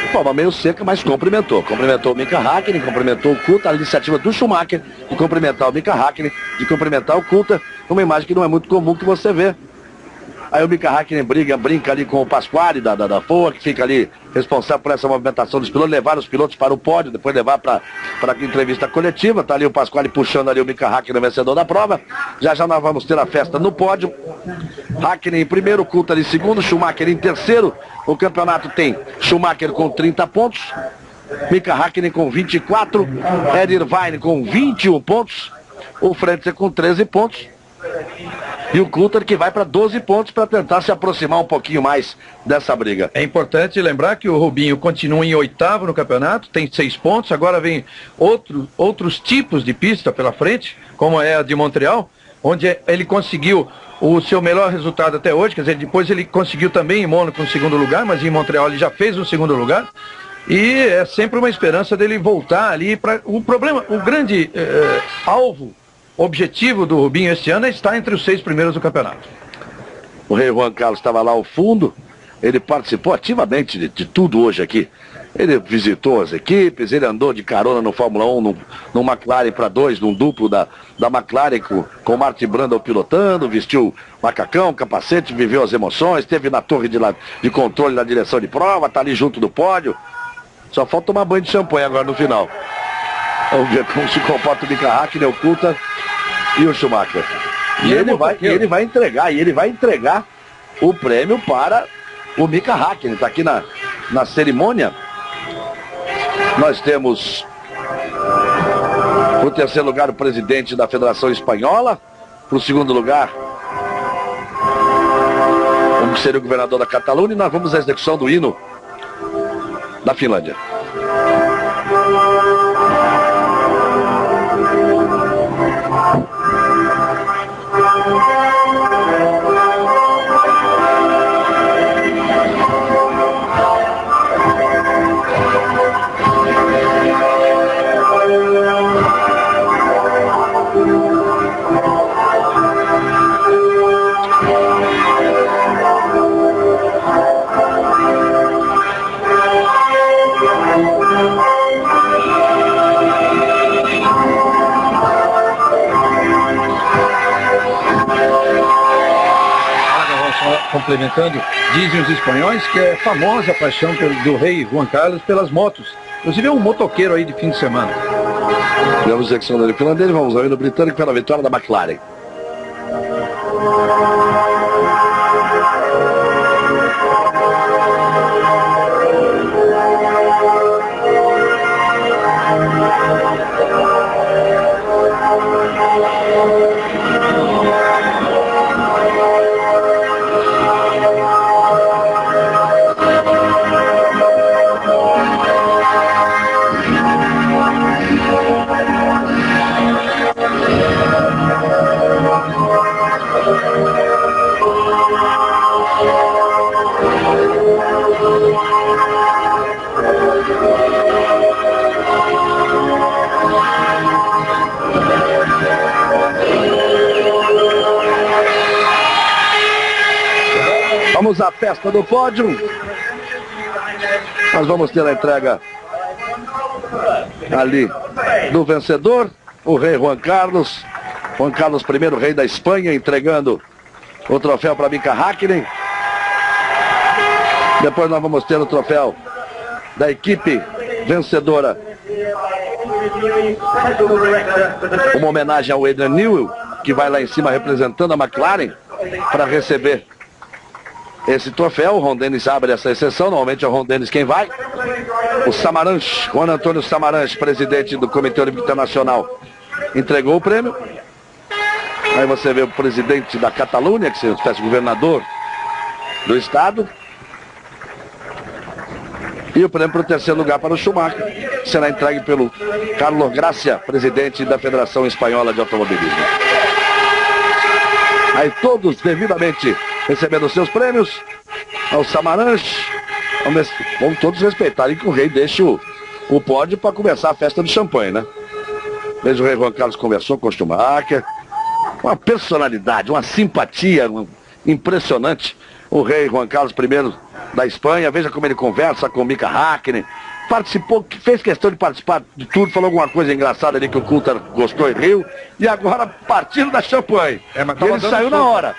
de forma meio seca, mas cumprimentou. Cumprimentou o Mika Häkkinen, cumprimentou o Coulthard, a iniciativa do Schumacher de cumprimentar o Mika Häkkinen, de cumprimentar o Coulthard, uma imagem que não é muito comum que você vê. Aí o Mika Häkkinen brinca ali com o Pasquale da FOA, que fica ali responsável por essa movimentação dos pilotos, levar os pilotos para o pódio, depois levar para a entrevista coletiva. Tá ali o Pasquale puxando ali o Mika Häkkinen, vencedor da prova. Já nós vamos ter a festa no pódio. Häkkinen em primeiro, Coulthard em segundo, Schumacher em terceiro. O campeonato tem Schumacher com 30 pontos, Mika Häkkinen com 24, Ed Irvine com 21 pontos, o Frentzen com 13 pontos. E o Coulthard que vai para 12 pontos para tentar se aproximar um pouquinho mais dessa briga. É importante lembrar que o Rubinho continua em 8º no campeonato, tem 6 pontos, agora vem outros tipos de pista pela frente, como é a de Montreal, onde ele conseguiu o seu melhor resultado até hoje, quer dizer, depois ele conseguiu também em Mônaco um segundo lugar, mas em Montreal ele já fez um segundo lugar, e é sempre uma esperança dele voltar ali para... O grande alvo, objetivo do Rubinho este ano é estar entre os 6 primeiros do campeonato. O rei Juan Carlos estava lá ao fundo, ele participou ativamente de tudo hoje aqui. Ele visitou as equipes, ele andou de carona no Fórmula 1, no McLaren para 2, num duplo da McLaren com o Martin Brundle pilotando, vestiu macacão, capacete, viveu as emoções, esteve na torre de controle da direção de prova, está ali junto do pódio. Só falta tomar banho de champanhe agora no final. Vamos ver como se comporta o Mika Häkkinen, o Coulthard e o Schumacher. E ele vai entregar o prêmio para o Mika Häkkinen. Está aqui na cerimônia. Nós temos o terceiro lugar o presidente da Federação Espanhola. Para o segundo lugar, como seria o governador da Catalunha. E nós vamos à execução do hino da Finlândia. Complementando, dizem os espanhóis que é famosa a paixão do rei Juan Carlos pelas motos. Inclusive é um motoqueiro aí de fim de semana. Tivemos a secção da finlandesa, vamos ao hino britânico pela vitória da McLaren. Vamos à festa do pódio. Nós vamos ter a entrega ali do vencedor, o rei Juan Carlos. Juan Carlos I, rei da Espanha, entregando o troféu para Mika Häkkinen. Depois nós vamos ter o troféu da equipe vencedora. Uma homenagem ao Adrian Newey, que vai lá em cima representando a McLaren para receber esse troféu. O Ron Dennis abre essa exceção, normalmente é o Ron Dennis quem vai. O Samaranch, Juan Antônio Samaranch, presidente do Comitê Olímpico Internacional, entregou o prêmio. Aí você vê o presidente da Catalunha, que é uma espécie de governador do estado. E o prêmio para o terceiro lugar para o Schumacher será entregue pelo Carlos Gracia, presidente da Federação Espanhola de Automobilismo. Aí todos devidamente recebendo seus prêmios. Ao Samaranch, vamos todos respeitarem que o rei deixe o pódio para começar a festa de champanhe, né? Veja, o rei Juan Carlos conversou com o Schumacher. Uma personalidade, uma simpatia impressionante. O rei Juan Carlos I da Espanha, veja como ele conversa com o Mika Häkkinen. Participou, fez questão de participar de tudo, falou alguma coisa engraçada ali que o Coulthard gostou e riu. E agora partindo da champanhe. Mas e ele saiu na hora.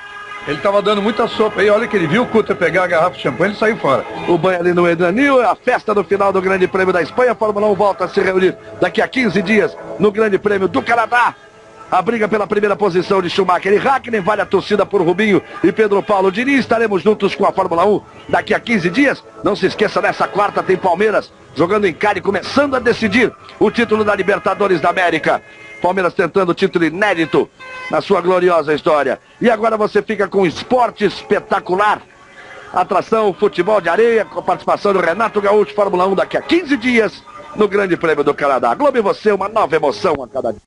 Ele estava dando muita sopa aí, olha que ele viu o Coulthard pegar a garrafa de champanhe e ele saiu fora. O banho ali no Edranil, a festa do final do Grande Prêmio da Espanha. A Fórmula 1 volta a se reunir daqui a 15 dias no Grande Prêmio do Canadá. A briga pela primeira posição de Schumacher e Häkkinen, vale a torcida por Rubinho e Pedro Paulo Diniz. Estaremos juntos com a Fórmula 1 daqui a 15 dias. Não se esqueça, nessa quarta tem Palmeiras jogando em Cali, começando a decidir o título da Libertadores da América. Palmeiras tentando o título inédito na sua gloriosa história. E agora você fica com um esporte espetacular. Atração, futebol de areia, com a participação do Renato Gaúcho, Fórmula 1 daqui a 15 dias no Grande Prêmio do Canadá. Globo e você, uma nova emoção a cada dia.